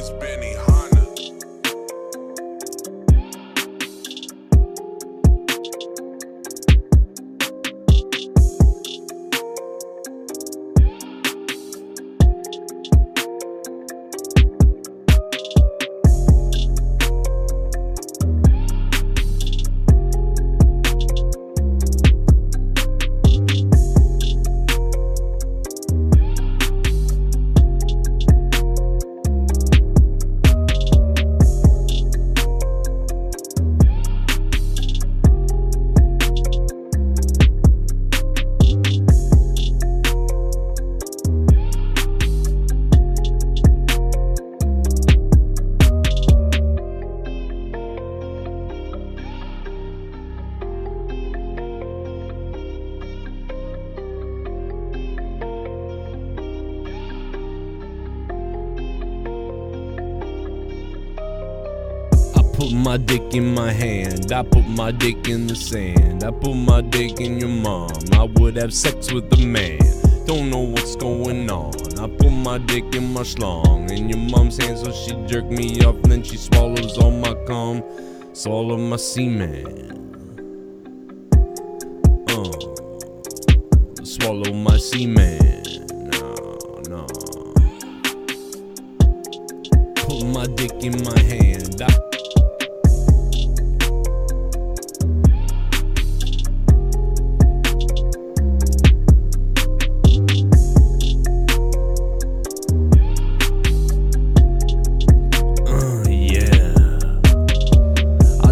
boy's Benny Hanna. Put my dick in my hand, I put my dick in the sand, I put my dick in your mom, I would have sex with a man, don't know what's going on. I put my dick in my schlong, in your mom's hand so she jerk me up, and then she swallows all my cum, swallow my semen. Swallow my semen, no. Put my dick in my hand,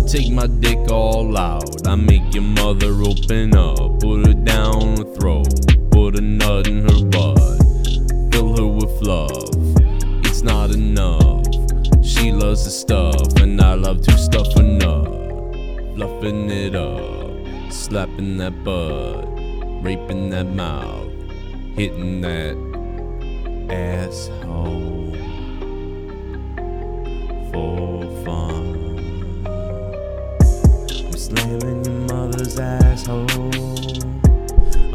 take my dick all out, I make your mother open up, put her down on her throat, put a nut in her butt, fill her with love, it's not enough, she loves the stuff, and I love to stuff her nut, fluffing it up, slapping that butt, raping that mouth, hitting that asshole, for fun. Slamming your mother's asshole.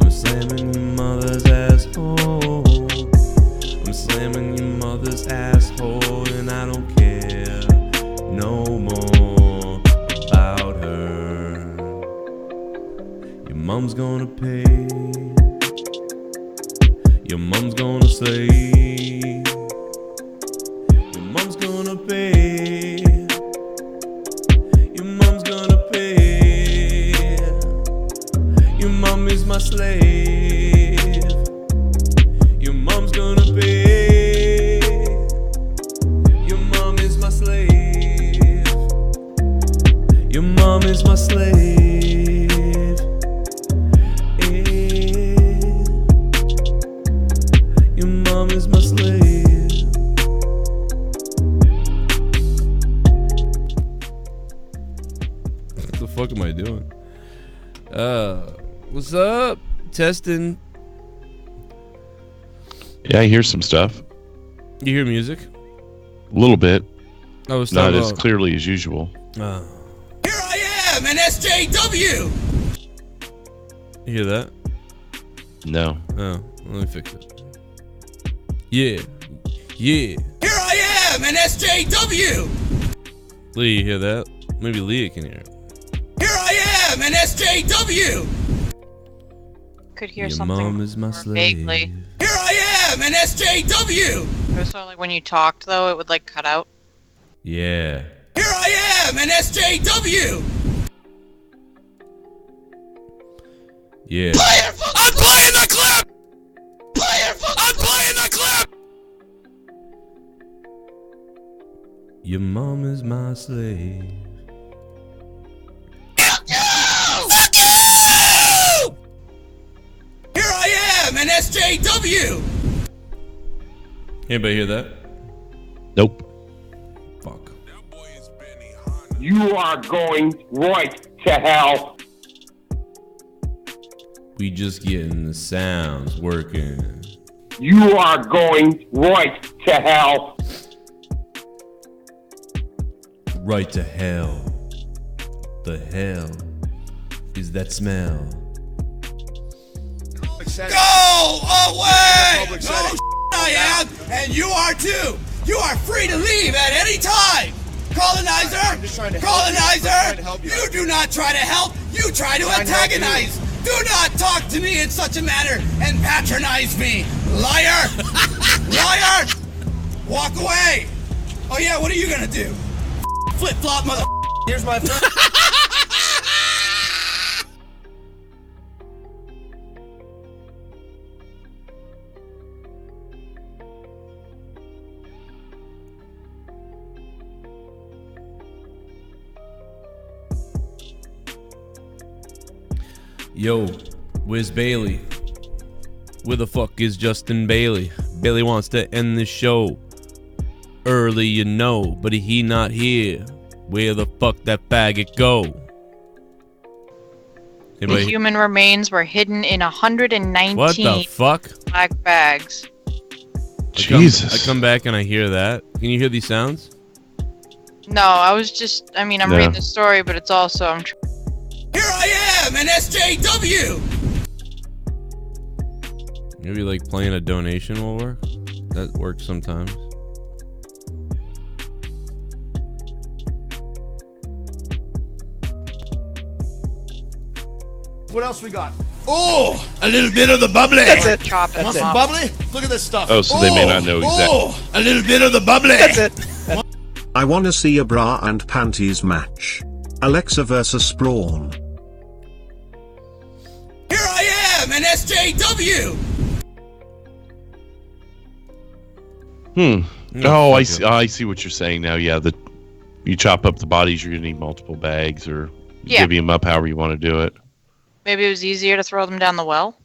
I'm slamming your mother's asshole. I'm slamming your mother's asshole, and I don't care no more about her. Your mom's gonna pay. Your mom's gonna slay. Your mom's gonna pay. Your mom's gonna pay. Your mom is my slave. Your mom's gonna pay. Your mom is my slave. Your mom is my slave. Your mom is my slave. What the fuck am I doing? What's up? Testing. Yeah, I hear some stuff. You hear music? A little bit. I was Not talking as about, clearly as usual. Here I am, an SJW! You hear that? No. Oh, let me fix it. Yeah. Here I am, an SJW! Lee, you hear that? Maybe Leah can hear it. Here I am, an SJW! Could hear Your something mom is my more slave. vaguely. Here I am, an SJW! It was sort of like when you talked, though, it would like cut out. Yeah. Here I am, an SJW! Yeah. I'm playing the clip! I'm playing the clip! Your mom is my slave. Fuck you! Fuck you! Here I am, an SJW! Anybody hear that? Nope. Fuck. That boy is Benny Hanna. You are going right to hell. We just getting the sounds working. You are going right to hell. Right to hell. The hell is that smell? Go away! No, I am, and you are too. You are free to leave at any time! Colonizer! Colonizer! You do not try to help! You try to antagonize! Do not talk to me in such a manner and patronize me! Liar! Liar! Walk away! Oh yeah, what are you gonna do? Flip-flop mother... Here's my... Yo, where's Bailey? Where the fuck is Justin Bailey? Bailey wants to end the show early, you know, but he not here. Where the fuck that faggot go? The Anybody? human remains were hidden in 119 What the fuck? black bags. Jesus. I come back and I hear that. Can you hear these sounds? No, I'm No. reading the story, but it's also, Here I am, an SJW! Maybe like playing a donation will work. That works sometimes. What else we got? Oh, a little bit of the bubbly! That's it. chopping Want them some up. bubbly? Look at this stuff. Oh, so they may not know exactly. Oh, a little bit of the bubbly! That's it. I wanna see a bra and panties match. Alexa versus Braun. Here I am, an SJW! Oh, I see what you're saying now. Yeah, you chop up the bodies, you're gonna need multiple bags, or Yeah. divvy them up however you want to do it. Maybe it was easier to throw them down the well.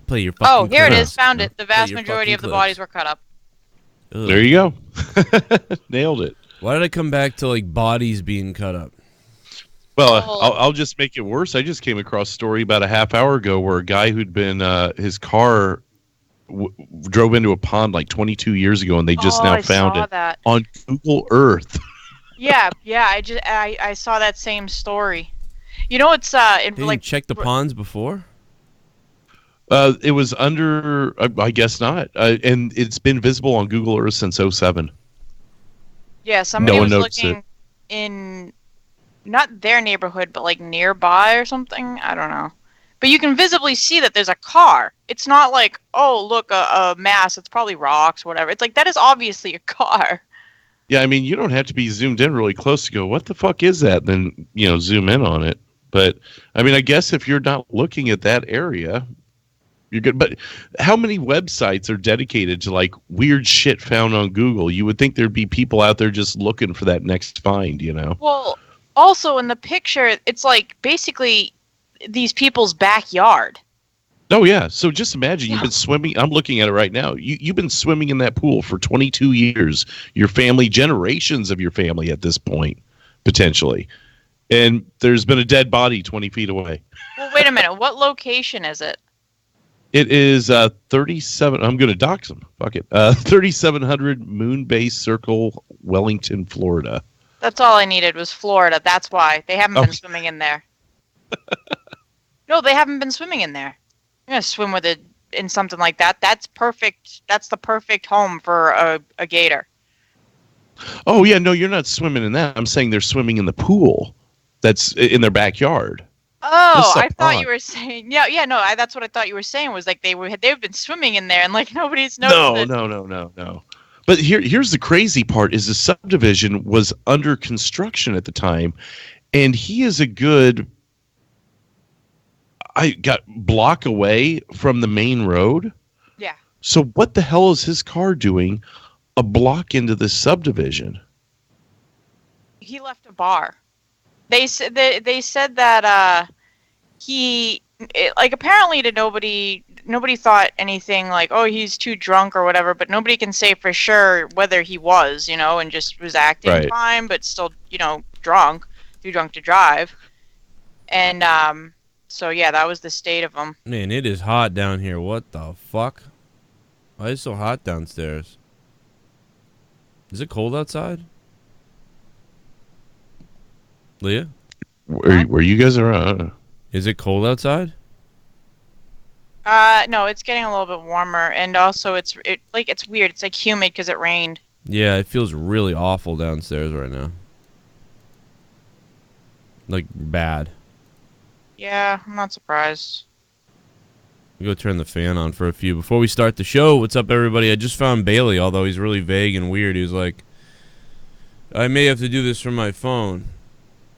Play your fucking Oh, here it clips. is. Found it. The Play vast your majority fucking of the clips. bodies were cut up. Ugh. There you go. Nailed it. Why did I come back to like bodies being cut up? Well, Oh. I'll just make it worse. I just came across a story about a half hour ago where a guy who'd been his car drove into a pond like 22 years ago, and they just now I found saw it that. on Google Earth. Yeah. I saw that same story. You know, it's They didn't like check the ponds before? It was under, I guess not, and it's been visible on Google Earth since 2007. yeah, somebody one was noticed looking in not their neighborhood, but like nearby or something. I don't know. But you can visibly see that there's a car. It's not like, oh, look, a mass. It's probably rocks, whatever. It's like, that is obviously a car. Yeah, I mean, you don't have to be zoomed in really close to go, what the fuck is that? Then, zoom in on it. But, I mean, I guess if you're not looking at that area, you're good. But how many websites are dedicated to, like, weird shit found on Google? You would think there'd be people out there just looking for that next find, Well, also in the picture, it's like basically these people's backyard. Oh, yeah. So just imagine you've been swimming. I'm looking at it right now. You've been swimming in that pool for 22 years. Your family, generations of your family at this point, potentially. And there's been a dead body 20 feet away. Well, wait a minute. What location is it? It is 37. I'm going to dox them. Fuck it. 3700 Moonbase Circle, Wellington, Florida. That's all I needed was Florida. That's why. They haven't been Okay. swimming in there. No, they haven't been swimming in there. You're going to swim with it in something like that. That's perfect. That's the perfect home for a gator. Oh, yeah. No, you're not swimming in that. I'm saying they're swimming in the pool that's in their backyard. Oh, This is a I thought pond. you were saying. Yeah, no. That's what I thought you were saying was like they've been swimming in there and like nobody's noticed. No. But here's the crazy part: is the subdivision was under construction at the time, and he is a good. I got block away from the main road. Yeah. So what the hell is his car doing a block into this subdivision? He left a bar. They said that apparently to nobody thought anything like, oh, he's too drunk or whatever, but nobody can say for sure whether he was, and just was acting Right. fine but still, drunk, too drunk to drive. And so yeah, that was the state of him. Man, it is hot down here. What the fuck? Why is it so hot downstairs? Is it cold outside? Leah? Where you guys are? Is it cold outside? No, it's getting a little bit warmer, and also it's weird. It's like humid because it rained. Yeah, it feels really awful downstairs right now. Like bad. Yeah, I'm not surprised. Go turn the fan on for a few before we start the show. What's up, everybody? I just found Bailey, although he's really vague and weird. He was like, I may have to do this from my phone.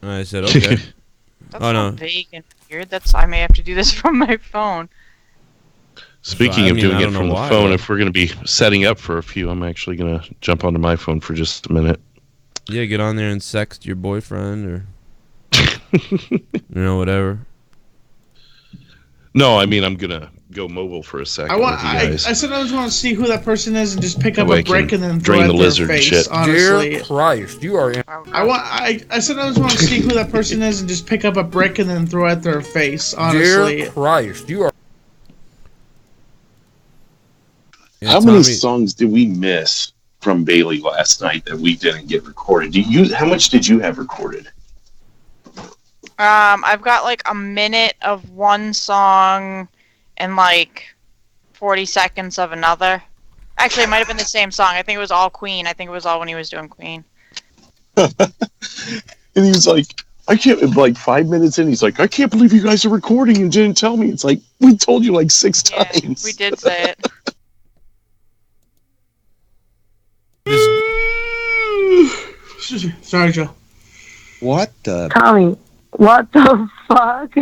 And I said, okay. That's Oh, not no. vague and weird. I may have to do this from my phone. Speaking I of mean, doing I it don't from know the why, phone, but- if we're going to be setting up for a few, I'm actually going to jump onto my phone for just a minute. Yeah, get on there and sext your boyfriend or, whatever. No, I mean, I'm going to go mobile for a second with you I guys. sometimes want to see who that person is and just pick That up way I a brick can and then throw drain it the at their lizard and face. shit. Honestly, Dear Christ, you are in. I sometimes want to see who that person is and just pick up a brick and then throw it at their face. Honestly, Dear Christ, you are. Yeah, How many Tommy- songs did we miss from Bailey last night that we didn't get recorded? How much did you have recorded? I've got like a minute of one song and like 40 seconds of another. Actually, it might have been the same song. I think it was all Queen. I think it was all when he was doing Queen. And he was like, I can't, like 5 minutes in, he's like, I can't believe you guys are recording and didn't tell me. It's like, we told you like 6 Yeah, times. we did say it. sorry, Joe. What the? Tommy, what the fuck?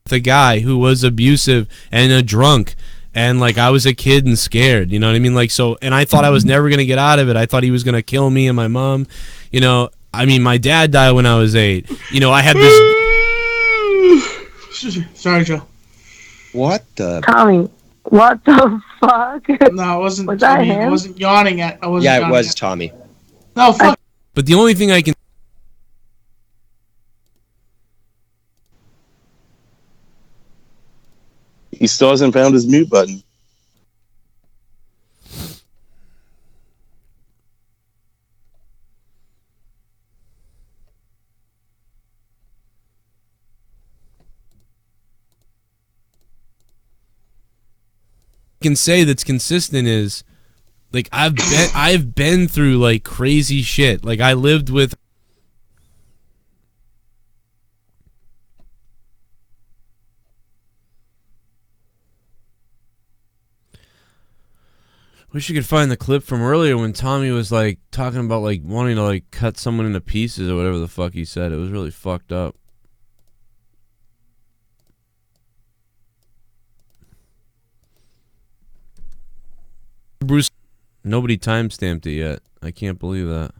The guy who was abusive and a drunk, and like I was a kid and scared, you know what I mean? Like, so, and I thought I was never gonna get out of it. I thought he was gonna kill me and my mom, you know. I mean, my dad died when I was 8. You know, I had this. Sorry, Joe. What the? Tommy, what the fuck? No, it wasn't. Was that him? I wasn't yawning at. I wasn't. Yeah, it yawning was at- Tommy. No, fuck. But the only thing I can. He still hasn't found his mute button. Can say that's consistent is like I've been through like crazy shit. Like I lived with Wish you could find the clip from earlier when Tommy was like talking about like wanting to like cut someone into pieces or whatever the fuck he said. It was really fucked up. Bruce, nobody timestamped it yet. I can't believe that.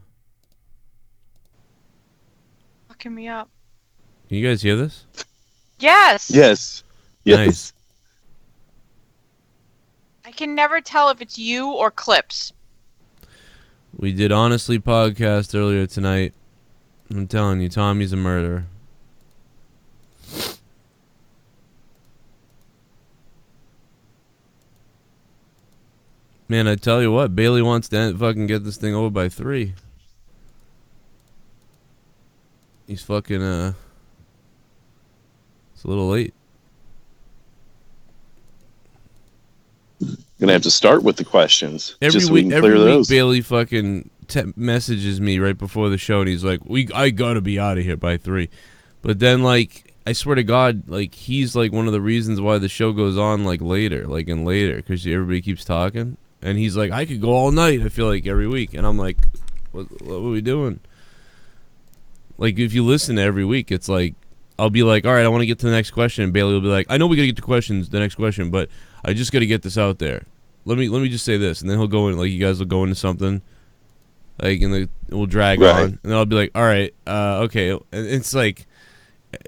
Fucking me up. Can you guys hear this? Yes. Yes. Yes. Nice. I can never tell if it's you or clips. We did Honestly podcast earlier tonight. I'm telling you, Tommy's a murderer. Man, I tell you what, Bailey wants to fucking get this thing over by 3. He's fucking, it's a little late. Gonna have to start with the questions. Every just so we week, can clear those. Bailey fucking messages me right before the show, and he's like, I gotta be out of here by 3. But then, like, I swear to God, like, he's, like, one of the reasons why the show goes on, like, later, because everybody keeps talking. And he's like, I could go all night, I feel like, every week. And I'm like, what are we doing? Like, if you listen to every week, it's like, I'll be like, all right, I want to get to the next question. And Bailey will be like, I know we got to get to the next question, but I just got to get this out there. Let me just say this. And then he'll go in, like, you guys will go into something, like, and it will drag Right. on. And then I'll be like, all right, okay. And it's like,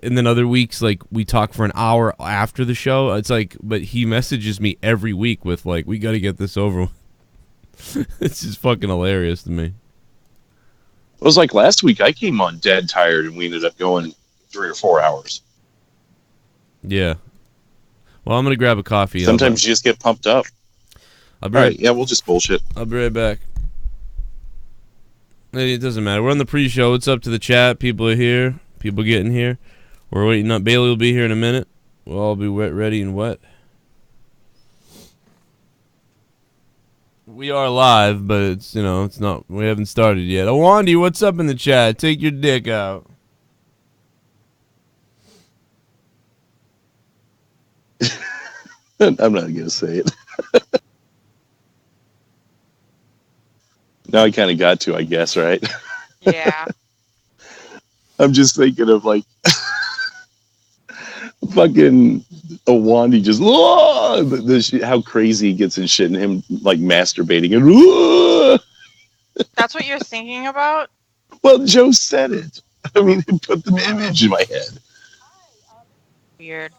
and then other weeks, like, we talk for an hour after the show. It's like, but he messages me every week with, like, we got to get this over with. It's just fucking hilarious to me. It was like last week. I came on dead tired, and we ended up going 3 or 4 hours. Yeah. Well, I'm going to grab a coffee. Sometimes you just get pumped up. I'll be All right, right, yeah, we'll just bullshit. I'll be right back. Hey, it doesn't matter. We're on the pre-show. It's up to the chat. People are here. People getting here. We're waiting up. Bailey will be here in a minute. We'll all be wet, ready, and wet. We are live, but it's, you know, it's not, we haven't started yet. Awandi, what's up in the chat? Take your dick out. I'm not gonna say it. Now I kind of got to, I guess, right? Yeah. I'm just thinking of like fucking Awandi just how crazy he gets and shit, and him like masturbating and That's what you're thinking about? well, Joe said it. I mean, it put the image in my head. Weird.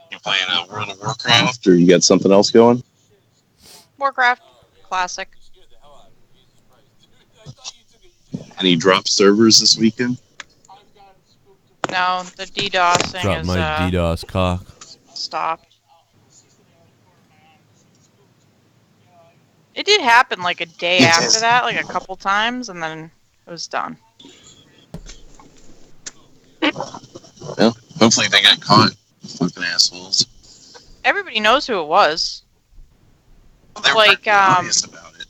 You playing World of Warcraft, or you got something else going? Warcraft. Classic. Any drop servers this weekend? No, the DDoSing Drop is my DDoS cock. stopped. It did happen like a day after that, like a couple times, and then it was done. Well, hopefully they got caught. Fucking assholes. Everybody knows who it was. They were Like, pretty obvious about it.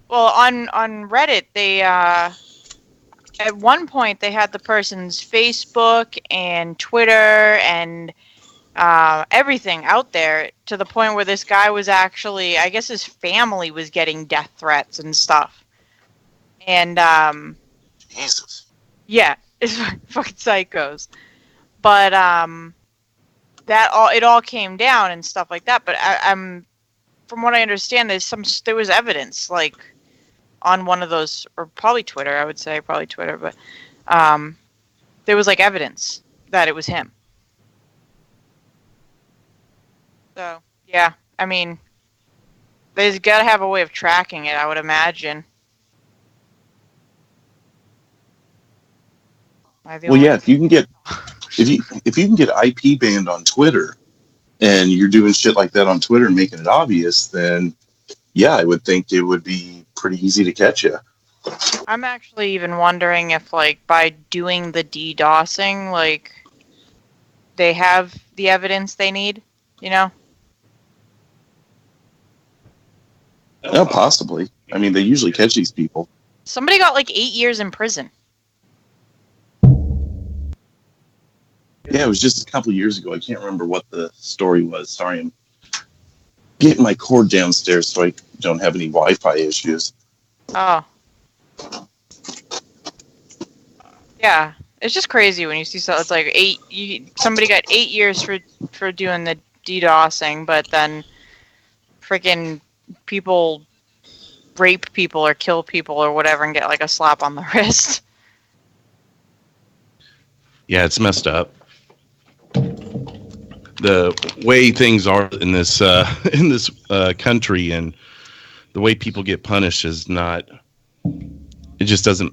well, on Reddit, they at one point they had the person's Facebook and Twitter and everything out there, to the point where this guy was actually, I guess his family was getting death threats and stuff. And Jesus. yeah, it's fucking psychos. But it all came down and stuff like that. But I'm from what I understand, there was evidence, like, on one of those, or probably Twitter, I would say, probably Twitter, but there was, like, evidence that it was him. So, yeah, I mean, there's got to have a way of tracking it, I would imagine. Well, yeah, if you can get IP banned on Twitter, and you're doing shit like that on Twitter and making it obvious, then yeah, I would think it would be pretty easy to catch you. I'm actually even wondering if, like, by doing the DDoSing, like, they have the evidence they need, you know? Yeah, possibly. I mean, they usually catch these people. Somebody got, like, 8 years in prison. Yeah, it was just a couple of years ago. I can't remember what the story was. Sorry, I'm getting my cord downstairs so I don't have any Wi-Fi issues. Oh. Yeah, it's just crazy when you see something. It's like somebody got 8 years for doing the DDoSing, but then freaking people rape people or kill people or whatever and get like a slap on the wrist. Yeah, it's messed up. The way things are in this country, and the way people get punished is not. It just doesn't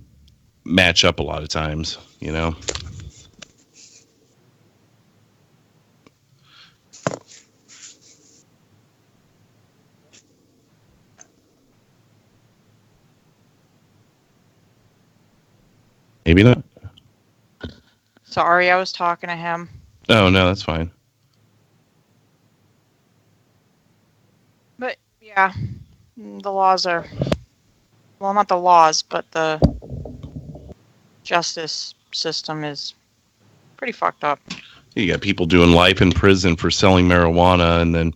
match up a lot of times, you know. Maybe not. Sorry, I was talking to him. Oh, no, that's fine. But, yeah, the laws are... Well, not the laws, but the justice system is pretty fucked up. You got people doing life in prison for selling marijuana, and then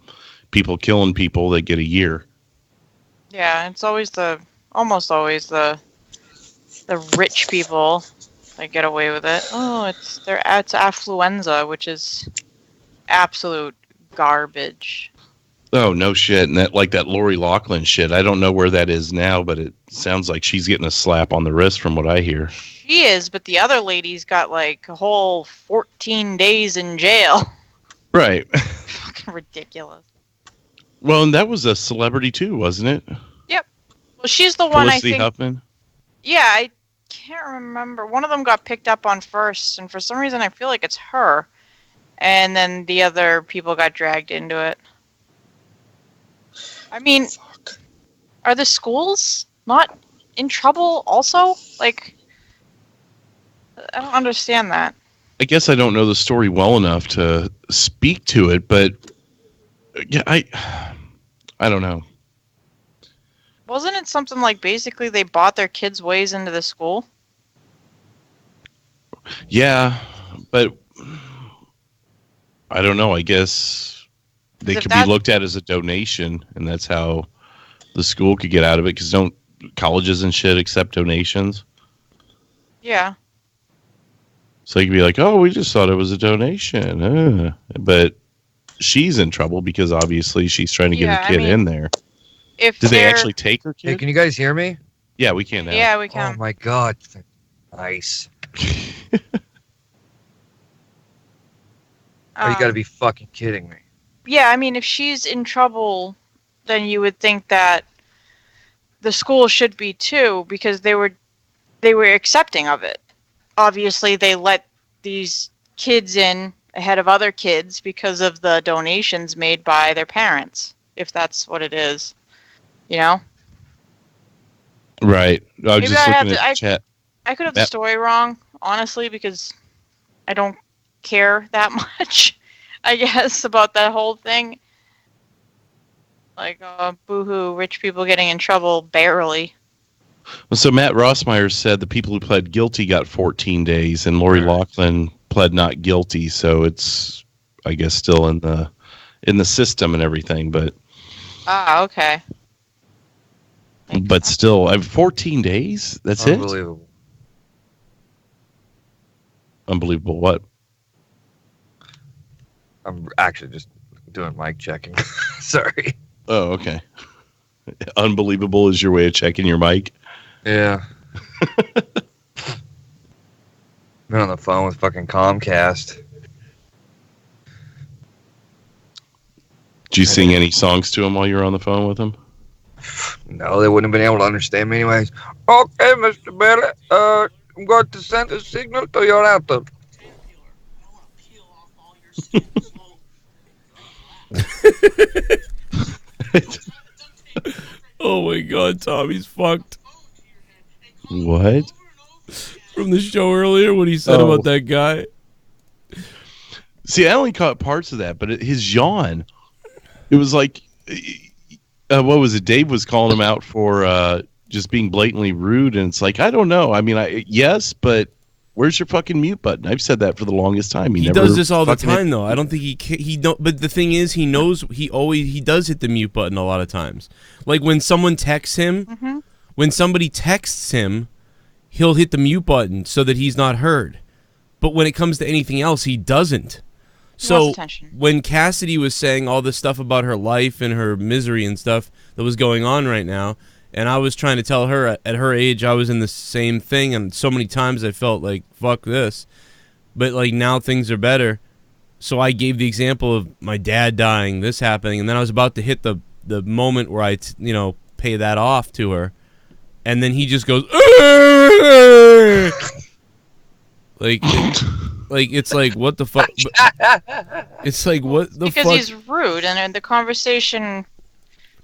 people killing people, they get a year. Yeah, it's almost always the rich people that get away with it. Oh, it's affluenza, which is absolute garbage. Oh, no shit. And that Lori Loughlin shit, I don't know where that is now, but it sounds like she's getting a slap on the wrist from what I hear. She is, but the other lady's got like a whole 14 days in jail. Right. Fucking ridiculous. Well, and that was a celebrity too, wasn't it? Yep. Well, she's the one Felicity I think. Huffman? Yeah, I can't remember. One of them got picked up on first, and for some reason I feel like it's her. And then the other people got dragged into it. I mean, are the schools not in trouble also? Like, I don't understand that. I guess I don't know the story well enough to speak to it, but yeah, I don't know. Wasn't it something like basically they bought their kids' ways into the school? Yeah, but I don't know. I guess they could be looked at as a donation, and that's how the school could get out of it. Because don't colleges and shit accept donations? Yeah. So you could be like, "Oh, we just thought it was a donation," but she's in trouble because obviously she's trying to get her kid in there. If Did they actually take her kid? Hey, can you guys hear me? Yeah, we can now. Yeah, we can. Oh my god. Nice. Oh, you gotta be fucking kidding me. Yeah, I mean, if she's in trouble, then you would think that the school should be too, because they were accepting of it. Obviously, they let these kids in ahead of other kids because of the donations made by their parents, if that's what it is. You know? Right. I was Maybe just I looking at the chat. I could have the story wrong, honestly, because I don't care that much, I guess, about that whole thing. Like, boo-hoo, rich people getting in trouble, barely. Well, so Matt Rossmeyer said the people who pled guilty got 14 days, and Lori Loughlin pled not guilty. So it's, I guess, still in the system and everything. But okay. But still, I have 14 days. That's it. Unbelievable. Unbelievable. What? I'm actually just doing mic checking. Sorry. Oh, okay. Unbelievable is your way of checking your mic. Yeah. Been on the phone with fucking Comcast. Did you sing any songs to him while you were on the phone with him? No, they wouldn't have been able to understand me anyways. Okay, Mr. Bailey, I'm going to send a signal to your router. Oh my god, Tommy's fucked. What? From the show earlier, what he said about that guy. See, I only caught parts of that, but his yawn, it was like, what was it? Dave was calling him out for just being blatantly rude, and it's like, I don't know. I mean, yes, but where's your fucking mute button? I've said that for the longest time. He does this all the time, though. I don't think he don't. But the thing is, he knows he does hit the mute button a lot of times. Like when someone texts him, when somebody texts him, he'll hit the mute button so that he's not heard. But when it comes to anything else, he doesn't. So when Cassidy was saying all this stuff about her life and her misery and stuff that was going on right now, and I was trying to tell her at her age I was in the same thing, and so many times I felt like, fuck this. But like now things are better. So I gave the example of my dad dying, this happening, and then I was about to hit the moment where I pay that off to her. And then he just goes like it's like, what the fuck? It's like, what the fuck? Because he's rude, and the conversation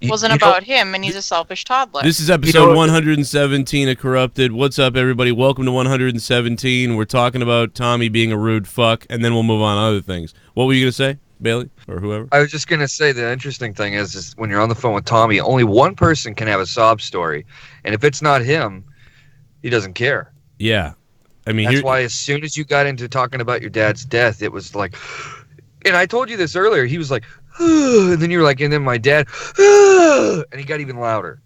wasn't about him, and he's a selfish toddler. This is episode 117 of Corrupted. What's up, everybody? Welcome to 117. We're talking about Tommy being a rude fuck, and then we'll move on to other things. What were you going to say, Bailey, or whoever? I was just going to say the interesting thing is when you're on the phone with Tommy, only one person can have a sob story, and if it's not him, he doesn't care. Yeah. I mean, that's why as soon as you got into talking about your dad's death, it was like, and I told you this earlier, he was like, and then you're like, and then my dad, and he got even louder.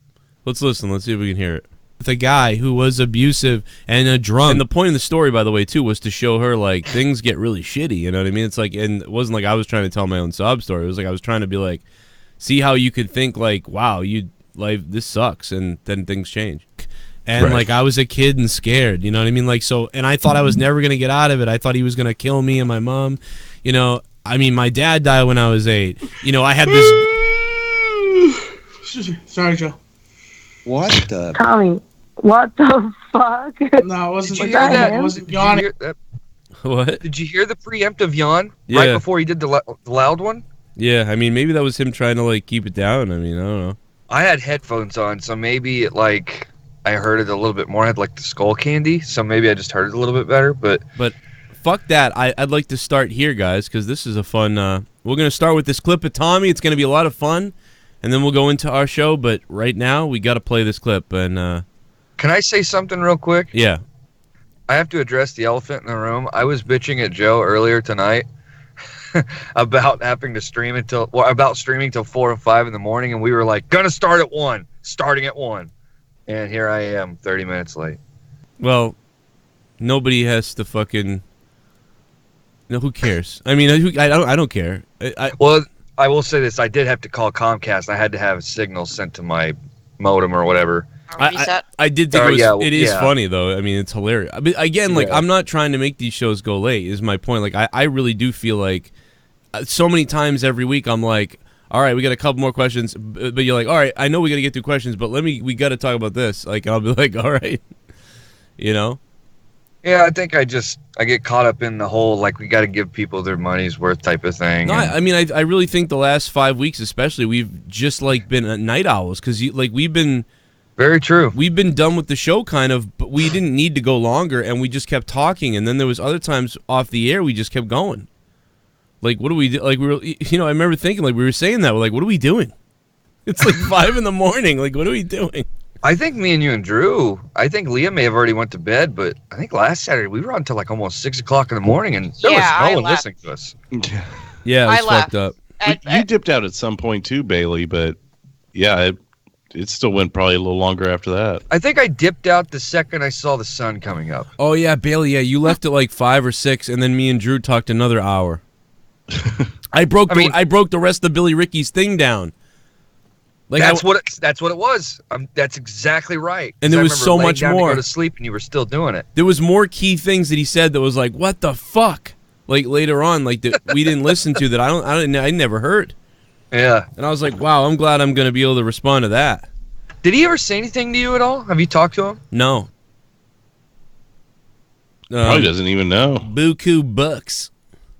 Let's listen. Let's see if we can hear it. The guy who was abusive and a drunk. And the point of the story, by the way, too, was to show her like things get really shitty. You know what I mean? It's like, and it wasn't like I was trying to tell my own sob story. It was like I was trying to be like, see how you could think like, wow, this sucks, and then things change. And like I was a kid and scared, you know what I mean? Like so, and I thought I was never gonna get out of it. I thought he was gonna kill me and my mom. You know, I mean, my dad died when I was 8. You know, I had this. Sorry, Joe. What the? Tommy, what the fuck? No, it wasn't. Did you hear that? It wasn't yawning. What? Did you hear the preemptive yawn right before he did the loud one? Yeah, I mean, maybe that was him trying to like keep it down. I mean, I don't know. I had headphones on, so maybe I heard it a little bit more. I had like the skull candy, so maybe I just heard it a little bit better. But fuck that. I'd like to start here, guys, because this is a fun. We're gonna start with this clip of Tommy. It's gonna be a lot of fun, and then we'll go into our show. But right now, we got to play this clip. And can I say something real quick? Yeah. I have to address the elephant in the room. I was bitching at Joe earlier tonight about having to stream about streaming till 4 or 5 in the morning, and we were like, gonna start at 1, starting at 1, and here I am, 30 minutes late. Well, nobody has to fucking. No, who cares? I mean, I don't care. Well, I will say this: I did have to call Comcast. I had to have a signal sent to my modem or whatever. I did think it is funny though. I mean, it's hilarious. But again, like I'm not trying to make these shows go late. Is my point? Like I really do feel like so many times every week I'm like, all right, we got a couple more questions, but you're like, all right, I know we got to get through questions, but we got to talk about this. Like I'll be like, all right, you know. Yeah, I think I get caught up in the whole like we got to give people their money's worth type of thing. No, I mean I really think the last 5 weeks especially we've just like been night owls because we've been. Very true. We've been done with the show kind of, but we didn't need to go longer, and we just kept talking. And then there was other times off the air we just kept going. Like, what do we do? Like, we were, I remember thinking, like, we were saying that. We're like, what are we doing? It's like 5 in the morning. Like, what are we doing? I think me and you and Drew, I think Leah may have already went to bed, but I think last Saturday we were on until like almost 6 o'clock in the morning, and there was no one listening to us. Yeah, I it was left. fucked up. You dipped out at some point too, Bailey, but yeah, it still went probably a little longer after that. I think I dipped out the second I saw the sun coming up. Oh, yeah, Bailey, yeah, you left at like 5 or 6, and then me and Drew talked another hour. I broke the rest of Billy Ricky's thing down. Like that's what it was. That's exactly right. And there was so much more. To go to sleep, and you were still doing it. There was more key things that he said that was like, what the fuck? Like later on, like that we didn't listen to that I never heard. Yeah. And I was like, wow, I'm glad I'm going to be able to respond to that. Did he ever say anything to you at all? Have you talked to him? No. Probably doesn't even know. Buku bucks.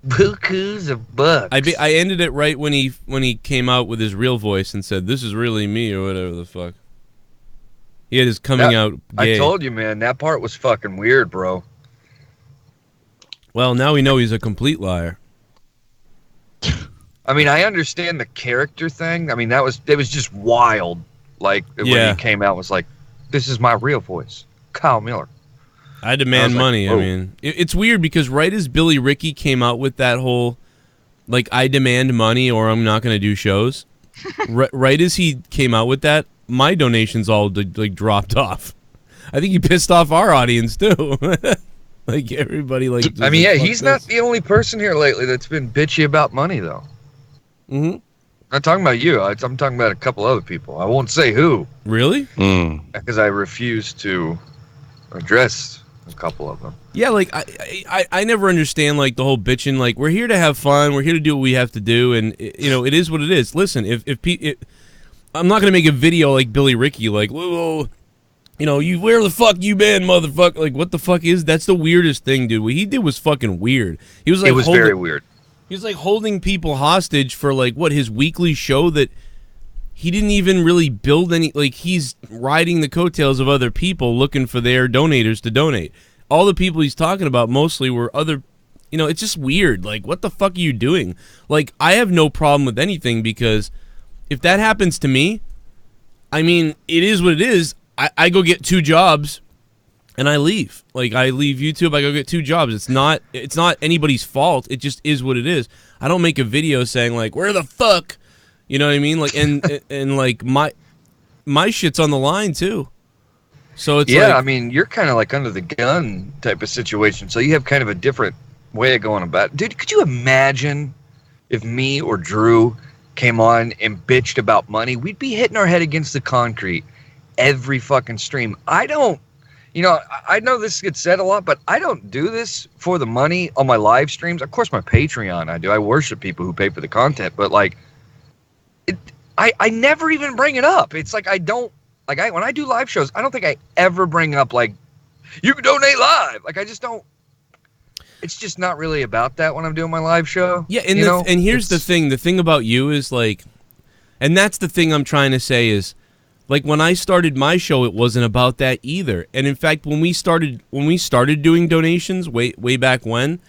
Bukus of bucks. I ended it right when he came out with his real voice and said, this is really me or whatever the fuck. He had his coming out gay. I told you, man, that part was fucking weird, bro. Well, now we know he's a complete liar. I mean, I understand the character thing. I mean, it was just wild. Like when he came out, it was like, this is my real voice, Kyle Miller. I demand money. I mean, it's weird because right as Billy Ricky came out with that whole, like, I demand money or I'm not going to do shows, right as he came out with that, my donations all like dropped off. I think he pissed off our audience too. Like everybody, like. I mean, yeah, he's not the only person here lately that's been bitchy about money, though. Mm-hmm. I'm not talking about you. I'm talking about a couple other people. I won't say who. Really? Because I refuse to address a couple of them. Yeah, like I never understand like the whole bitching. Like we're here to have fun. We're here to do what we have to do, and it is what it is. Listen, if I'm not gonna make a video like Billy Ricky, like whoa, you where the fuck you been, motherfucker? Like what the fuck is? That's the weirdest thing, dude. What he did was fucking weird. He was like it was very weird. He was like holding people hostage for like his weekly show that he didn't even really build any. Like he's riding the coattails of other people looking for their donators to donate. All the people he's talking about mostly were other. It's just weird. Like what the fuck are you doing? Like I have no problem with anything because if that happens to me, I mean it is what it is. I go get 2 jobs. And I leave. Like I leave YouTube, I go get 2 jobs. It's not anybody's fault. It just is what it is. I don't make a video saying like, "Where the fuck?" You know what I mean? Like and like my shit's on the line too. So it's I mean, you're kind of like under the gun type of situation. So you have kind of a different way of going about it. Dude, could you imagine if me or Drew came on and bitched about money? We'd be hitting our head against the concrete every fucking stream. I know this gets said a lot, but I don't do this for the money on my live streams. Of course, my Patreon, I do. I worship people who pay for the content, but like, I never even bring it up. It's like when I do live shows, I don't think I ever bring up like, you can donate live. Like I just don't. It's just not really about that when I'm doing my live show. Yeah, and here's the thing. The thing about you is like, and that's the thing I'm trying to say is. Like when I started my show, it wasn't about that either. And in fact, when we started doing donations way back when,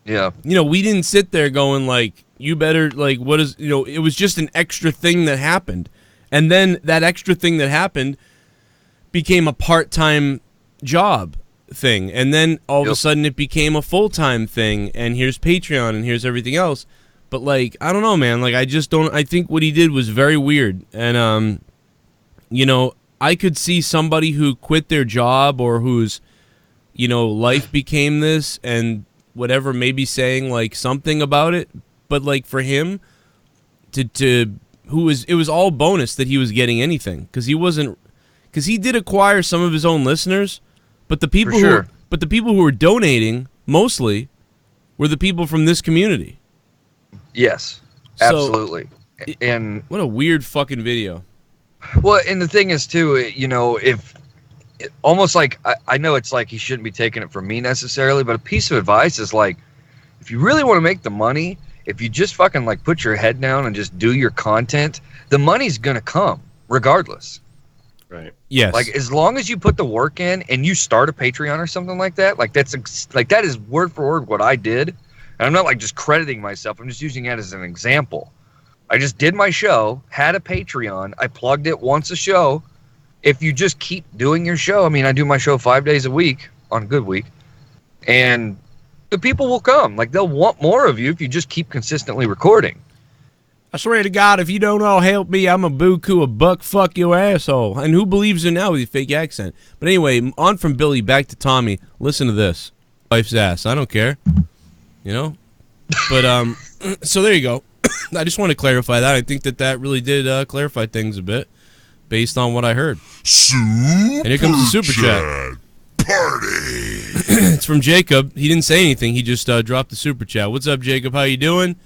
Yeah. You know, we didn't sit there going like, you better, like, what is, you know, it was just an extra thing that happened. And then that extra thing that happened became a part-time job thing. And then all of a sudden it became a full-time thing. And here's Patreon and here's everything else. But, like, I don't know, man. Like, I think what he did was very weird. And, you know, I could see somebody who quit their job or whose, you know, life became this and whatever, maybe saying, like, something about it. But, like, for him, it was all bonus that he was getting anything. Because he did acquire some of his own listeners, but the people who were donating, mostly, were the people from this community. Yes, absolutely. And what a weird fucking video. Well, and the thing is, too, you know, almost like, I know it's like he shouldn't be taking it from me necessarily, but a piece of advice is like, if you really want to make the money, if you just fucking like put your head down and just do your content, the money's going to come regardless. Right. Yes. Like, as long as you put the work in and you start a Patreon or something like that, like that is word for word what I did. And I'm not like just crediting myself. I'm just using it as an example. I just did my show, had a Patreon. I plugged it once a show. If you just keep doing your show, I mean, I do my show 5 days a week on a good week, and the people will come. Like, they'll want more of you if you just keep consistently recording. I swear to God, if you don't all help me, I'm a buku, a buck, fuck your asshole. And who believes in now with your fake accent? But anyway, on from Billy, back to Tommy. Listen to this. Wife's ass. I don't care. You know? But, so there you go. I just want to clarify that. I think that really did clarify things a bit based on what I heard. And here comes the super chat. It's from Jacob. He didn't say anything. He just dropped the super chat. What's up, Jacob? How you doing?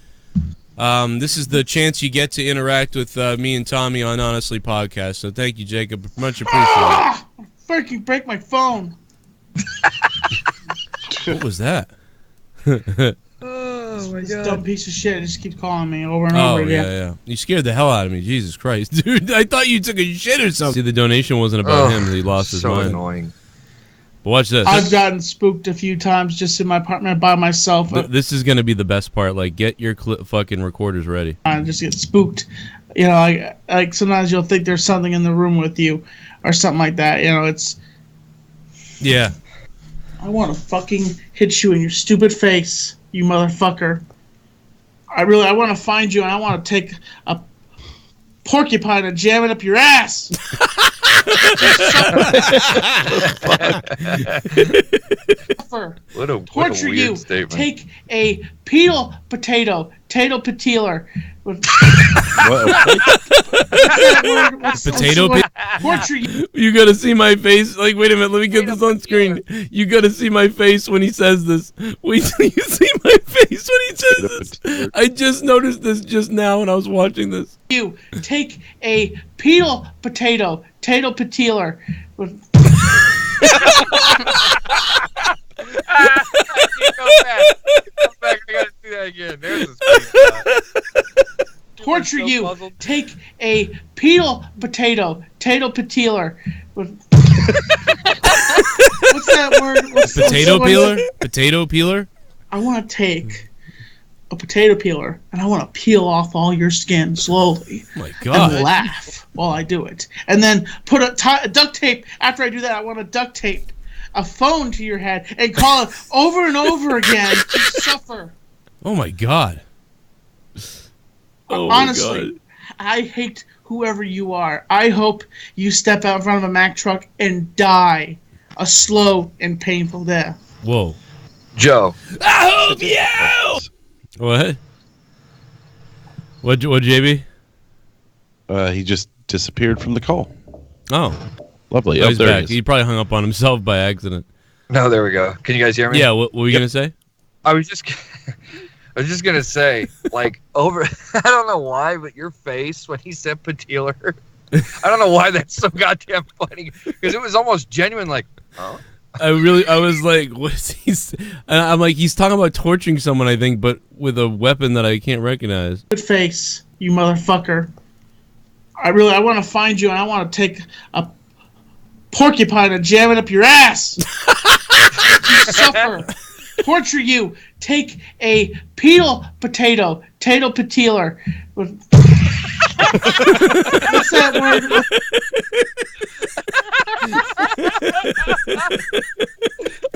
This is the chance you get to interact with me and Tommy on Honestly Podcast. So thank you, Jacob. Much appreciated. Freaking break my phone. What was that? Oh my God. This dumb piece of shit just keeps calling me over and over again. Yeah. You scared the hell out of me. Jesus Christ. Dude, I thought you took a shit or something. See, the donation wasn't about him. He lost his mind. So annoying. But watch this. I've gotten spooked a few times just in my apartment by myself. This is going to be the best part. Like, get your fucking recorders ready. I just get spooked. You know, like sometimes you'll think there's something in the room with you or something like that. You know, it's... Yeah. I want to fucking hit you in your stupid face, you motherfucker. I want to find you and I want to take a porcupine and jam it up your ass. What a torture weird you. statement. Take a peel potato, peeler. Torture you. You gotta see my face. Like, wait a minute, let me get this on screen. You gotta see my face when he says this. Wait till you see my face when he says this. I just noticed this just now when I was watching this. You take a peel potato, peeler. Go back. I gotta see that again. There's this face. Torture you. Puzzled. Take a peel potato, peeler. What's that word? Potato peeler? Potato peeler? I want to take a potato peeler and I want to peel off all your skin slowly. Oh my God. And laugh while I do it. And then put a duct tape. After I do that, I want to duct tape a phone to your head and call it over and over again to suffer. Oh my God. Oh honestly, my God. I hate whoever you are. I hope you step out in front of a Mack truck and die a slow and painful death. Whoa. Joe. I hope you! What? What, JB? He just disappeared from the call. Oh. Lovely. Oh, Oh, he's there back. he is. He probably hung up on himself by accident. No, there we go. Can you guys hear me? Yeah, what were you going to say? I was just gonna say, like, over. I don't know why, but your face when he said Peteler, I don't know why that's so goddamn funny because it was almost genuine. Like, huh? I was like, what's he? I'm like, he's talking about torturing someone, I think, but with a weapon that I can't recognize. Good face, you motherfucker. I want to find you and I want to take a porcupine and jam it up your ass. You suffer. torture you. Take a potato patelar. What's that word?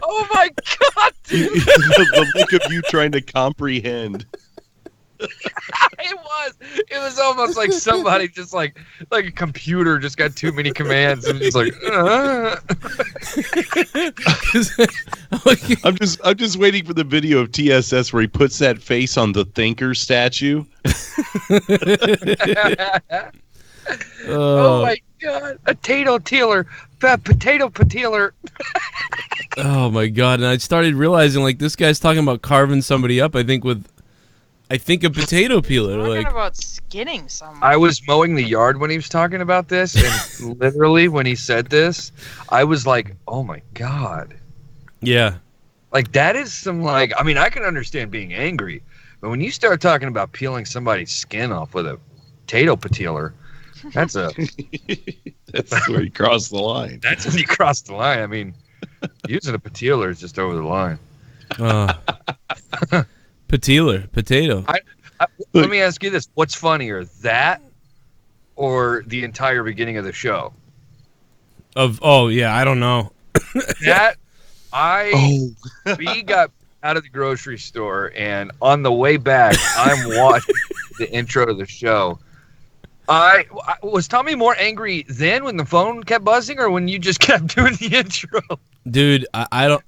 Oh my god! The look of you trying to comprehend. It was almost like somebody just like a computer just got too many commands and just like. I'm just waiting for the video of TSS where he puts that face on the thinker statue. Oh my god! A potato peeler. Oh my god! And I started realizing like this guy's talking about carving somebody up. I think a potato peeler. We're Like talking about skinning someone. I was mowing the yard when he was talking about this, and literally when he said this, I was like, "Oh my god!" Yeah. Like that is some like. I mean, I can understand being angry, but when you start talking about peeling somebody's skin off with a potato peeler, that's where you cross the line. That's when you cross the line. I mean, using a peeler is just over the line. Potato. Let me ask you this: what's funnier, that or the entire beginning of the show? I don't know. We got out of the grocery store, and on the way back, I'm watching the intro to the show. Was Tommy more angry then when the phone kept buzzing, or when you just kept doing the intro? Dude, I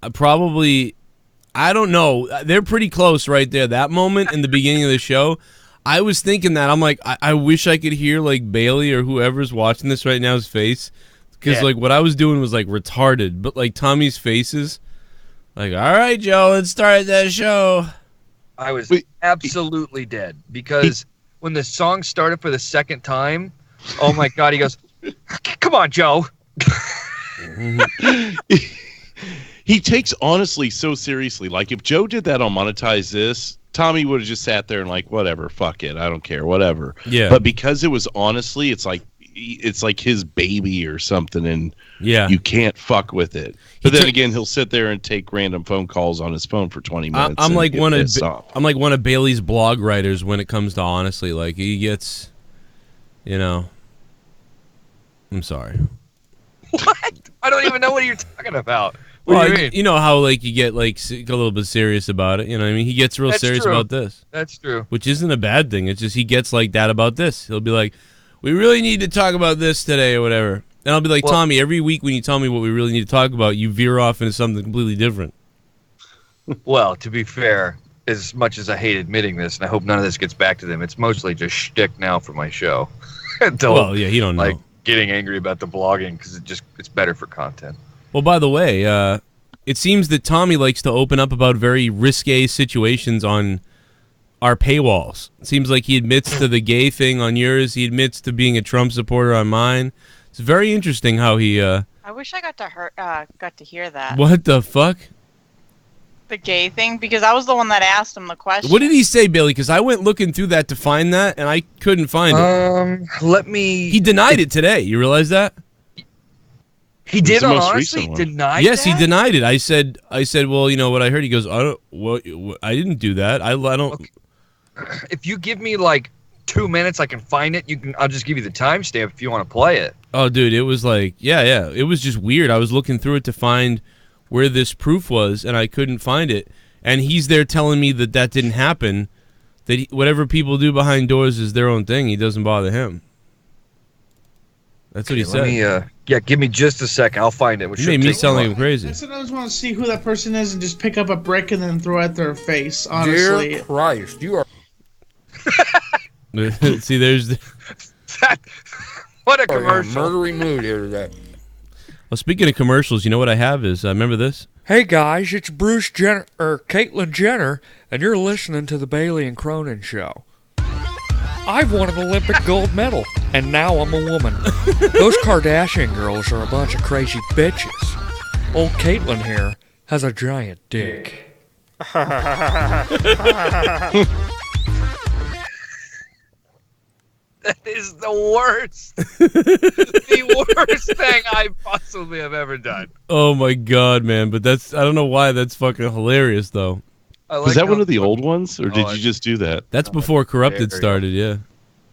don't know. They're pretty close right there. That moment in the beginning of the show, I was thinking that. I'm like, I wish I could hear like Bailey or whoever's watching this right now's face. Because like what I was doing was like retarded. But like Tommy's faces, like, all right, Joe, let's start that show. I was absolutely dead. Because when the song started for the second time, oh my God, he goes, come on, Joe. He takes honestly so seriously. Like if Joe did that on Monetize This, Tommy would have just sat there and like, whatever, fuck it, I don't care, whatever. Yeah. But because it was honestly, it's like his baby or something, and you can't fuck with it. But then again, he'll sit there and take random phone calls on his phone for 20 minutes. I'm like one of Bailey's blog writers when it comes to honestly. Like he gets, I'm sorry. What? I don't even know what you're talking about. Well, What do you mean? you know how like you get like a little bit serious about it. You know what I mean? He gets real serious true. about this. That's true. Which isn't a bad thing. It's just he gets like that about this. He'll be like, we really need to talk about this today or whatever. And I'll be like, Tommy, every week when you tell me what we really need to talk about, you veer off into something completely different. Well, to be fair, as much as I hate admitting this, and I hope none of this gets back to them, it's mostly just shtick now for my show. Well, yeah, he don't know. Like getting angry about the blogging because it's better for content. Well, by the way, it seems that Tommy likes to open up about very risque situations on our paywalls. It seems like he admits to the gay thing on yours. He admits to being a Trump supporter on mine. It's very interesting how he. I wish I got to hear that. What the fuck? The gay thing, because I was the one that asked him the question. What did he say, Billy? Because I went looking through that to find that, and I couldn't find it. Let me. He denied it today. You realize that? He did honestly deny. Yes, that? he denied it. I said, well, you know what I heard. He goes, I didn't do that. I don't. Okay. If you give me like 2 minutes, I can find it. I'll just give you the timestamp if you want to play it. Oh, dude, it was like, yeah. It was just weird. I was looking through it to find where this proof was, and I couldn't find it. And he's there telling me that didn't happen, that whatever people do behind doors is their own thing. He doesn't bother him. That's what he said. Give me just a sec. I'll find it. He made me sound like crazy. I sometimes want to see who that person is and just pick up a brick and then throw it at their face, honestly. Dear Christ, you are... See, there's... What a commercial. Murdering mood here today. Well, speaking of commercials, you know what I have is, remember this? Hey guys, it's Bruce Jenner, Caitlyn Jenner, and you're listening to the Bailey and Cronin Show. I've won an Olympic gold medal, and now I'm a woman. Those Kardashian girls are a bunch of crazy bitches. Old Caitlyn here has a giant dick. That is the worst. The worst thing I possibly have ever done. Oh my god, man! But I don't know why that's fucking hilarious though. Was that one of the old ones, or did you just do that? That's before Corrupted started, yeah.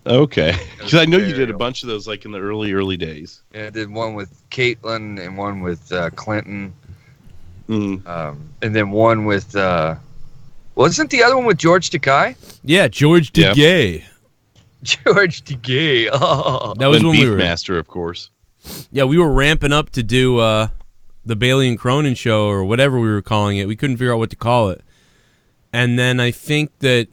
Okay, because I know you did a bunch of those like in the early days. Yeah, I did one with Caitlyn and one with Clinton, and then one with wasn't the other one with George Takei? Yeah, George Takei. George Takei. Oh, That was when we were Beefmaster, of course. Yeah, we were ramping up to do the Bailey and Cronin show or whatever we were calling it. We couldn't figure out what to call it. And then I think that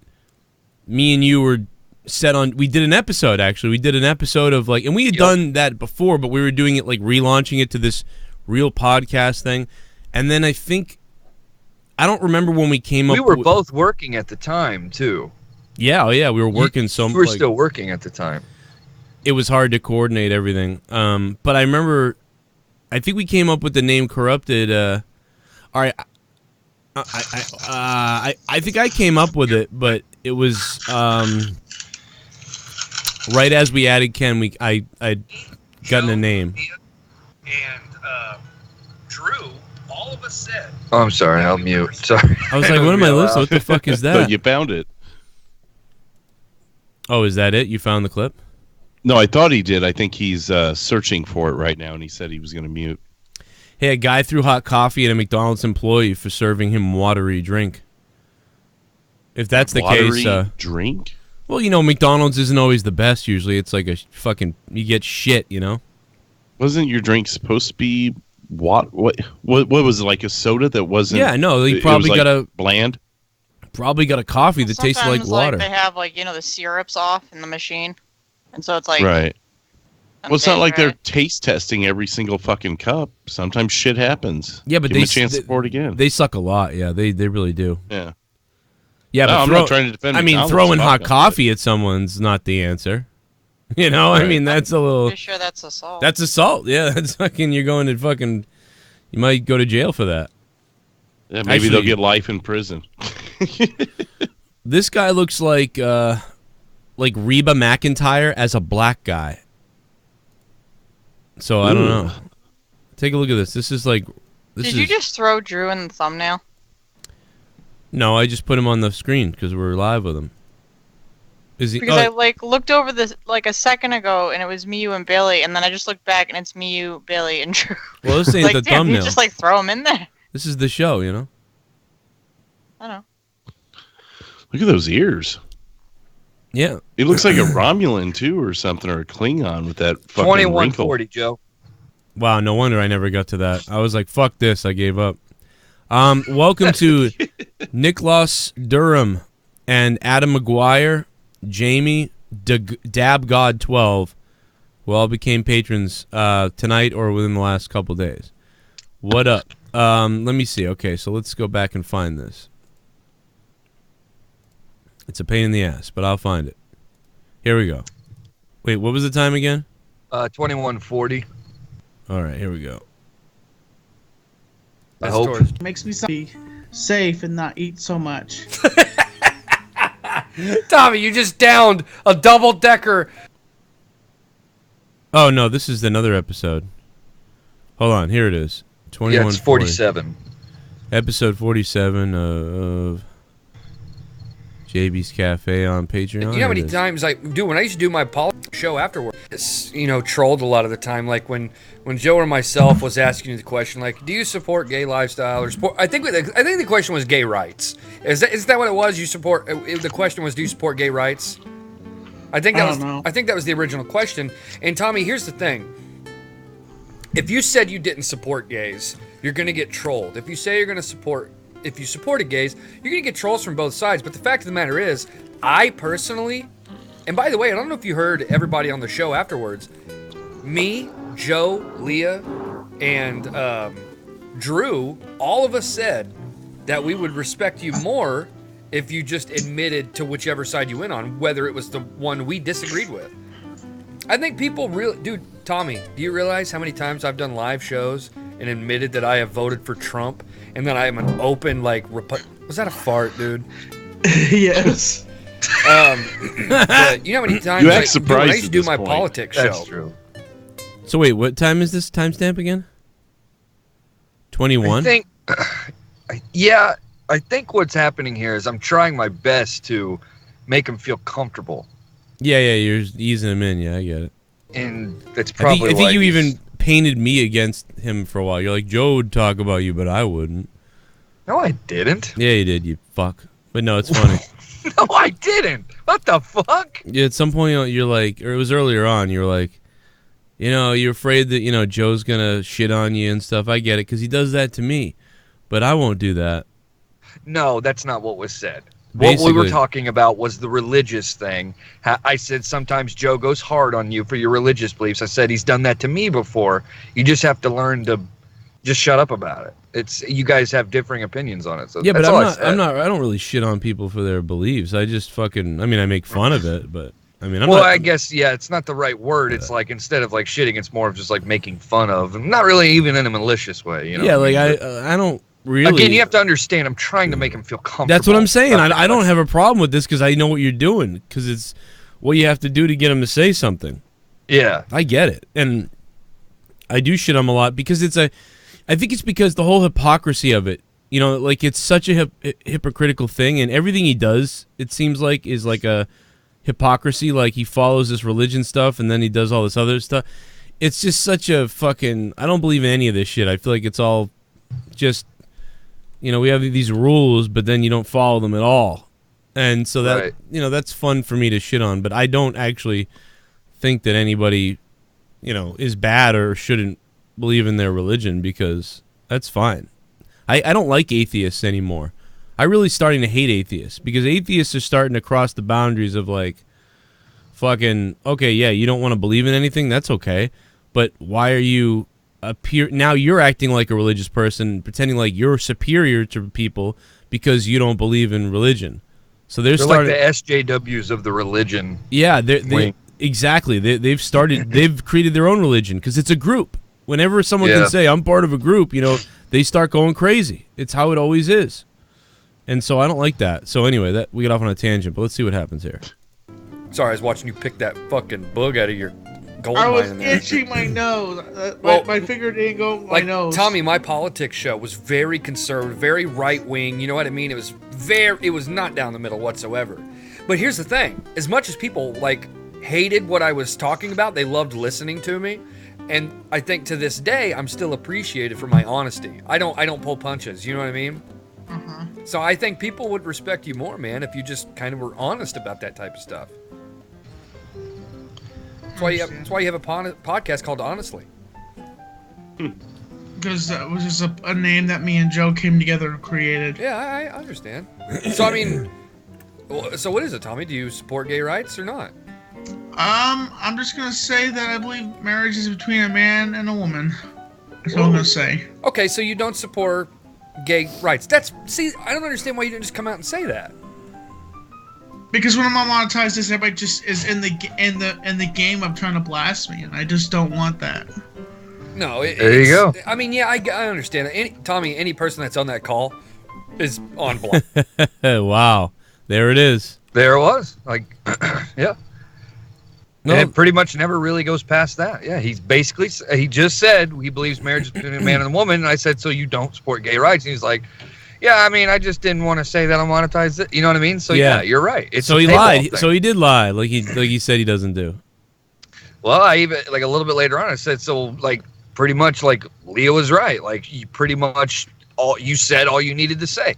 me and you were set on. We did an episode actually. We did an episode of like, and we had done that before, but we were doing it like relaunching it to this real podcast thing. And then I think I don't remember when we came up. We were both working at the time too. Yeah, oh yeah, we were working so much. We were still working at the time. It was hard to coordinate everything. But I remember, I think we came up with the name Corrupted. All right, I think I came up with it, but it was right as we added Ken. I'd gotten a name. And Drew, all of us said. Oh, I'm sorry. I'll mute. Sorry. I was like, what am I listening? What the fuck is that? You found it. Oh, is that it? You found the clip? No, I thought he did. I think he's searching for it right now, and he said he was going to mute. Hey, a guy threw hot coffee at a McDonald's employee for serving him watery drink. If that's the Watery case, drink? Well, you know, McDonald's isn't always the best. Usually, it's like a fucking you get shit. You know. Wasn't your drink supposed to be what was it, like a soda that wasn't? Yeah, no, they it probably was, got like, a bland. Probably got a coffee that tasted like water. Like, they have like the syrups off in the machine, and so it's like Right. Well, it's not like they're right? taste testing every single fucking cup. Sometimes shit happens. Yeah, but Give they them a chance to pour it again. They suck a lot. Yeah, they really do. Yeah. Yeah, No, but I'm not trying to defend I mean, McDonald's. throwing hot Fuck 'em. coffee at someone's not the answer. You know, I Right. mean, that's a little. Pretty sure that's assault. That's assault. Yeah, that's fucking. You're going to fucking. You might go to jail for that. Yeah, maybe they'll get life in prison. This guy looks like Reba McEntire as a black guy. So I don't know. Take a look at this. This is like. Did you just throw Drew in the thumbnail? No, I just put him on the screen because we're live with him. Is he? Because I looked over this like a second ago, and it was me, you, and Bailey, and then I just looked back, and it's me, you, Bailey, and Drew. Well, this ain't like, the damn, thumbnail. you just like throw him in there. This is the show, you know. I know. Look at those ears. Yeah. He looks like a Romulan too, or something, or a Klingon with that fucking 2140, wrinkle. Joe. Wow, no wonder I never got to that. I was like, fuck this, I gave up. Welcome to Nicholas Durham and Adam McGuire, Jamie DabGod12, who all became patrons tonight or within the last couple days. What up? Let me see. Okay, so let's go back and find this. It's a pain in the ass, but I'll find it. Here we go. Wait, what was the time again? 2140. All right, here we go. I hope. Makes me be safe and not eat so much. Tommy, you just downed a double-decker. Oh, no, this is another episode. Hold on, here it is. 2140. Yeah, it's 47. Episode 47 of JB's Cafe on Patreon. You know how Here many it is. times when I used to do my politics show afterward, it's, trolled a lot of the time. Like when Joe or myself was asking you the question, like, do you support gay lifestyle or support? I think the question was gay rights. Is that what it was? You support? The question was, do you support gay rights? I think that was the original question. And Tommy, here's the thing. If you said you didn't support gays, you're going to get trolled. If you say you're going to support. If you supported gays, you're going to get trolls from both sides. But the fact of the matter is, I personally, and by the way, I don't know if you heard everybody on the show afterwards, me, Joe, Leah, and Drew, all of us said that we would respect you more if you just admitted to whichever side you went on, whether it was the one we disagreed with. I think people really... Dude, Tommy, do you realize how many times I've done live shows and admitted that I have voted for Trump and that I am an open, was that a fart, dude? Yes. But you know how many times You act when surprised I used to at do this my point. politics That's show. true. So wait, what time is this timestamp again? 21? I think, yeah, I think what's happening here is I'm trying my best to make him feel comfortable, Yeah, you're easing him in. Yeah, I get it. and that's I probably. think why you he's- even painted me against him for a while. You're like, Joe would talk about you, but I wouldn't. No, I didn't. Yeah, you did, you fuck. But no, it's funny. No, I didn't. What the fuck? Yeah, at some point you're like, or it was earlier on, you were like, you know, you're afraid that, you know, Joe's gonna shit on you and stuff. I get it, because he does that to me. But I won't do that. No, that's not what was said. What we were Basically- talking about was the religious thing. I said sometimes Joe goes hard on you for your religious beliefs. I said he's done that to me before. You just have to learn to just shut up about it. It's you guys have differing opinions on it. So Yeah, but that's all I I'm said. not. I don't really shit on people for their beliefs. I just fucking. I mean, I make fun of it, but I mean, I'm well, not. I guess yeah, it's not the right word. It's like instead of like shitting, it's more of just like making fun of, and not really even in a malicious way. You know? yeah, what like mean? I don't really. Again, you have to understand. I'm trying to make him feel comfortable. That's what I'm saying. Not I don't like- have a problem with this because I know what you're doing. Because it's what you have to do to get him to say something. Yeah, I get it, and I do shit on him a lot because it's a. I think it's because the whole hypocrisy of it. You know, like it's such a hypocritical thing, and everything he does, it seems like, is like a hypocrisy. Like he follows this religion stuff, and then he does all this other stuff. It's just such a fucking. I don't believe in any of this shit. I feel like it's all just. You know, we have these rules, but then you don't follow them at all, and so that Right. you know that's fun for me to shit on. But I don't actually think that anybody, you know, is bad or shouldn't believe in their religion because that's fine. I don't like atheists anymore. I'm really starting to hate atheists because atheists are starting to cross the boundaries of like fucking okay, yeah, you don't want to believe in anything, that's okay. But why are you now you're acting like a religious person, pretending like you're superior to people because you don't believe in religion. So they're They're starting like the SJWs of the religion. yeah, they Wing. exactly. They've started. They've created their own religion because it's a group. Whenever someone Yeah. can say I'm part of a group, you know, they start going crazy. It's how it always is, and so I don't like that. So anyway, that we get off on a tangent, but let's see what happens here. Sorry, I was watching you pick that fucking bug out of your gold I mine was in there. itching my nose. Well, My finger didn't go in my Like nose. Tommy, my politics show was very conservative, very right wing. You know what I mean? It was not down the middle whatsoever. But here's the thing: as much as people like hated what I was talking about, they loved listening to me. And I think to this day, I'm still appreciated for my honesty. I don't pull punches. You know what I mean? So I think people would respect you more, man, if you just kind of were honest about that type of stuff. That's why you have a podcast called Honestly. Because that was just a name that me and Joe came together and created. Yeah, I understand. So I mean, so what is it, Tommy? Do you support gay rights or not? I'm just gonna say that I believe marriage is between a man and a woman. That's all I'm gonna say. Okay, so you don't support gay rights. See, I don't understand why you didn't just come out and say that. Because when I'm on monetize this, everybody just is in the game of trying to blast me, and I just don't want that. No, There you go. I mean, yeah, I understand. Tommy, any person that's on that call is on block. Wow, there it is. There it was. Like, yeah. No. And it pretty much never really goes past that. Yeah, he just said he believes marriage is between a man and a woman. And I said, so you don't support gay rights? And he's like, yeah, I mean, I just didn't want to say that I monetized it. You know what I mean? So yeah, you're right. It's so a he paywall lied. thing. So he did lie, like he said he doesn't do. Well, I even like a little bit later on, I said, so like pretty much like Leo was right. Like you pretty much you said all you needed to say.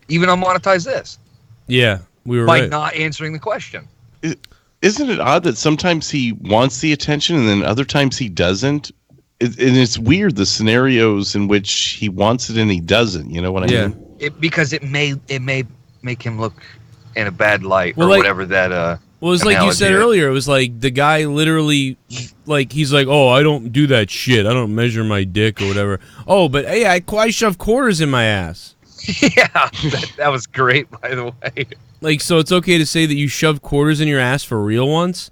Even on monetize this. Yeah, we were by right. not answering the question. Isn't it odd that sometimes he wants the attention and then other times he doesn't? And it's weird the scenarios in which he wants it and he doesn't. You know what I mean? Because it may make him look in a bad light Well, or like- whatever that. Well, it was like you analogy said is. earlier. It was like the guy literally, like he's like, "Oh, I don't do that shit. I don't measure my dick or whatever." Oh, but hey, I shove quarters in my ass. Yeah, that was great, by the way. Like, so it's okay to say that you shoved quarters in your ass for real once,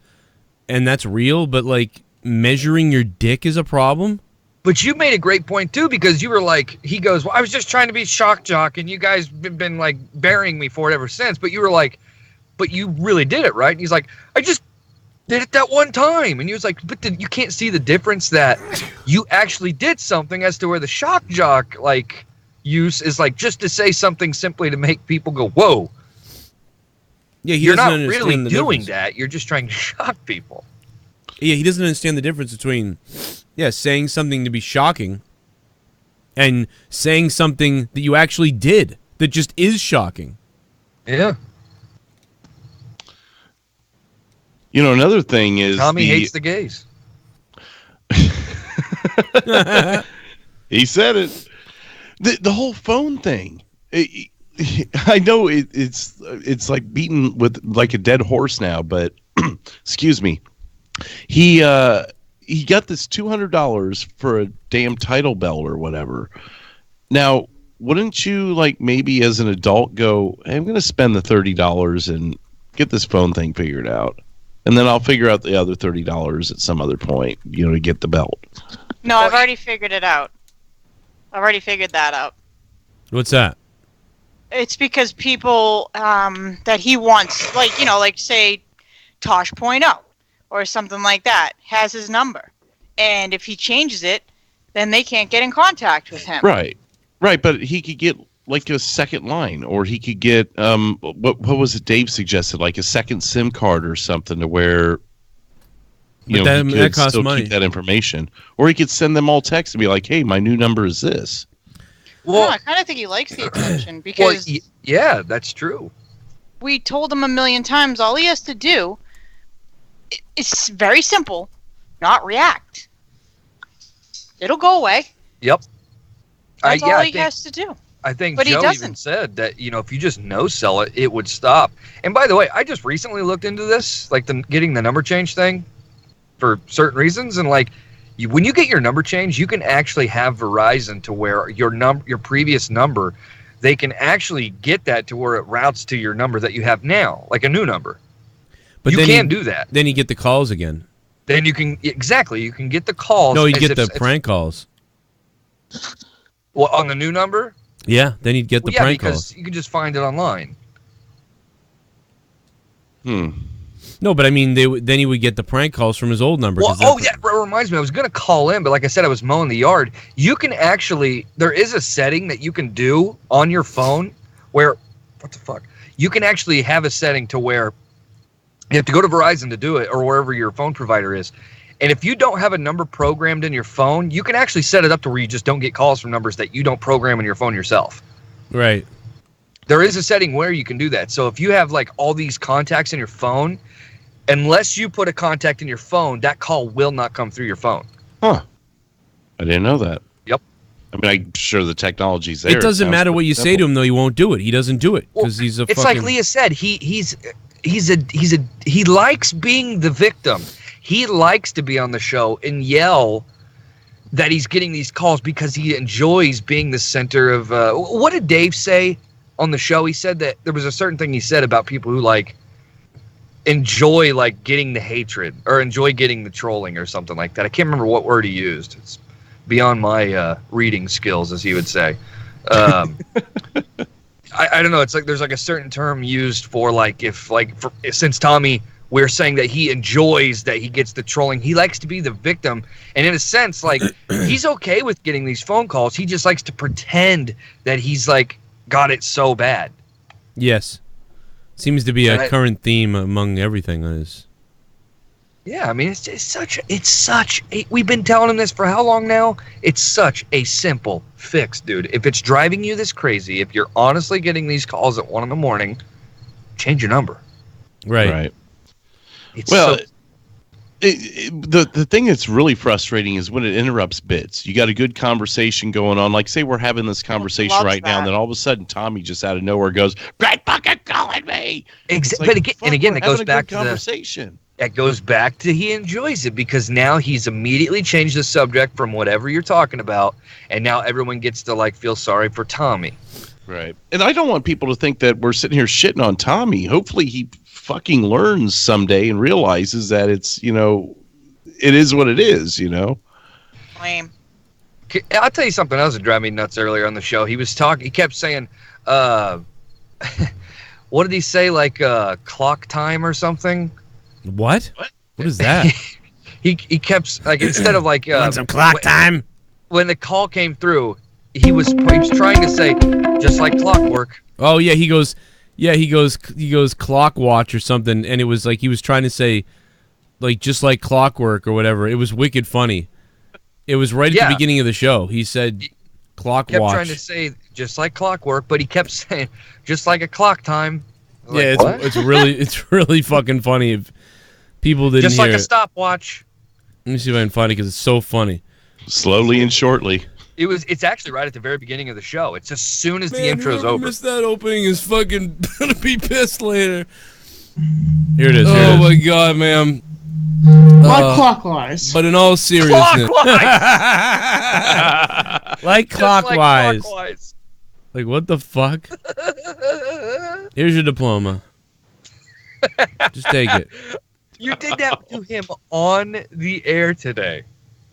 and that's real. But like measuring your dick is a problem. But you made a great point too, because you were like, he goes, "Well, I was just trying to be shock jock, and you guys been like burying me for it ever since." But you were like, but you really did it, right? And he's like, I just did it that one time. And he was like, but you can't see the difference that you actually did something, as to where the shock jock like use is like just to say something simply to make people go, whoa. Yeah, you're not really doing that. You're just trying to shock people. Yeah, he doesn't understand the difference between, saying something to be shocking and saying something that you actually did that just is shocking. Yeah. You know, another thing is Tommy hates the gays. He said it. The whole phone thing. I know it's like beaten with like a dead horse now, but excuse me. He got this $200 for a damn title belt or whatever. Now, wouldn't you like maybe as an adult go, hey, I'm going to spend the $30 and get this phone thing figured out, and then I'll figure out the other $30 at some other point, to get the belt. No, I've already figured it out. I've already figured that out. What's that? It's because people that he wants, like say Tosh.0 or something like that, has his number. And if he changes it, then they can't get in contact with him. Right, but he could get like a second line, or he could get what was it Dave suggested, like a second SIM card or something, to where he could costs still money. keep that information, or he could send them all text and be like, hey, my new number is this. Well, I kind of think he likes the attention because yeah, that's true. we told him a million times. All he has to do is very simple, not react. It'll go away. Yep. That's all he has to do. I think But he Joe doesn't. even said that, if you just no sell it, it would stop. And by the way, I just recently looked into this, like getting the number change thing for certain reasons. And like, when you get your number change, you can actually have Verizon to where your previous number, they can actually get that to where it routes to your number that you have now, like a new number. But you then can do that. Then you get the calls again. Then you can, exactly, you can get the calls. No, you as get if the it's- prank calls. Well, on the new number? Yeah, then you'd get the prank because calls. you can just find it online. No, but I mean, then he would get the prank calls from his old number. Well, 'cause that's- it reminds me. I was going to call in, but like I said, I was mowing the yard. You can actually, there is a setting that you can do on your phone where, what the fuck? You can actually have a setting to where you have to go to Verizon to do it, or wherever your phone provider is. And if you don't have a number programmed in your phone, you can actually set it up to where you just don't get calls from numbers that you don't program in your phone yourself. Right. There is a setting where you can do that. So if you have like all these contacts in your phone, unless you put a contact in your phone, that call will not come through your phone. Huh. I didn't know that. Yep. I mean, I'm sure the technology's there. It doesn't sounds matter what pretty you say simple. to him, though. He won't do it. He doesn't do it because he's a. It's fucking... like Leah said. He likes being the victim. He likes to be on the show and yell that he's getting these calls because he enjoys being the center of. What did Dave say on the show? He said that there was a certain thing he said about people who like enjoy like getting the hatred or enjoy getting the trolling or something like that. I can't remember what word he used. It's beyond my reading skills, as he would say. I don't know. It's like there's like a certain term used for like since Tommy, we're saying that he enjoys that he gets the trolling. He likes to be the victim, and in a sense, like he's okay with getting these phone calls. He just likes to pretend that he's like got it so bad. Yes. Seems to be a current theme among everything. Yeah, I mean, we've been telling him this for how long now? It's such a simple fix, dude. If it's driving you this crazy, if you're honestly getting these calls at 1 a.m, change your number. Right. The thing that's really frustrating is when it interrupts bits. You got a good conversation going on. Like, say we're having this conversation right now, and then all of a sudden Tommy just out of nowhere goes, "Great fucking calling me." But again, it goes back to conversation. That goes back to he enjoys it because now he's immediately changed the subject from whatever you're talking about, and now everyone gets to like feel sorry for Tommy. Right. And I don't want people to think that we're sitting here shitting on Tommy. Hopefully he fucking learns someday and realizes that it's, it is what it is, Lame. I'll tell you something else that drove me nuts earlier on the show. He kept saying, what did he say? Like clock time or something? What? What is that? He kept like instead of like Want some clock time? When the call came through, he was trying to say just like clockwork. Oh yeah, he goes clock watch or something, and it was like he was trying to say like just like clockwork or whatever. It was wicked funny. It was right at the beginning of the show. He said clock Kept watch. trying to say just like clockwork, but he kept saying just like a clock time. Yeah, it's really fucking funny. If people didn't just hear like a it. stopwatch. Let me see if I can find it because it's so funny. Slowly and shortly. It's actually right at the very beginning of the show. It's as soon as the intro's over. Missed that opening is fucking gonna be pissed later. Here it is. Oh my god, man. Like clockwise. But in all seriousness, like clockwise. Like what the fuck? Here's your diploma. Just take it. You did that to him on the air today.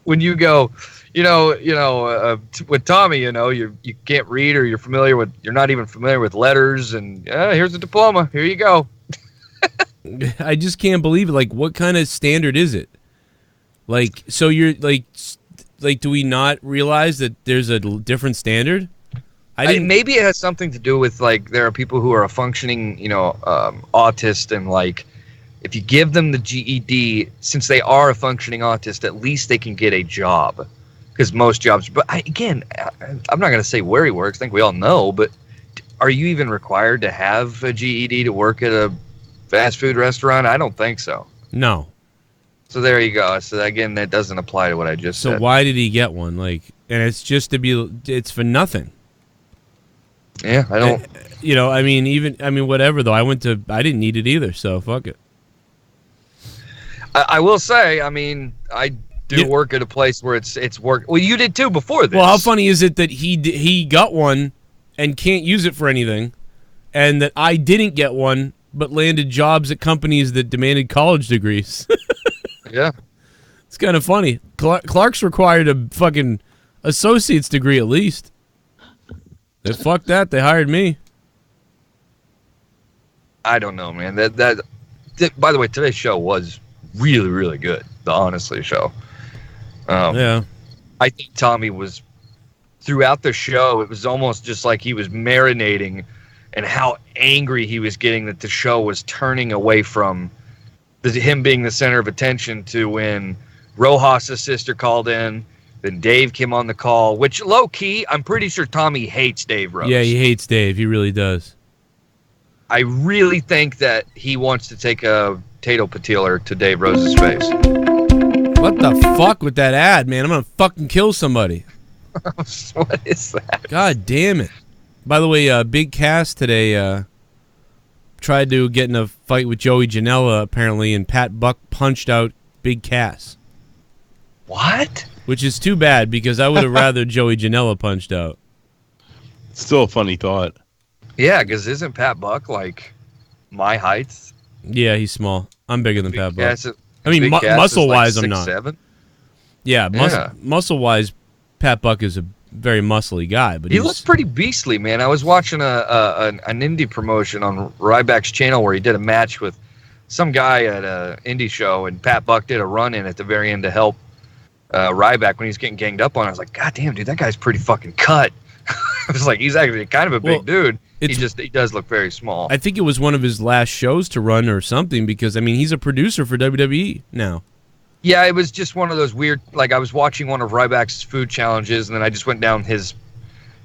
When you go, with Tommy, you can't read or you're not even familiar with letters, and here's a diploma. Here you go. I just can't believe it. Like, what kind of standard is it? Like, so you're like, do we not realize that there's a different standard? Maybe it has something to do with like there are people who are a functioning, autist, and like if you give them the GED, since they are a functioning autist, at least they can get a job. Because most jobs, but I'm not going to say where he works. I think we all know, but are you even required to have a GED to work at a fast food restaurant? I don't think so. No. So there you go. So again, that doesn't apply to what I just said. So why did he get one? Like, and it's just it's for nothing. Yeah, I don't. Whatever though. I didn't need it either. So fuck it. I will say, I do work at a place where it's work. Well, you did too before this. Well, how funny is it that he got one and can't use it for anything, and that I didn't get one but landed jobs at companies that demanded college degrees? Yeah, it's kind of funny. Clark's required a fucking associate's degree at least. They fuck that. They hired me. I don't know, man. That by the way, today's show was really, really good. The Honestly show. Yeah. I think Tommy was, throughout the show, it was almost just like he was marinating and how angry he was getting that the show was turning away from him being the center of attention to when Rojas' sister called in, then Dave came on the call, which low-key, I'm pretty sure Tommy hates Dave Rose. Yeah, he hates Dave. He really does. I really think that he wants to take a Tato Patiler to Dave Rose's face. What the fuck with that ad, man? I'm gonna fucking kill somebody. What is that? God damn it. By the way, Big Cass today tried to get in a fight with Joey Janela, apparently, and Pat Buck punched out Big Cass. What? Which is too bad, because I would have rather Joey Janela punched out. Still a funny thought. Yeah, because isn't Pat Buck like my height? Yeah, he's small. I'm bigger than Pat Buck. Cass, I mean, muscle-wise, like I'm not. 6'7"? Yeah, muscle-wise, Pat Buck is a very muscly guy, but he looks pretty beastly, man. I was watching an indie promotion on Ryback's channel where he did a match with some guy at an indie show, and Pat Buck did a run-in at the very end to help Ryback when he was getting ganged up on. I was like, God damn, dude, that guy's pretty fucking cut. I was like, he's actually kind of a big dude. He does look very small. I think it was one of his last shows to run or something, because I mean he's a producer for WWE now. Yeah, it was just one of those weird, like I was watching one of Ryback's food challenges, and then I just went down his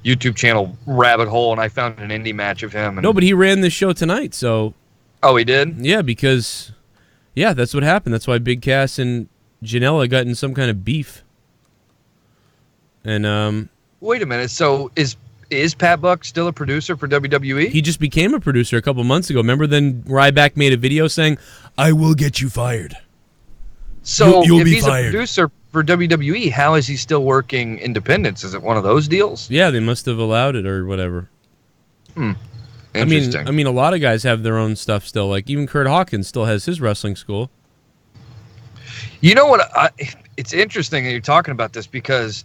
YouTube channel rabbit hole, and I found an indie match of him. And no, but he ran this show tonight, so. Oh, he did? Yeah, because, yeah, that's what happened. That's why Big Cass and Janela got in some kind of beef. And wait a minute. So is Pat Buck still a producer for WWE? He just became a producer a couple months ago. Remember then Ryback made a video saying, "I will get you fired." So you'll if be he's fired. A producer for WWE, how is he still working independence? Is it one of those deals? Yeah, they must have allowed it or whatever. Interesting. I mean, a lot of guys have their own stuff still. Like even Kurt Hawkins still has his wrestling school. You know what? It's interesting that you're talking about this because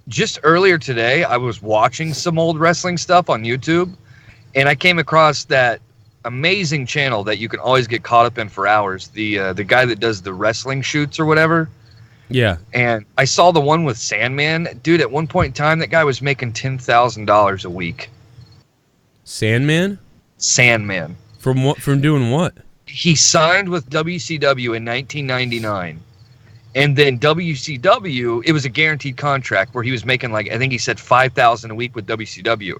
just earlier today, I was watching some old wrestling stuff on YouTube, and I came across that amazing channel that you can always get caught up in for hours. The guy that does the wrestling shoots or whatever. Yeah. And I saw the one with Sandman. Dude, at one point in time, that guy was making $10,000 a week. Sandman? Sandman. From what? From doing what? He signed with WCW in 1999. And then WCW, it was a guaranteed contract where he was making like, I think he said $5,000 a week with WCW.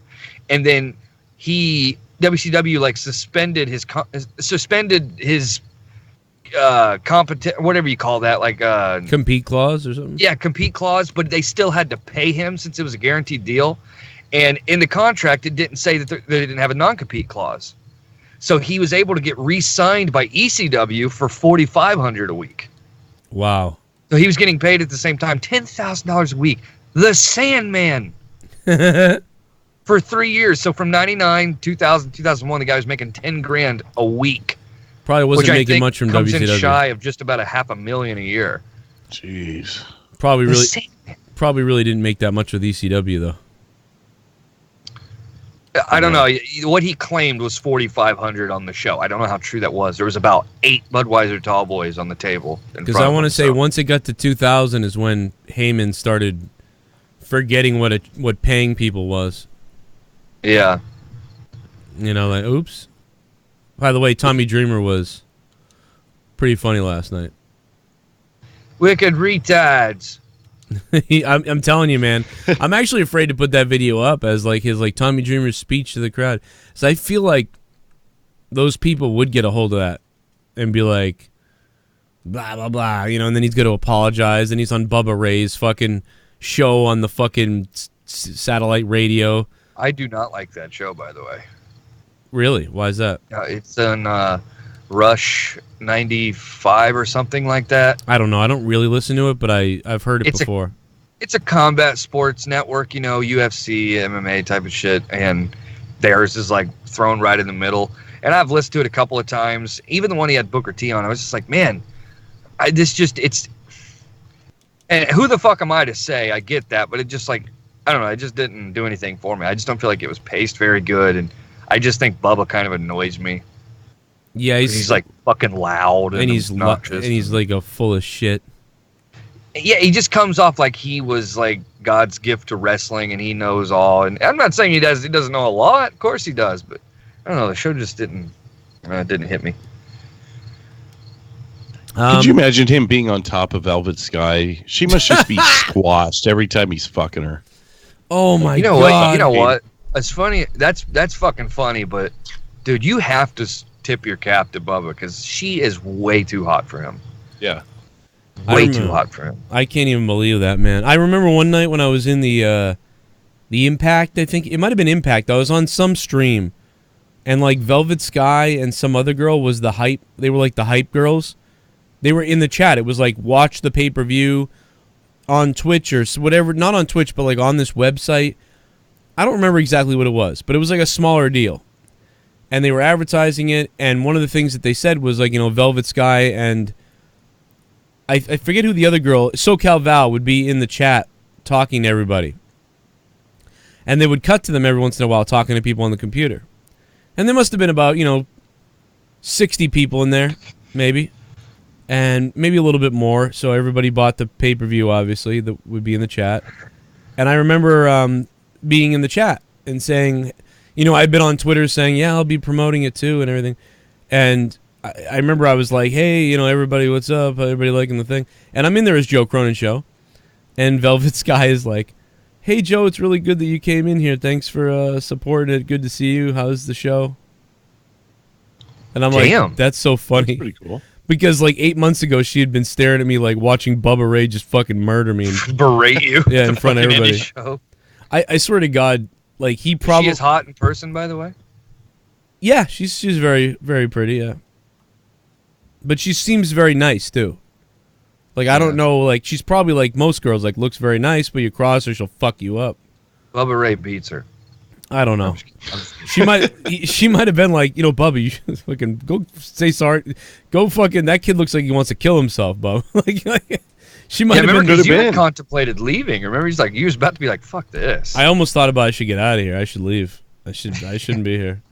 And then WCW like suspended his whatever you call that, like compete clause or something. Yeah, compete clause, but they still had to pay him since it was a guaranteed deal. And in the contract, it didn't say that they didn't have a non-compete clause. So he was able to get re-signed by ECW for $4,500 a week. Wow. So he was getting paid at the same time $10,000 a week. The Sandman. For 3 years. So from 99, 2000, 2001, the guy was making 10 grand a week. Probably wasn't which I making think much from comes WCW. in shy of just about $500,000 a year. Jeez. Probably really didn't make that much with ECW though. I don't know. What he claimed was $4,500 on the show. I don't know how true that was. There was about 8 Budweiser tall boys on the table. Because I want to say once it got to 2000 is when Heyman started forgetting what paying people was. Yeah. You know, like, oops. By the way, Tommy Dreamer was pretty funny last night. Wicked retards. I'm telling you, man. I'm actually afraid to put that video up as like his like Tommy Dreamer's speech to the crowd. So I feel like those people would get a hold of that and be like, blah blah blah, you know. And then he's going to apologize. And he's on Bubba Ray's fucking show on the fucking satellite radio. I do not like that show, by the way. Really? Why is that? It's on Rush 95 or something like that. I don't know. I don't really listen to it, but I've heard it before. It's a combat sports network, you know, UFC, MMA type of shit, and theirs is like thrown right in the middle. And I've listened to it a couple of times. Even the one he had Booker T on, I was just like, man, it's. And who the fuck am I to say? I get that, but it just like, I don't know. It just didn't do anything for me. I just don't feel like it was paced very good, and I just think Bubba kind of annoys me. Yeah, he's like fucking loud and he's obnoxious. And he's like a full of shit. Yeah, he just comes off like he was like God's gift to wrestling and he knows all. And I'm not saying he doesn't know a lot. Of course he does, but I don't know. The show just didn't hit me. Could you imagine him being on top of Velvet Sky? She must just be squashed every time he's fucking her. Oh my God! God! You know what? It's funny. That's fucking funny. But dude, you have to tip your cap to Bubba because she is way too hot for him. Yeah, way too hot for him. I can't even believe that, man. I remember one night when I was in the Impact. I think it might have been Impact. I was on some stream, and like Velvet Sky and some other girl was the hype. They were like the hype girls. They were in the chat. It was like watch the pay-per-view on Twitch or whatever. Not on Twitch, but like on this website. I don't remember exactly what it was, but it was like a smaller deal. And they were advertising it, and one of the things that they said was like, you know, Velvet Sky and I forget who the other girl, SoCal Val, would be in the chat talking to everybody. And they would cut to them every once in a while talking to people on the computer. And there must have been about, 60 people in there, maybe. And maybe a little bit more, so everybody bought the pay-per-view, obviously, that would be in the chat. And I remember being in the chat and saying, I'd been on Twitter saying, yeah, I'll be promoting it too and everything. And I remember I was like, hey, everybody, what's up? Everybody liking the thing? And I'm in there as Joe Cronin Show. And Velvet Sky is like, hey, Joe, it's really good that you came in here. Thanks for supporting it. Good to see you. How's the show? And I'm like, that's so funny. That's pretty cool. Because like 8 months ago, she had been staring at me like watching Bubba Ray just fucking murder me. And, berate you. Yeah, in front of everybody. Show. I swear to God, like he probably... She is hot in person, by the way? Yeah, she's very, very pretty, yeah. But she seems very nice, too. Like, I don't know, like, she's probably like most girls, like, looks very nice, but you cross her, she'll fuck you up. Bubba Ray beats her. I don't know. She might have been like, Bubba, you should fucking go say sorry. Go fucking, that kid looks like he wants to kill himself, Bubba. like she might have been. Because you had contemplated leaving. Remember, you was about to be like, fuck this. I almost thought about I should get out of here. I should leave. I shouldn't be here.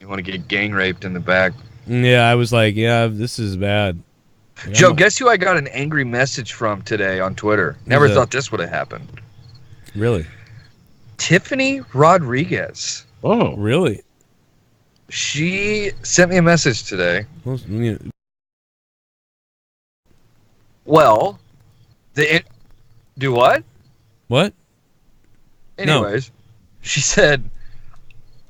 You want to get gang raped in the back. Yeah, I was like, yeah, this is bad. Yeah, Joe, guess who I got an angry message from today on Twitter? Never thought this would have happened. Really? Tiffany Rodriguez. Oh, really? She sent me a message today. Well, do what? What? Anyways, she said,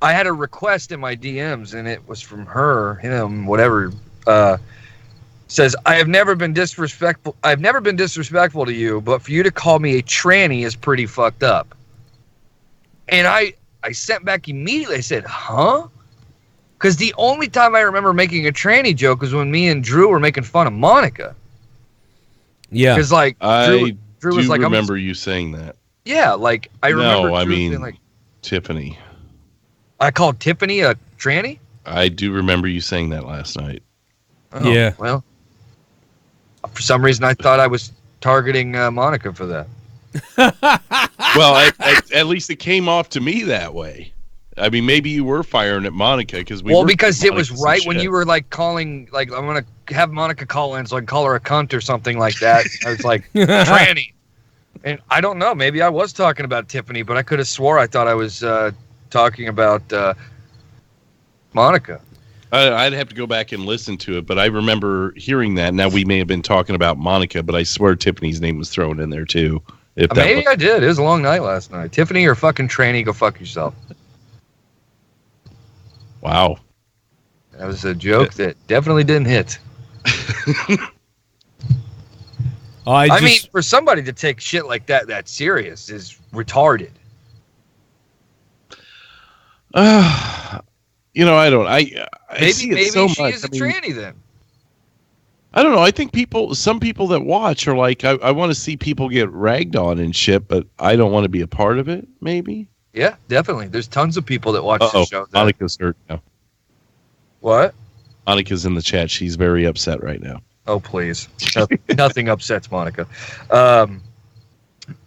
I had a request in my DMs, and it was from her, him, whatever. Says, I've never been disrespectful to you, but for you to call me a tranny is pretty fucked up. And I sent back immediately. I said, huh? Because the only time I remember making a tranny joke was when me and Drew were making fun of Monica. Yeah. Because, like, I Drew was like, remember you saying that. Yeah, like, I remember No, I Drew mean, being like, Tiffany. I called Tiffany a tranny? I do remember you saying that last night. Oh, yeah. Well, for some reason, I thought I was targeting Monica for that. Well, at least it came off to me that way. I mean, maybe you were firing at Monica because because it was right when you were like calling, like, I'm gonna have Monica call in so I can call her a cunt or something like that. I was like, tranny, and I don't know. Maybe I was talking about Tiffany, but I could have swore I thought I was talking about Monica. I'd have to go back and listen to it, but I remember hearing that. Now we may have been talking about Monica, but I swear Tiffany's name was thrown in there too. Maybe I did. It was a long night last night. Tiffany, you're fucking tranny. Go fuck yourself. Wow. That was a joke that definitely didn't hit. I mean, for somebody to take shit like that serious is retarded. You know, I don't. I see it maybe so she much. is a tranny then. I don't know. I think some people that watch are like, I want to see people get ragged on and shit, but I don't want to be a part of it. Maybe. Yeah, definitely. There's tons of people that watch the show. Monica's hurt now. What? Monica's in the chat. She's very upset right now. Oh, please. Nothing upsets Monica.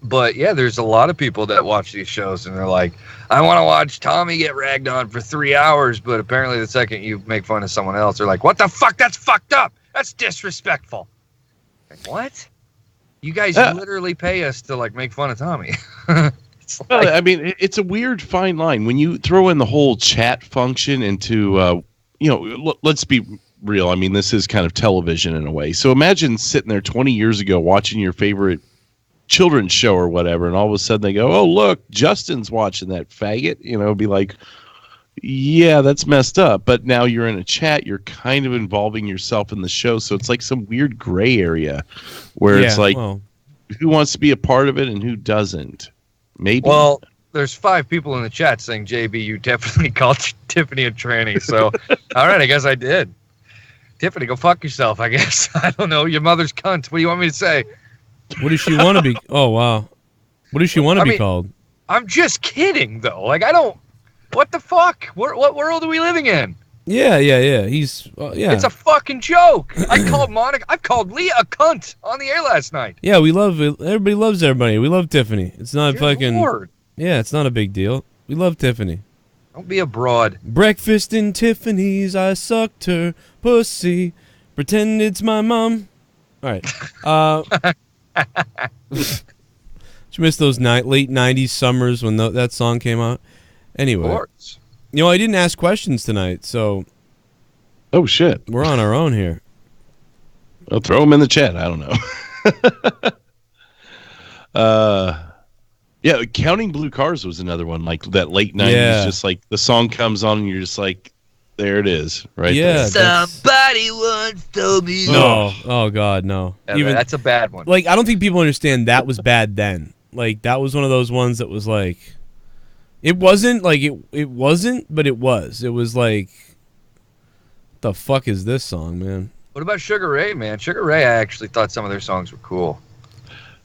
But yeah, there's a lot of people that watch these shows and they're like, I want to watch Tommy get ragged on for 3 hours, but apparently the second you make fun of someone else, they're like, what the fuck? That's fucked up. That's disrespectful. Like, what? You guys literally pay us to like make fun of Tommy. Well, I mean, it's a weird fine line when you throw in the whole chat function into, let's be real. I mean, this is kind of television in a way. So imagine sitting there 20 years ago watching your favorite children's show or whatever, and all of a sudden they go, oh, look, Justin's watching that faggot. Be like, yeah, that's messed up. But now you're in a chat. You're kind of involving yourself in the show. So it's like some weird gray area where it's like, who wants to be a part of it and who doesn't? Maybe. Well, there's 5 people in the chat saying, JB, you definitely called Tiffany a tranny. So, all right, I guess I did. Tiffany, go fuck yourself, I guess. I don't know. Your mother's cunt. What do you want me to say? What does she want to be? Oh, wow. What does she want to be called? I'm just kidding, though. Like, I don't. What the fuck? What world are we living in? Yeah. He's, yeah. It's a fucking joke. I called Monica. I've called Leah a cunt on the air last night. Yeah, everybody loves everybody. We love Tiffany. It's not Good fucking. Lord. Yeah, it's not a big deal. We love Tiffany. Don't be a broad. Breakfast in Tiffany's, I sucked her pussy. Pretend it's my mom. All right. Did you miss those late 90s summers when that song came out? Anyway. Of course. I didn't ask questions tonight, so. Oh, shit. We're on our own here. I'll throw them in the chat. I don't know. Yeah, Counting Blue Cars was another one, like that late 90s, just like the song comes on and you're just like, there it is, right there. Somebody once told me. No. Oh, God, no. Yeah, that's a bad one. Like, I don't think people understand that was bad then. Like, that was one of those ones that was like, it wasn't, like, it wasn't, but it was. It was like, what the fuck is this song, man? What about Sugar Ray, man? Sugar Ray, I actually thought some of their songs were cool.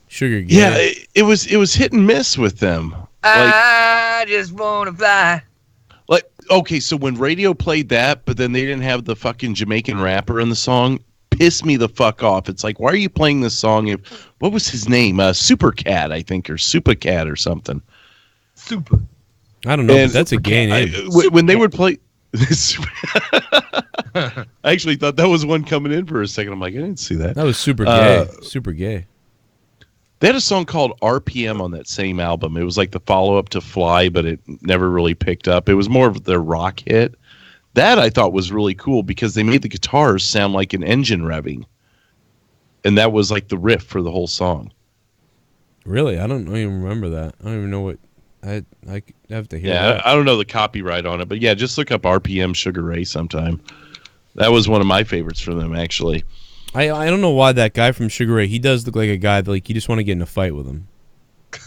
Sugar Ray. Yeah, it was hit and miss with them. I just wanna fly. Like, okay, so when radio played that, but then they didn't have the fucking Jamaican rapper in the song, pissed me the fuck off. It's like, why are you playing this song? What was his name? Supercat, I think, or Supercat or something. Super. I don't know, but that's a gay name. When they would play I actually thought that was one coming in for a second. I'm like, I didn't see that. That was super gay. Super gay. They had a song called RPM on that same album. It was like the follow-up to Fly, but it never really picked up. It was more of their rock hit. That I thought was really cool because they made the guitars sound like an engine revving. And that was like the riff for the whole song. Really? I don't even remember that. I don't even know what... I have to hear Yeah, that. I don't know the copyright on it, but yeah, just look up RPM Sugar Ray sometime. That was one of my favorites from them, actually. I don't know why that guy from Sugar Ray, he does look like a guy that like you just want to get in a fight with him.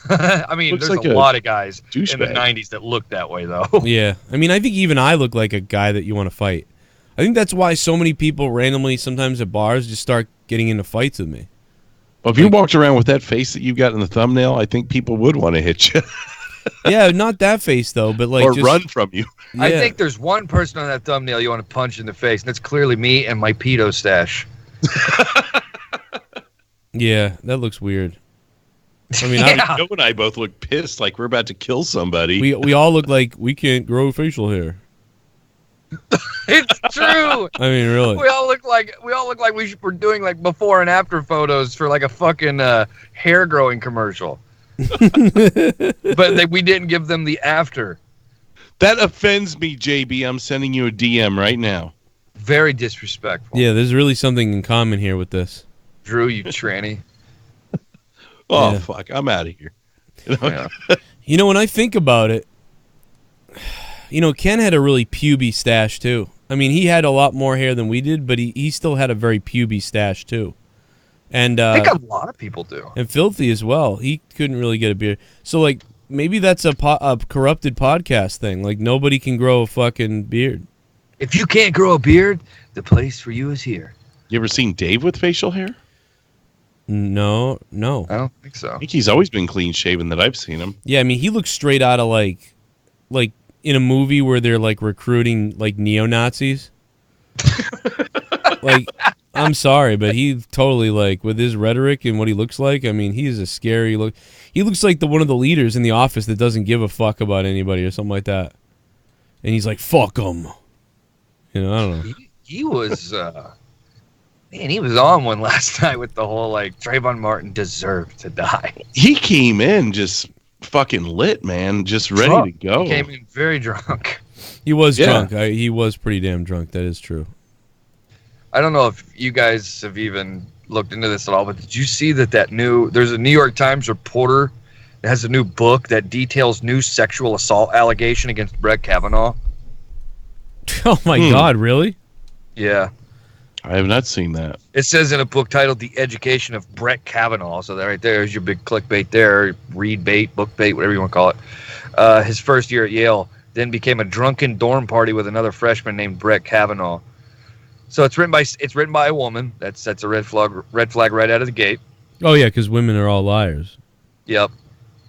I mean, Looks there's like a a lot of guys in the douchebag. 90s that look that way, though. Yeah. I mean, I think even I look like a guy that you want to fight. I think that's why so many people randomly sometimes at bars just start getting into fights with me. Well, if you walked around with that face that you've got in the thumbnail, I think people would want to hit you. Yeah, not that face though, but like or just, run from you. I Yeah. think there's one person on that thumbnail you want to punch in the face, and that's clearly me and my pedo stash. Yeah, that looks weird. I mean, Yeah. Joe and I both look pissed, like we're about to kill somebody. we all look like we can't grow facial hair. It's true. I mean, really. We all look like we're doing like before and after photos for like a fucking hair growing commercial. But we didn't give them the after. That offends me, JB. I'm sending you a DM right now. Very disrespectful. Yeah, there's really something in common here with this. Drew, you tranny. Oh, Yeah. fuck. I'm out of here. You know? Yeah. You know, when I think about it, you know, Ken had a really puby stash too. I mean, he had a lot more hair than we did, but he still had a very puby stash too. And I think a lot of people do. and Filthy as well. He couldn't really get a beard. So like maybe that's a corrupted podcast thing. Like nobody can grow a fucking beard. If you can't grow a beard, the place for you is here. You ever seen Dave with facial hair? No. I don't think so. I think he's always been clean shaven that I've seen him. Yeah, I mean, he looks straight out of like in a movie where they're like recruiting like neo-Nazis. Like, I'm sorry, but he totally like with his rhetoric and what he looks like. I mean, he's a scary look. He looks like one of the leaders in the office that doesn't give a fuck about anybody or something like that. And he's like, "Fuck them." You know, I don't know. He was man, he was on one last night with the whole like Trayvon Martin deserved to die. He came in just fucking lit, man. Just ready Drunk. to go. He came in very drunk. He was Yeah. drunk. He was pretty damn drunk. That is true. I don't know if you guys have even looked into this at all, but did you see that there's a New York Times reporter that has a new book that details new sexual assault allegation against Brett Kavanaugh? Oh my God, really? Yeah. I have not seen that. It says in a book titled The Education of Brett Kavanaugh. So that right there is your big clickbait there, read bait, book bait, whatever you want to call it. His first year at Yale then became a drunken dorm party with another freshman named Brett Kavanaugh. So it's written by a woman. That's a red flag right out of the gate. Oh yeah, because women are all liars. Yep.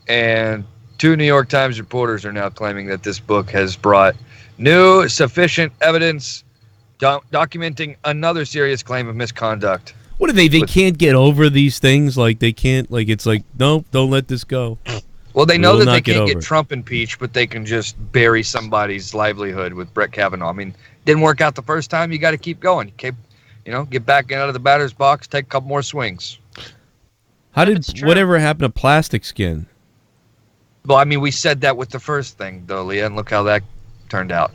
And 2 New York Times reporters are now claiming that this book has brought new sufficient evidence documenting another serious claim of misconduct. What are they? They can't get over these things. Like they can't. Like it's like nope. Don't let this go. Well, they We know will that not they get can't over get it. Trump impeached, but they can just bury somebody's livelihood with Brett Kavanaugh. I mean, didn't work out the first time. You got to keep going. Get back out of the batter's box, take a couple more swings. How did whatever happened to Plastic Skin? Well, I mean, we said that with the first thing, though, Leah, and look how that turned out.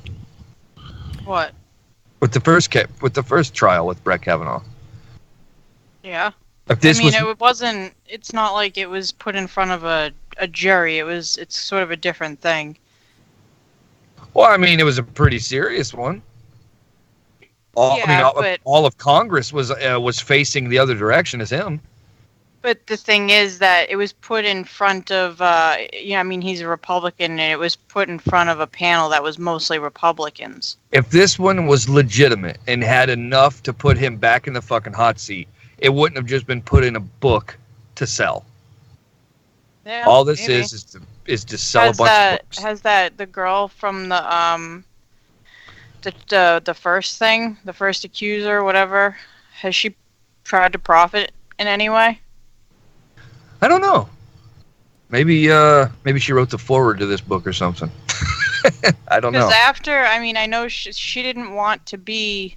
What? With the first trial with Brett Kavanaugh. Yeah. If this I mean, was, it wasn't. It's not like it was put in front of a jury. It's sort of a different thing. well, I mean, it was a pretty serious one. But All of Congress was facing the other direction as him. But the thing is that it was put in front of, I mean, he's a Republican, and it was put in front of a panel that was mostly Republicans. If this one was legitimate and had enough to put him back in the fucking hot seat, it wouldn't have just been put in a book to sell. Yeah, All this maybe. is to sell a bunch of books. Has the girl from the first thing, the first accuser, whatever, has she tried to profit in any way? I don't know. Maybe she wrote the foreword to this book or something. I don't know. Because after, I mean, I know she didn't want to be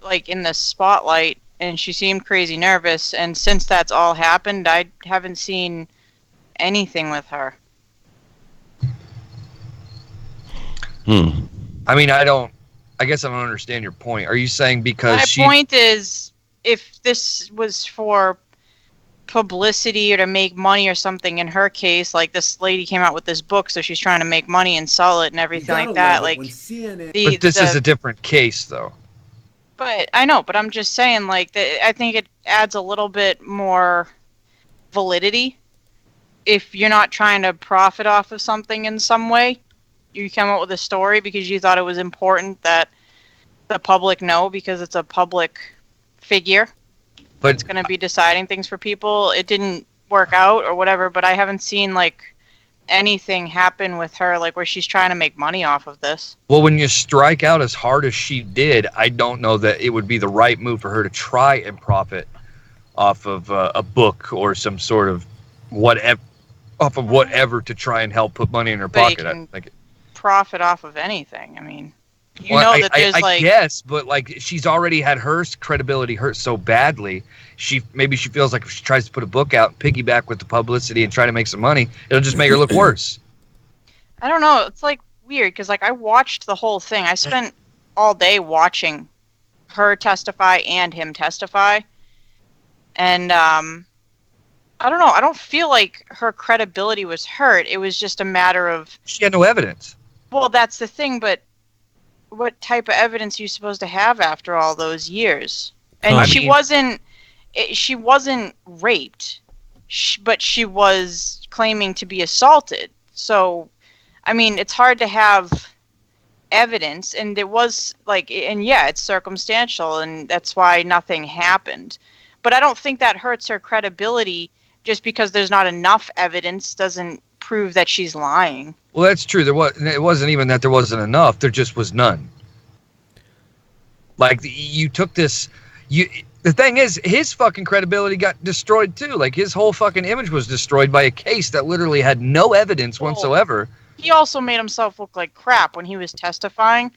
like in the spotlight, and she seemed crazy nervous. And since that's all happened, I haven't seen anything with her. I mean, I guess I don't understand your point. Are you saying because My point is, if this was for publicity or to make money or something, in her case, like this lady came out with this book, so she's trying to make money and sell it and everything like that. Like, but this is a different case, though. But I know, but I'm just saying, like, I think it adds a little bit more validity if you're not trying to profit off of something in some way. You come up with a story because you thought it was important that the public know because it's a public figure. But it's going to be deciding things for people. It didn't work out or whatever, but I haven't seen, like, anything happen with her, like, where she's trying to make money off of this. Well, when you strike out as hard as she did, I don't know that it would be the right move for her to try and profit off of a book or some sort of whatever, to try and help put money in her But you pocket. can profit off of anything. I mean, you Well, know that there's I like... guess, but like she's already had her credibility hurt so badly. Maybe she feels like if she tries to put a book out, piggyback with the publicity, and try to make some money, it'll just make her look worse. I don't know. It's like weird because like I watched the whole thing. I spent all day watching her testify and him testify, and I don't know. I don't feel like her credibility was hurt. It was just a matter of she had no evidence. Well, that's the thing, but what type of evidence are you supposed to have after all those years? And she wasn't raped, but she was claiming to be assaulted. So, I mean, it's hard to have evidence, and it was like, and yeah, it's circumstantial, and that's why nothing happened. But I don't think that hurts her credibility. Just because there's not enough evidence doesn't prove that she's lying. Well, that's true. It wasn't even that there wasn't enough. There just was none. Like you took this. The thing is, his fucking credibility got destroyed too. Like his whole fucking image was destroyed by a case that literally had no evidence whatsoever. He also made himself look like crap when he was testifying.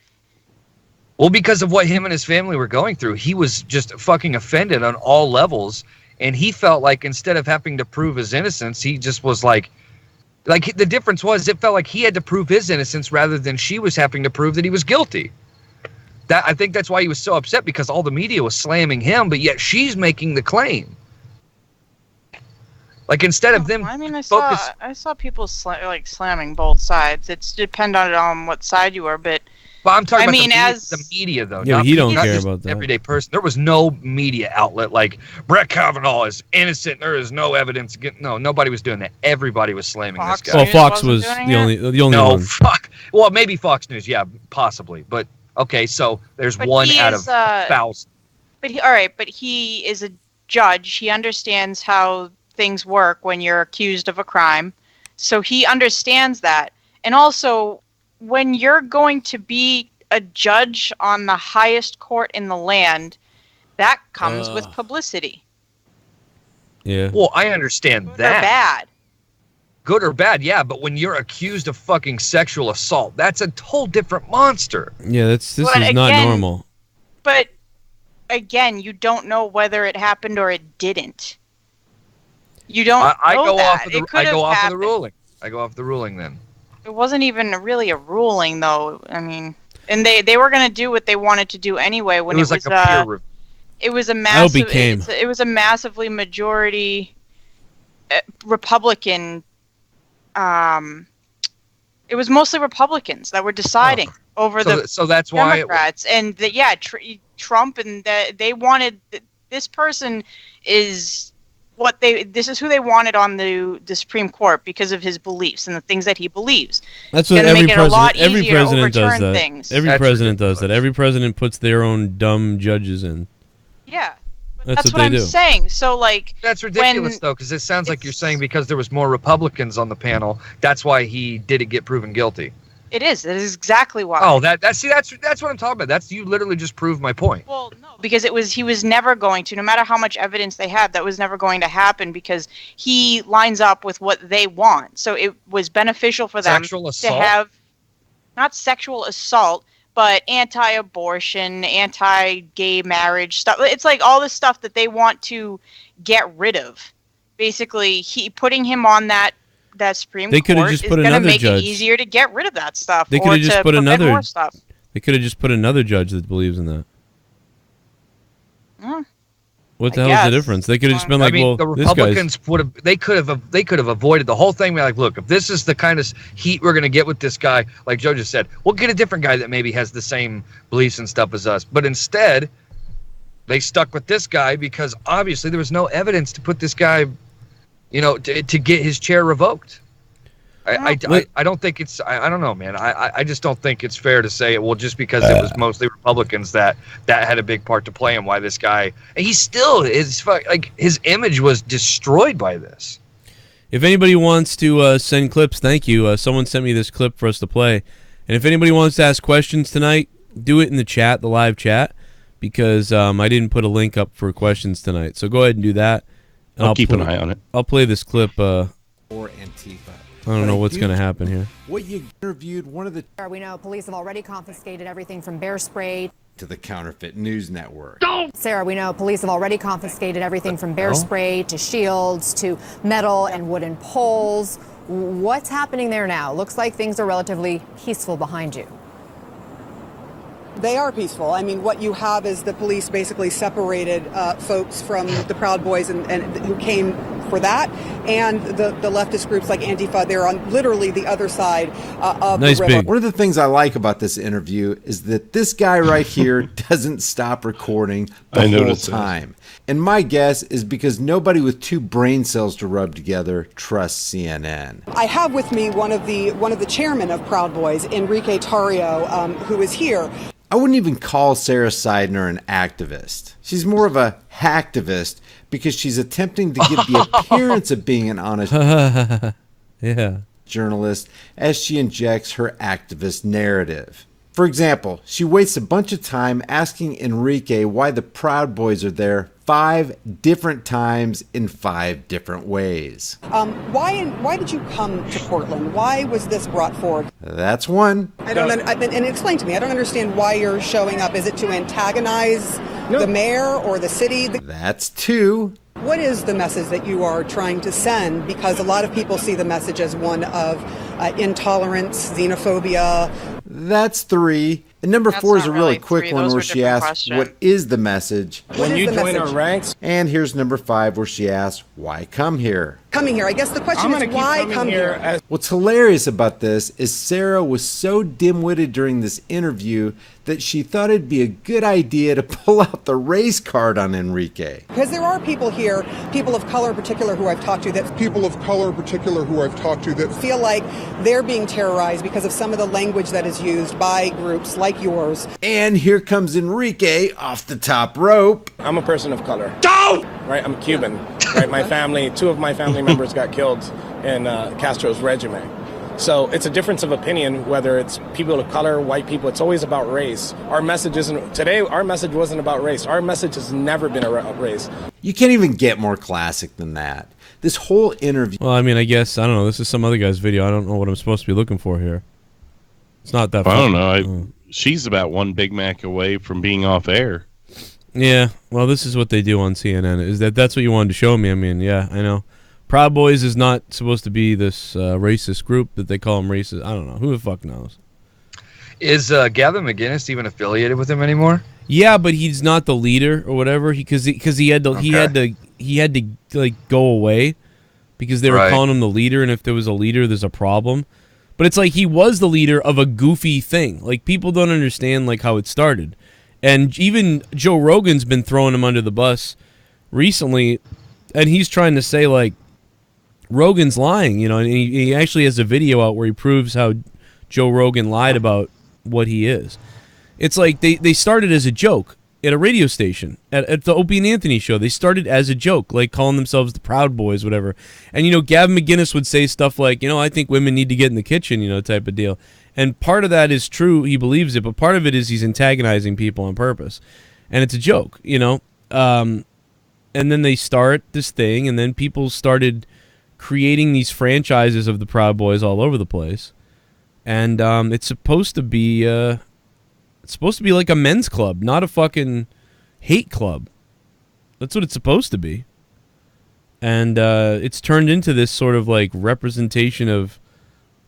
Well, because of what him and his family were going through, he was just fucking offended on all levels, and he felt like instead of having to prove his innocence, he just was like the difference was it felt like he had to prove his innocence rather than she was having to prove that he was guilty. That I think that's why he was so upset, because all the media was slamming him, but yet she's making the claim. Like instead of them, I mean, I saw people slamming both sides. It's dependent on what side you are, but I'm talking about the media though. Yeah, he don't care just about that. Everyday person. There was no media outlet like Brett Kavanaugh is innocent. There is no evidence. No, nobody was doing that. Everybody was slamming this guy. Well, Fox was the only no, one. fuck. Well, maybe Fox News. Yeah, possibly. But okay, so there's one out of 1,000. But he is a judge. He understands how things work when you're accused of a crime, so he understands that. And also, when you're going to be a judge on the highest court in the land, that comes with publicity. Yeah. Well, I understand that. Or bad. Good or bad, yeah, but when you're accused of fucking sexual assault, that's a whole different monster. Yeah, this is not normal. But again, you don't know whether it happened or it didn't. You don't know that. I go off of the ruling. I go off the ruling then. It wasn't even really a ruling, though. I mean, and they were going to do what they wanted to do anyway. When it was like a peer review. It was a massive. It was a massively majority Republican. It was mostly Republicans that were deciding over so that's why Democrats, and Trump, and they wanted this person is. This is who they wanted on the Supreme Court because of his beliefs and the things that he believes. That's what every president does that. Things. Every president does that. Every president puts their own dumb judges in. Yeah. That's what I'm saying. So that's ridiculous though, because it sounds like you're saying because there was more Republicans on the panel, that's why he didn't get proven guilty. It is. That is exactly why. Oh, that's what I'm talking about. You literally just proved my point. Well, no, because he was never going to, no matter how much evidence they had, that was never going to happen because he lines up with what they want. So it was beneficial for them Sexual assault? to have. not sexual assault, but anti-abortion, anti-gay marriage stuff. It's like all this stuff that they want to get rid of. Basically, putting him on that Supreme They coulda Court just is put going to another make judge. it easier to get rid of that stuff. They could or have just to put prevent another. more stuff. They could have just put another judge that believes in that. Mm. What the I hell is the guess. difference? They could have just been I like, mean, well, the this guy's. Republicans would have. They could have avoided the whole thing. Be like, look, if this is the kind of heat we're going to get with this guy, like Joe just said, we'll get a different guy that maybe has the same beliefs and stuff as us. But instead, they stuck with this guy because obviously there was no evidence to put this guy, to get his chair revoked. I don't think it's I don't know, man. I just don't think it's fair to say well just because it was mostly Republicans that had a big part to play in why this guy and he still is like his image was destroyed by this. If anybody wants to send clips, thank you. Someone sent me this clip for us to play, and if anybody wants to ask questions tonight, do it in the chat, the live chat, because I didn't put a link up for questions tonight. So go ahead and do that. And I'll keep an eye on it. I'll play this clip. Or Antifa. I don't know what's going to happen here. What you interviewed one of the We know police have already confiscated everything from bear spray to the Counterfeit News Network. Sarah, we know police have already confiscated everything from bear spray to shields to metal and wooden poles. What's happening there now? Looks like things are relatively peaceful behind you. They are peaceful. I mean, what you have is the police basically separated folks from the Proud Boys and who came for that, and the leftist groups like Antifa. They're on literally the other side of the river. One of the things I like about this interview is that this guy right here doesn't stop recording the whole time. And my guess is because nobody with two brain cells to rub together trusts CNN. I have with me one of the chairmen of Proud Boys, Enrique Tarrio, who is here. I wouldn't even call Sarah Seidner an activist. She's more of a hacktivist because she's attempting to give the appearance of being an honest journalist as she injects her activist narrative. For example, she wastes a bunch of time asking Enrique why the Proud Boys are there 5 different times in 5 different ways. Why did you come to Portland? Why was this brought forward? That's one. And explain to me. I don't understand why you're showing up. Is it to antagonize the mayor or the city? That's 2. What is the message that you are trying to send? Because a lot of people see the message as one of intolerance, xenophobia. That's 3. And number That's 4 is not a really really quick 3. one Those where were she different asks, questions. what is the message? When you join our ranks. And here's number 5 where she asks, why come here? Coming here. I guess the question is why come here? What's hilarious about this is Sarah was so dim-witted during this interview that she thought it'd be a good idea to pull out the race card on Enrique. Because there are people here, people of color in particular who I've talked to that feel like they're being terrorized because of some of the language that is used by groups like yours. And here comes Enrique off the top rope. I'm a person of color. Don't! Right, I'm Cuban. Right, my family, 2 of my family members got killed in Castro's regime. So it's a difference of opinion, whether it's people of color, white people. It's always about race. Our message isn't, today our message wasn't about race. Our message has never been about race. You can't even get more classic than that. This whole interview. Well, I mean, I guess, I don't know. This is some other guy's video. I don't know what I'm supposed to be looking for here. It's not that I fun. don't know. She's about one Big Mac away from being off air. Yeah, well, this is what they do on CNN. Is that's what you wanted to show me? I mean, yeah, I know. Proud Boys is not supposed to be this racist group that they call them racist. I don't know. Who the fuck knows? Is Gavin McInnes even affiliated with him anymore? Yeah, but he's not the leader or whatever. Because he had to like go away because they were calling him the leader, and if there was a leader, there's a problem. But it's like he was the leader of a goofy thing. Like people don't understand like how it started. And even Joe Rogan's been throwing him under the bus recently, and he's trying to say, like, Rogan's lying, you know, and he actually has a video out where he proves how Joe Rogan lied about what he is. It's like they started as a joke at a radio station, at the Opie and Anthony show. They started as a joke, like calling themselves the Proud Boys, whatever. And, you know, Gavin McInnes would say stuff like, you know, I think women need to get in the kitchen, you know, type of deal. And part of that is true, he believes it, but part of it is he's antagonizing people on purpose. And it's a joke, you know. And then they start this thing, and then people started creating these franchises of the Proud Boys all over the place. and it's supposed to be like a men's club, not a fucking hate club. That's what it's supposed to be. And it's turned into this sort of like representation of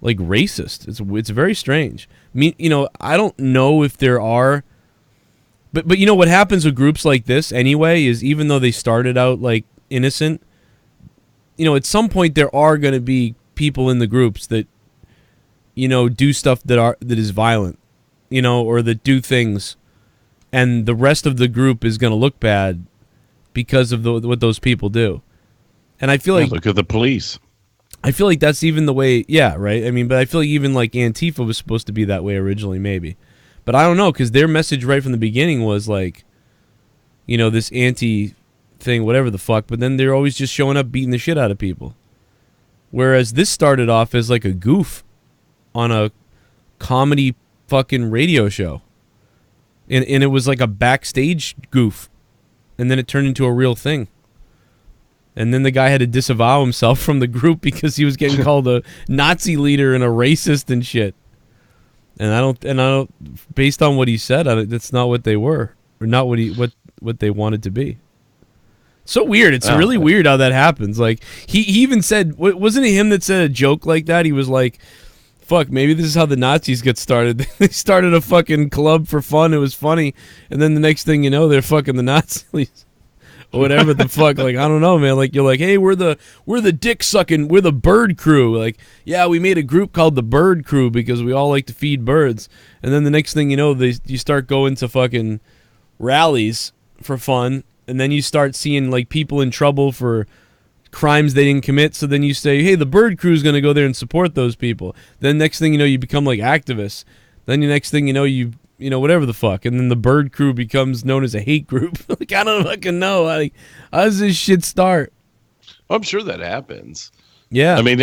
like racist. It's very strange. I mean, I don't know if there are, but what happens with groups like this anyway is even though they started out like innocent, at some point there are going to be people in the groups that do stuff that is violent, or that do things, and the rest of the group is going to look bad because of what those people do. And I feel like look at the police. I feel like that's even the way, yeah, right? I mean, but I feel like even like Antifa was supposed to be that way originally, maybe. But I don't know, because their message right from the beginning was like, this anti thing, whatever the fuck, but then they're always just showing up beating the shit out of people. Whereas this started off as like a goof on a comedy fucking radio show. And it was like a backstage goof. And then it turned into a real thing. And then the guy had to disavow himself from the group because he was getting called a Nazi leader and a racist and shit. And I don't, based on what he said, that's not what they were, or not what they wanted to be. So weird. It's really weird how that happens. Like he even said, wasn't it him that said a joke like that? He was like, "Fuck, maybe this is how the Nazis get started. They started a fucking club for fun. It was funny, and then the next thing you know, they're fucking the Nazis." Or whatever the fuck, like I don't know, man. Like you're like, hey, we're the dick sucking, we're the bird crew. Like, yeah, we made a group called the Bird Crew because we all like to feed birds. And then the next thing you know, you start going to fucking rallies for fun, and then you start seeing like people in trouble for crimes they didn't commit. So then you say, hey, the Bird Crew is gonna go there and support those people. Then next thing you know, you become like activists. Then the next thing you know, whatever the fuck, and then the Bird Crew becomes known as a hate group. Like I don't fucking know. Like, how does this shit start? I'm sure that happens. Yeah, I mean,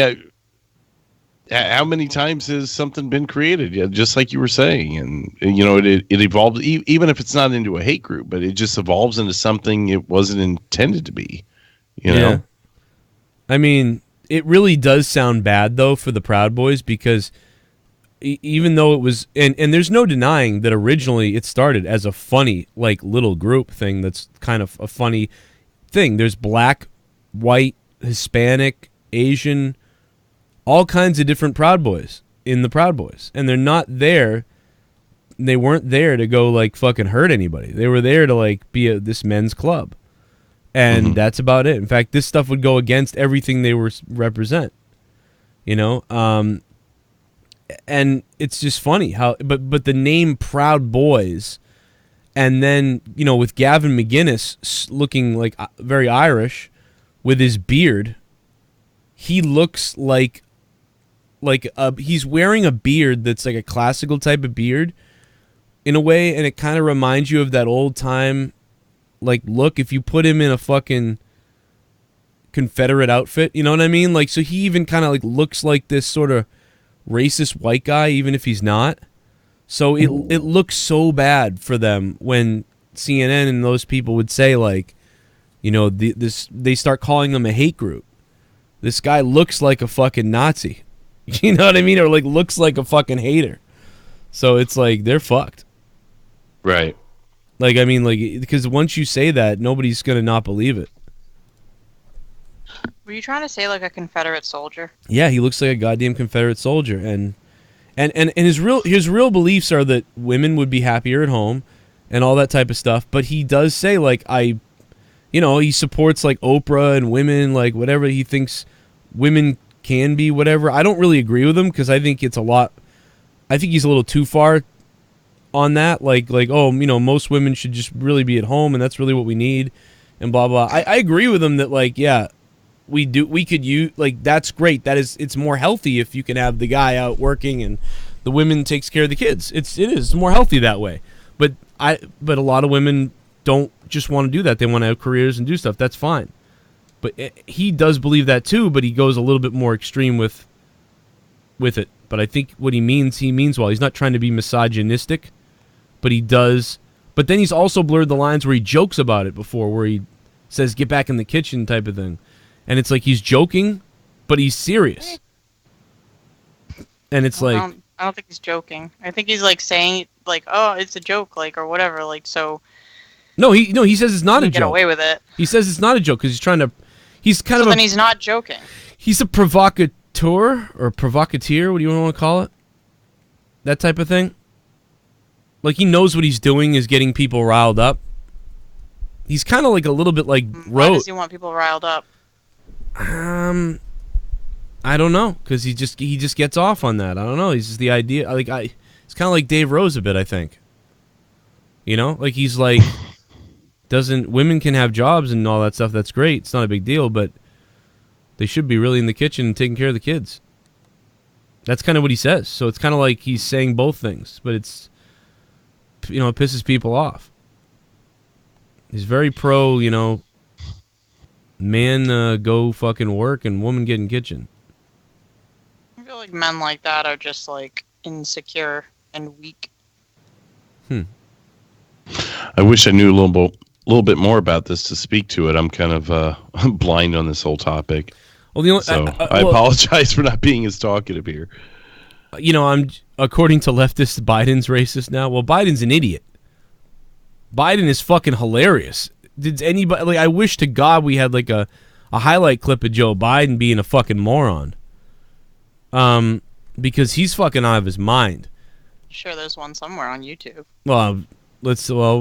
how many times has something been created? Yeah, just like you were saying, and it evolved. Even if it's not into a hate group, but it just evolves into something it wasn't intended to be. Yeah. I mean, it really does sound bad though for the Proud Boys because. Even though it was, and there's no denying that originally it started as a funny, like, little group thing that's kind of a funny thing. There's black, white, Hispanic, Asian, all kinds of different Proud Boys in the Proud Boys. And they're not there, they weren't there to go, like, fucking hurt anybody. They were there to, like, be this men's club. And that's about it. In fact, this stuff would go against everything they represent. And it's just funny how, but the name Proud Boys, and then with Gavin McInnes looking like very Irish, with his beard, he looks like he's wearing a beard that's like a classical type of beard, in a way, and it kind of reminds you of that old time, like look if you put him in a fucking Confederate outfit, you know what I mean? Like so he even kind of like looks like this sort of racist white guy, even if he's not. So it looks so bad for them when CNN and those people would say like, they start calling them a hate group. This guy looks like a fucking Nazi, you know what I mean, or like looks like a fucking hater. So it's like they're fucked, right? Like I mean, like because once you say that, nobody's gonna not believe it. Were you trying to say like a Confederate soldier? Yeah, he looks like a goddamn Confederate soldier, and his real beliefs are that women would be happier at home, and all that type of stuff. But he does say like he supports like Oprah and women, like whatever he thinks women can be, whatever. I don't really agree with him because I think it's a lot. I think he's a little too far on that. Like most women should just really be at home, and that's really what we need, and blah blah. I agree with him that like yeah. We could use like that's great. It's more healthy if you can have the guy out working and the women takes care of the kids. It is more healthy that way. But a lot of women don't just want to do that. They want to have careers and do stuff. That's fine. But he does believe that too. But he goes a little bit more extreme with it. But I think what he means well. He's not trying to be misogynistic, but he does. But then he's also blurred the lines where he jokes about it before, where he says "get back in the kitchen" type of thing. And it's like he's joking, but he's serious. And it's like... I don't think he's joking. I think he's like saying like, "Oh, it's a joke," like or whatever. Like so. No, he says it's not a Get joke. away with it. He says it's not a joke because he's trying to. He's kind So of. then he's not joking. He's a provocateur or provocateur. What do you want to call it? That type of thing. Like he knows what he's doing is getting people riled up. He's kind of like a little bit like Why does he want people riled up? I don't know, because he just gets off on that. I don't know. He's just the idea. It's kind of like Dave Rose a bit. I think. You know, like he's like, women can have jobs and all that stuff. That's great. It's not a big deal, but they should be really in the kitchen and taking care of the kids. That's kind of what he says. So it's kind of like he's saying both things, but it's, you know, it pisses people off. He's very pro, you know, man go fucking work and woman get in kitchen. I feel like men like that are just like insecure and weak. I wish I knew a little bit more about this to speak to it. I'm kind of blind on this whole topic. Well, so I apologize for not being as talkative here. You know, according to leftists, Biden's racist now. Well, Biden's an idiot. Biden is fucking hilarious. Did anybody like? I wish to God we had like a highlight clip of Joe Biden being a fucking moron. Because he's fucking out of his mind. Sure, there's one somewhere on YouTube. Well,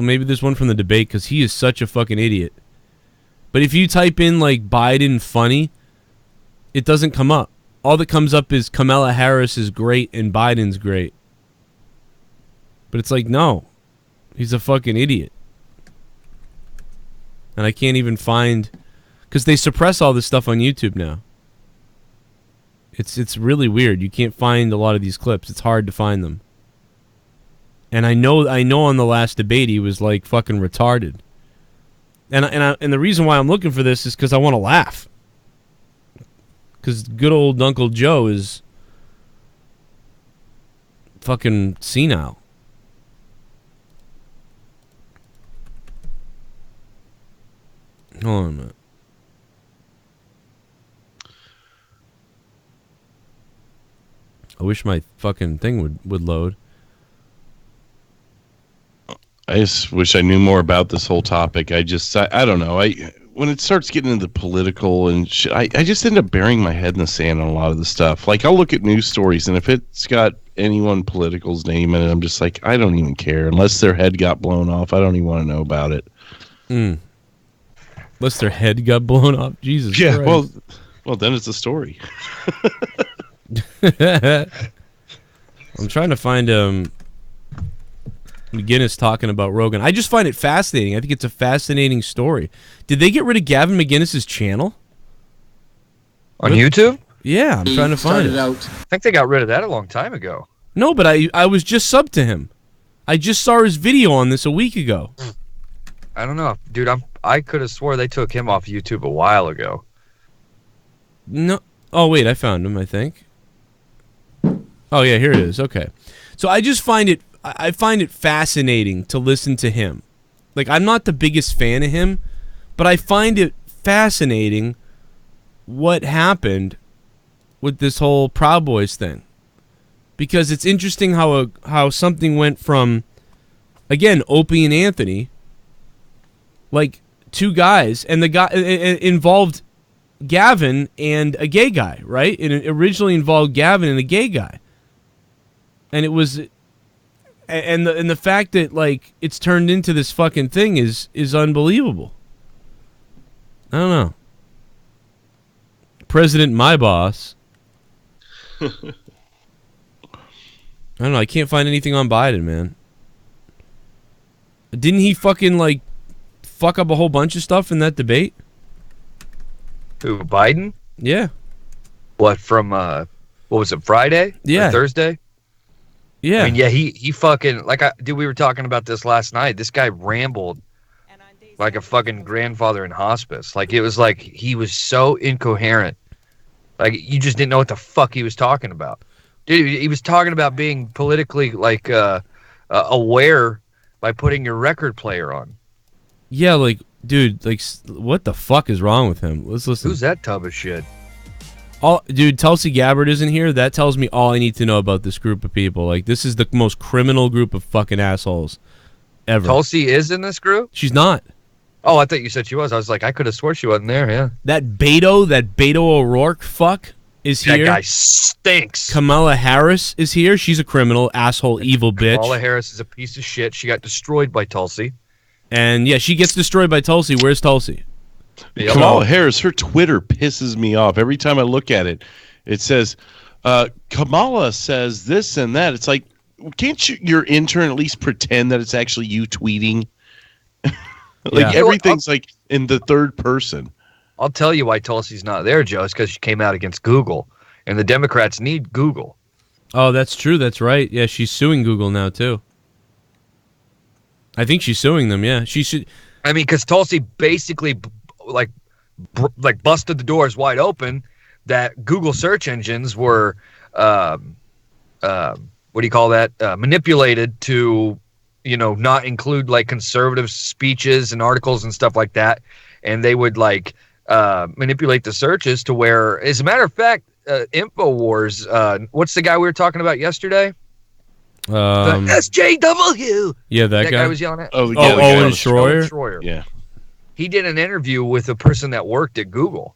maybe there's one from the debate because he is such a fucking idiot. But if you type in like Biden funny, it doesn't come up. All that comes up is Kamala Harris is great and Biden's great. But it's like, no, he's a fucking idiot. And I can't even find, because they suppress all this stuff on YouTube now. It's really weird. You can't find a lot of these clips. It's hard to find them. And I know on the last debate he was like fucking retarded. And the reason why I'm looking for this is because I want to laugh. Because good old Uncle Joe is fucking senile. Hold on a minute. I wish my fucking thing would load. I just wish I knew more about this whole topic. I don't know. When it starts getting into political and shit, I just end up burying my head in the sand on a lot of the stuff. Like I'll look at news stories, and if it's got anyone political's name in it, I'm just like, I don't even care. Unless their head got blown off, I don't even want to know about it. Unless their head got blown off, Jesus. Yeah, Christ. well, then it's a story. I'm trying to find McGinnis talking about Rogan. I just find it fascinating. I think it's a fascinating story. Did they get rid of Gavin McGinnis's channel on YouTube? Yeah, I'm trying to find it. I think they got rid of that a long time ago. No, but I was just subbed to him. I just saw his video on this a week ago. I don't know, dude. I could have swore they took him off YouTube a while ago. No. Oh wait, I found him. I think. Oh yeah, here it is. Okay, so I just find it. I find it fascinating to listen to him. Like I'm not the biggest fan of him, but I find it fascinating what happened with this whole Proud Boys thing. Because it's interesting how something went from, again, Opie and Anthony, like two guys, and the guy it involved Gavin and a gay guy, right? It originally involved Gavin and a gay guy, and it was, and the fact that like it's turned into this fucking thing is unbelievable. I don't know. President My Boss. I don't know. I can't find anything on Biden, man. Didn't he fucking like fuck up a whole bunch of stuff in that debate? Who, Biden? Yeah. What, from what was it, Friday? Yeah. Or Thursday? Yeah. I mean, yeah, he fucking, like, dude, we were talking about this last night. This guy rambled like a fucking grandfather in hospice. Like, it was like he was so incoherent. Like, you just didn't know what the fuck he was talking about. Dude, he was talking about being politically, like, aware by putting your record player on. Yeah, like, dude, like, what the fuck is wrong with him? Let's listen. Who's that tub of shit? Dude, Tulsi Gabbard isn't here. That tells me all I need to know about this group of people. Like, this is the most criminal group of fucking assholes ever. Tulsi is in this group? She's not. Oh, I thought you said she was. I was like, I could have swore she wasn't there, yeah. That Beto O'Rourke fuck is here. That guy stinks. Kamala Harris is here. She's a criminal, asshole, evil bitch. Kamala Harris is a piece of shit. She got destroyed by Tulsi. And yeah, she gets destroyed by Tulsi. Where's Tulsi? Kamala Harris, her Twitter pisses me off. Every time I look at it, it says, Kamala says this and that. It's like, can't your intern at least pretend that it's actually you tweeting? Everything's like in the third person. I'll tell you why Tulsi's not there, Joe. It's because she came out against Google. And the Democrats need Google. Oh, that's true. That's right. Yeah, she's suing Google now, too. I think she's suing them, yeah. She should. I mean, because Tulsi basically busted the doors wide open that Google search engines were, what do you call that? Manipulated to, not include like conservative speeches and articles and stuff like that. And they would manipulate the searches to where, as a matter of fact, InfoWars, what's the guy we were talking about yesterday? The SJW. Yeah, that guy was yelling at. Owen Schroyer. Yeah. He did an interview with a person that worked at Google.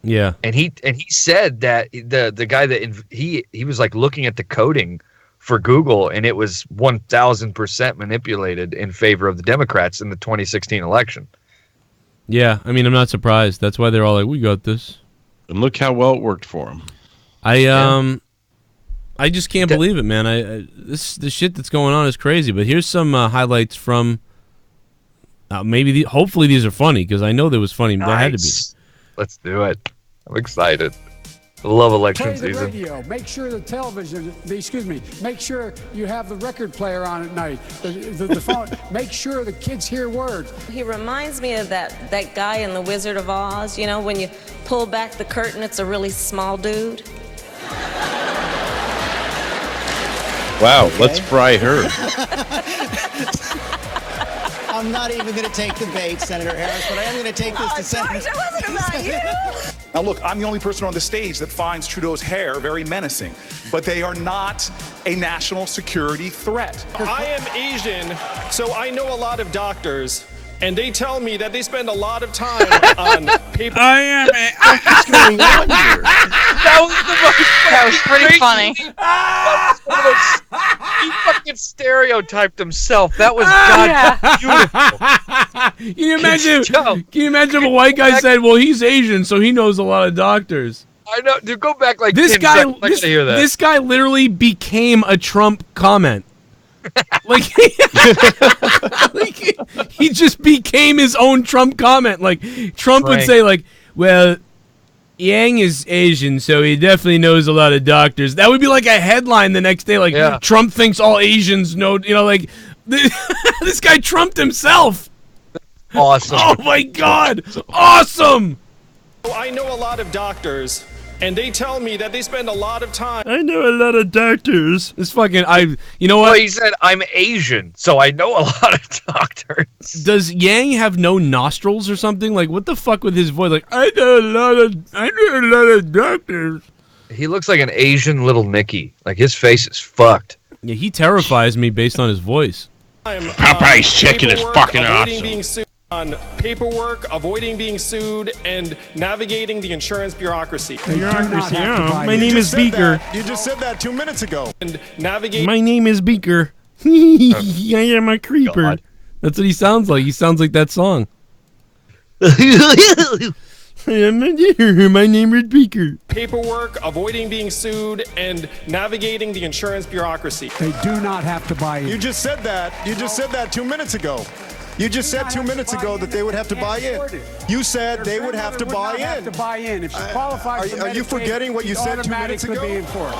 Yeah. And he said that the guy that he was like looking at the coding for Google, and it was 1,000% manipulated in favor of the Democrats in the 2016 election. Yeah, I mean, I'm not surprised. That's why they're all like, "We got this." And look how well it worked for them. I just can't believe it, man. The shit that's going on is crazy. But here's some highlights from. Hopefully these are funny because I know there was funny. Nice. There had to be. Let's do it. I'm excited. I love election Play the season. radio. Make sure the television. Make sure you have the record player on at night. The phone. Make sure the kids hear words. He reminds me of that guy in The Wizard of Oz. You know, when you pull back the curtain, it's a really small dude. Wow, let's fry her. I'm not even going to take the bait, Senator Harris, but I am going to take this to Senator. It wasn't about you. Now, look, I'm the only person on the stage that finds Trudeau's hair very menacing, but they are not a national security threat. I am Asian, so I know a lot of doctors, and they tell me that they spend a lot of time on paper. What's going on here? That was pretty funny. He fucking stereotyped himself. That was beautiful. Can you imagine if a white guy said, "Well, he's Asian, so he knows a lot of doctors." I know. Dude, go back like This 10 guy. seconds. I gotta hear that. This guy literally became a Trump comment. Like, he just became his own Trump comment. Like Trump would Frank. say, like, "Well, Yang is Asian, so he definitely knows a lot of doctors." That would be like a headline the next day. Like, Yeah. Trump thinks all Asians know. Like this guy trumped himself. Awesome. Oh my God! Awesome. I know a lot of doctors, and they tell me that they spend a lot of time. I know a lot of doctors. This fucking you know Well, what? he said, I'm Asian, so I know a lot of doctors. Does Yang have no nostrils or something? Like, what the fuck with his voice? Like, I know a lot of doctors. He looks like an Asian little Nicky. Like, his face is fucked. Yeah, he terrifies me based on his voice. Popeye's chicken is fucking awesome. Being sued on paperwork, avoiding being sued, and navigating the insurance bureaucracy. Bureaucracy, yeah. My name is Beaker. You just said that 2 minutes ago. And navigate. My name is Beaker. I am a creeper. God. That's what he sounds like. He sounds like that song. I am a deer. My name is Beaker. Paperwork, avoiding being sued, and navigating the insurance bureaucracy. They do not have to buy in. You just said that. You just said that 2 minutes ago. You just said 2 minutes ago that they would have to buy in. You said they would have to buy in. To buy in. If she qualifies for Are you Medicaid, forgetting what you it said 2 minutes automatically ago? be in for it.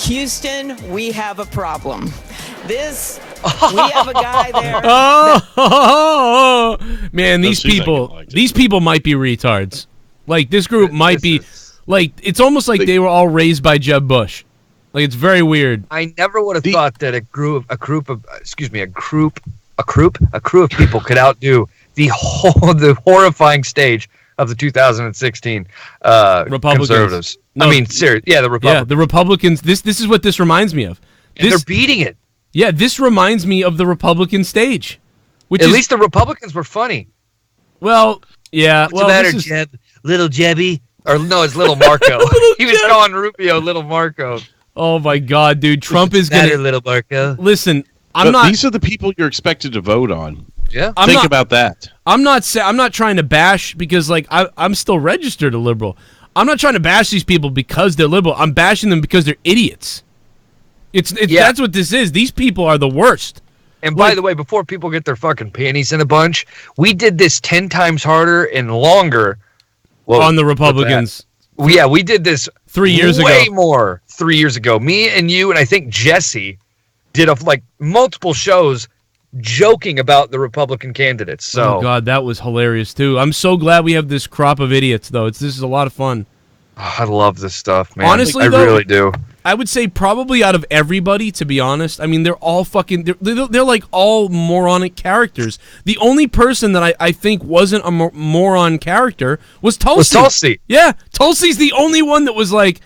Houston, we have a problem. We have a guy there. Oh, man, these Susan people, liked it. these people might be retards. Like, this group might be, like, it's almost like they were all raised by Jeb Bush. Like, it's very weird. I never would have thought that a group of people could outdo the horrifying stage of the 2016 Republicans. conservatives. No, I mean, serious. Yeah, the Republicans. Yeah, the Republicans. This is what this reminds me of. And they're beating it. Yeah, this reminds me of the Republican stage. At least the Republicans were funny. Well, yeah. What's the matter, Jeb? Little Jebby? Or no, it's Little Marco. He was calling Rubio Little Marco. Oh my God, dude! Trump is Matter, gonna. Little Marco. Listen, These are the people you're expected to vote on. Yeah. Think about that. I'm not trying to bash because like I'm still registered a liberal. I'm not trying to bash these people because they're liberal. I'm bashing them because they're idiots. That's what this is. These people are the worst. And by the way, before people get their fucking panties in a bunch, we did this 10 times harder and longer. On the Republicans. Yeah, we did this 3 years ago. Way more 3 years ago. Me and you and I think Jesse did multiple shows joking about the Republican candidates. So Oh God, that was hilarious too. I'm so glad we have this crop of idiots though. This is a lot of fun. I love this stuff, man. Honestly, I though, really do. I would say probably out of everybody, to be honest. I mean, they're all fucking. They're like all moronic characters. The only person that I think wasn't a moron character was Tulsi. Tulsi. Yeah, Tulsi's the only one that was like,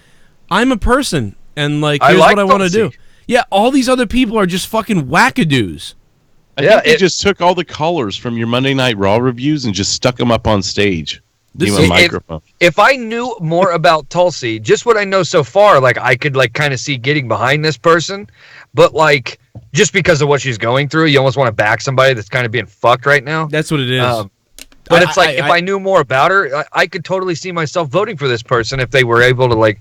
I'm a person and like I here's like what I want to Tulsi. do. Yeah, all these other people are just fucking wackadoos. I think they just took all the callers from your Monday Night Raw reviews and just stuck them up on stage. Give them a microphone. If I knew more about Tulsi, just what I know so far, like I could like kind of see getting behind this person, but like just because of what she's going through, you almost want to back somebody that's kind of being fucked right now. That's what it is. But it's like if I knew more about her, I could totally see myself voting for this person if they were able to like,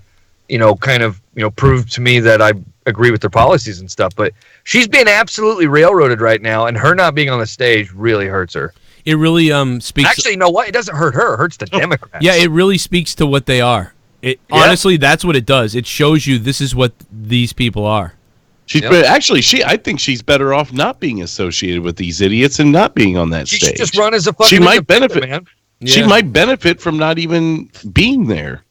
kind of prove to me that I agree with their policies and stuff. But she's being absolutely railroaded right now, and her not being on the stage really hurts her. It really speaks. Actually, you know what? It doesn't hurt her. It hurts the Democrats. Yeah, it really speaks to what they are. Honestly, that's what it does. It shows you this is what these people are. I think she's better off not being associated with these idiots and not being on that She stage. should just run as a fucking She might independent, benefit, man. She might benefit from not even being there.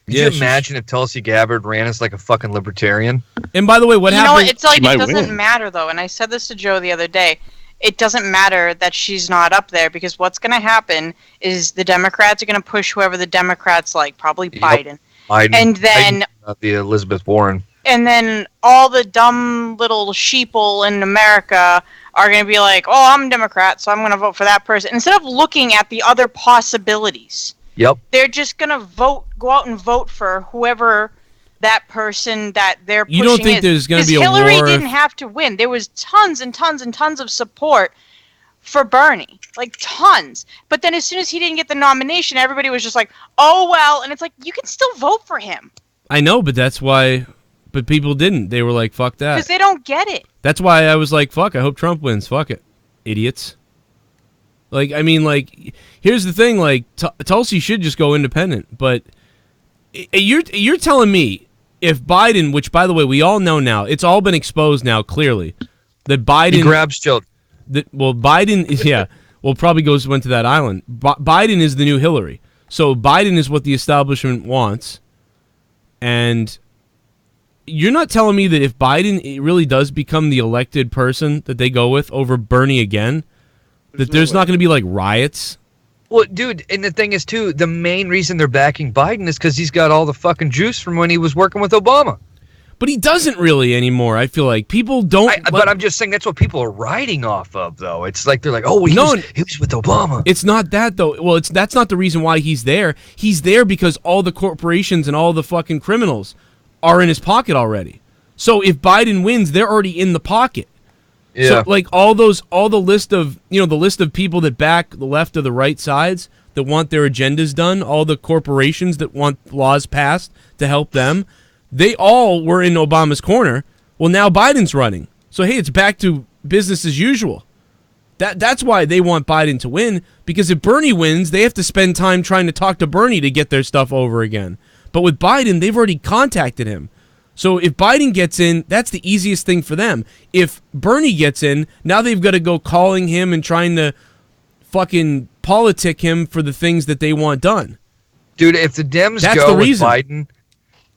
Could you imagine if Tulsi Gabbard ran as like a fucking libertarian? And by the way, what happened? You know, it's like it doesn't matter though. And I said this to Joe the other day. It doesn't matter that she's not up there because what's going to happen is the Democrats are going to push whoever the Democrats like, probably Biden. And then the Elizabeth Warren. And then all the dumb little sheeple in America are going to be like, "Oh, I'm a Democrat, so I'm going to vote for that person." Instead of looking at the other possibilities. Yep. They're just going to go out and vote for whoever that person that they're pushing. You don't think there's going to be a war? Hillary didn't have to win. There was tons and tons and tons of support for Bernie, like tons. But then as soon as he didn't get the nomination, everybody was just like, "Oh well," and it's like you can still vote for him. I know, but that's why. But people didn't. They were like, "Fuck that," because they don't get it. That's why I was like, "Fuck! I hope Trump wins." Fuck it, idiots. Like, I mean, like, here's the thing: like, Tulsi should just go independent. But you're telling me if Biden, which by the way we all know now, it's all been exposed now clearly, that Biden He grabs children. Biden is probably went to that island. Biden is the new Hillary. So Biden is what the establishment wants, and you're not telling me that if Biden really does become the elected person that they go with over Bernie again, that there's not going to be like riots? Well, dude, and the thing is too, the main reason they're backing Biden is because he's got all the fucking juice from when he was working with Obama. But he doesn't really anymore. I feel like people don't. But I'm just saying that's what people are riding off of, though. It's like they're like, "Oh, he was with Obama." It's not that though. Well, that's not the reason why he's there. He's there because all the corporations and all the fucking criminals are in his pocket already. So if Biden wins, they're already in the pocket. Yeah. So like all the list of people that back the left or the right sides that want their agendas done, all the corporations that want laws passed to help them, they all were in Obama's corner. Well, now Biden's running. So hey, it's back to business as usual. That's why they want Biden to win, because if Bernie wins, they have to spend time trying to talk to Bernie to get their stuff over again. But with Biden, they've already contacted him. So if Biden gets in, that's the easiest thing for them. If Bernie gets in, now they've got to go calling him and trying to fucking politic him for the things that they want done. Dude, if the Dems go with Biden,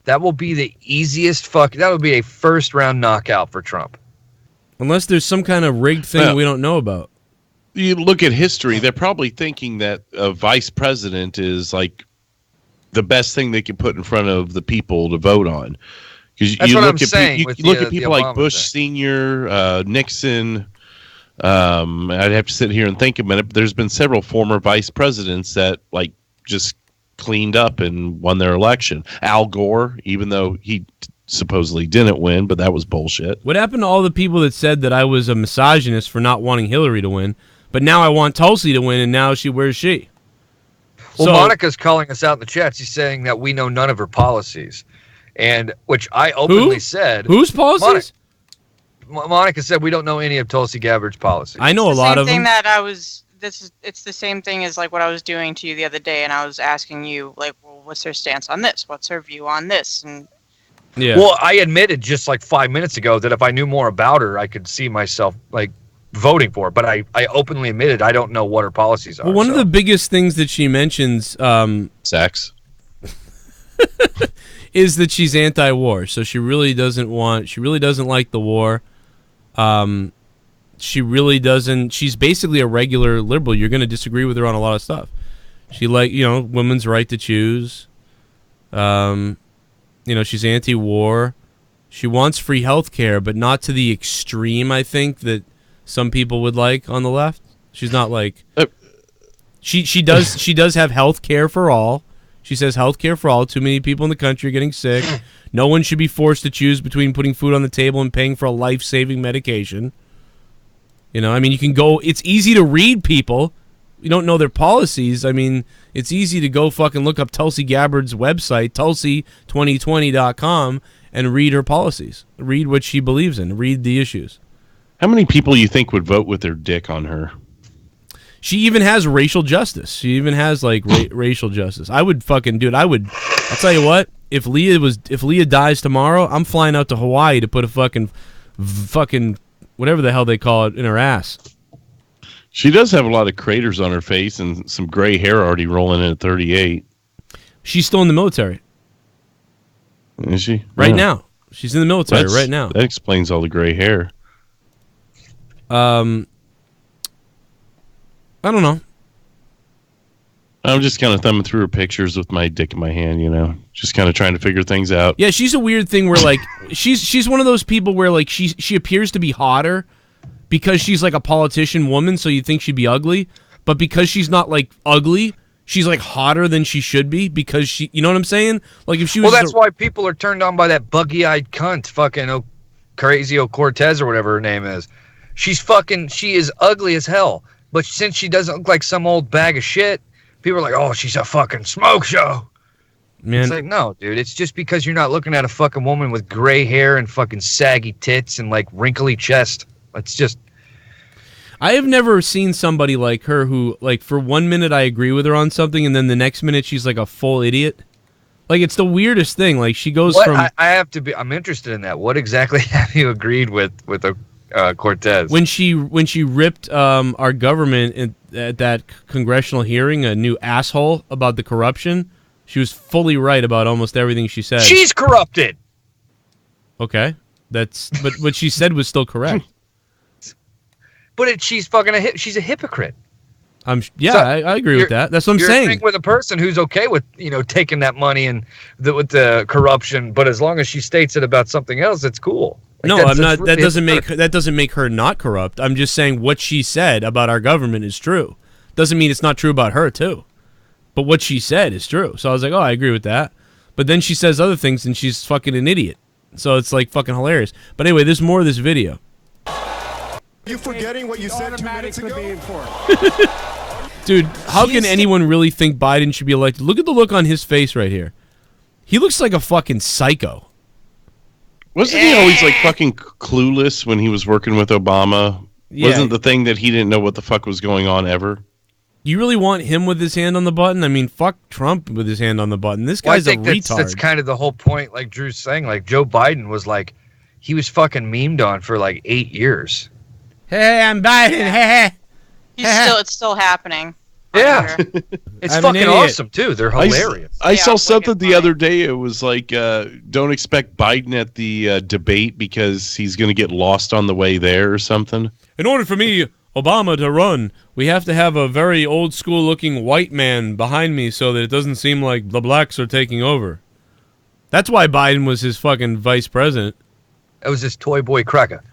that will be the easiest that would be a first-round knockout for Trump. Unless there's some kind of rigged thing we don't know about. You look at history, they're probably thinking that a vice president is like the best thing they can put in front of the people to vote on. Because That's you what look I'm at saying you with look the- at people the like Obama Bush thing. Sr., Nixon. I'd have to sit here and think a minute. But there's been several former vice presidents that like just cleaned up and won their election. Al Gore, even though he supposedly didn't win, but that was bullshit. What happened to all the people that said that I was a misogynist for not wanting Hillary to win, but now I want Tulsi to win, and now where's she? Well, So- Monica's calling us out in the chat. She's saying that we know none of her policies, and which I openly said. Whose policies? Monica said we don't know any of Tulsi Gabbard's policies. I know a lot of Same thing them. that I was. It's the same thing as like what I was doing to you the other day, and I was asking you like, well, what's her stance on this? What's her view on this? And Yeah. Well, I admitted just like 5 minutes ago that if I knew more about her, I could see myself like voting for her. But I openly admitted I don't know what her policies are. Well, one of the biggest things that she mentions, sex, is that she's anti-war. So she really doesn't like the war. She really doesn't. She's basically a regular liberal. You're going to disagree with her on a lot of stuff. She women's right to choose. She's anti-war. She wants free health care, but not to the extreme, I think, that some people would like on the left. She's not like she does have health care for all. She says health care for all. Too many people in the country are getting sick. No one should be forced to choose between putting food on the table and paying for a life-saving medication. You can go. It's easy to read people. You don't know their policies. I mean, it's easy to go fucking look up Tulsi Gabbard's website, tulsi2020.com, and read her policies. Read what she believes in. Read the issues. How many people you think would vote with their dick on her? She even has racial justice. She even has like racial justice. I would fucking I'll tell you what. If Leah dies tomorrow, I'm flying out to Hawaii to put a fucking whatever the hell they call it in her ass. She does have a lot of craters on her face and some gray hair already rolling in at 38. She's still in the military. Is she? Right Yeah. now. She's in the military right now. That explains all the gray hair. I don't know. I'm just kind of thumbing through her pictures with my dick in my hand, just kind of trying to figure things out. Yeah, she's a weird thing where like she's one of those people where like she appears to be hotter because she's like a politician woman, so you think she'd be ugly, but because she's not like ugly, she's like hotter than she should be because she, you know what I'm saying? Like if she was Well, that's why people are turned on by that buggy-eyed cunt, fucking Crazy Cortez or whatever her name is. She is ugly as hell, but since she doesn't look like some old bag of shit, people are like, oh, she's a fucking smoke show. Man. It's like, no, dude, it's just because you're not looking at a fucking woman with gray hair and fucking saggy tits and like wrinkly chest. It's just. I have never seen somebody like her who, like, for 1 minute I agree with her on something, and then the next minute she's like a full idiot. Like, it's the weirdest thing. Like, she goes What? from I'm interested in that. What exactly have you agreed with Cortez? when she ripped our government at that congressional hearing, a new asshole about the corruption. She was fully right about almost everything she said. She's corrupted. Okay, but what she said was still correct. But she's fucking she's a hypocrite. I agree with you're- that. That's what I'm you're saying. agreeing with a person who's okay with taking that money and with the corruption, but as long as she states it about something else, it's cool. Like, No, that's- I'm that's not. That really doesn't make her not corrupt. I'm just saying what she said about our government is true. Doesn't mean it's not true about her too. But what she said is true. So I was like, oh, I agree with that. But then she says other things, and she's fucking an idiot. So it's like fucking hilarious. But anyway, there's more of this video. You forgetting what you said 2 minutes ago? Dude, how can anyone really think Biden should be elected? Look at the look on his face right here. He looks like a fucking psycho. Wasn't he always like fucking clueless when he was working with Obama? Yeah. Wasn't the thing that he didn't know what the fuck was going on ever? You really want him with his hand on the button? I mean, fuck Trump with his hand on the button. This guy's I think a retard. that's kind of the whole point, like Drew's saying. Like Joe Biden was like, he was fucking memed on for like 8 years. Hey, I'm Biden. Hey. It's still happening. Yeah, it's I'm an fucking idiot. awesome too. They're hilarious. I saw something the other day. It was like, don't expect Biden at the debate because he's going to get lost on the way there or something. In order for me, Obama to run, we have to have a very old school looking white man behind me so that it doesn't seem like the blacks are taking over. That's why Biden was his fucking vice president. That was his toy boy cracker.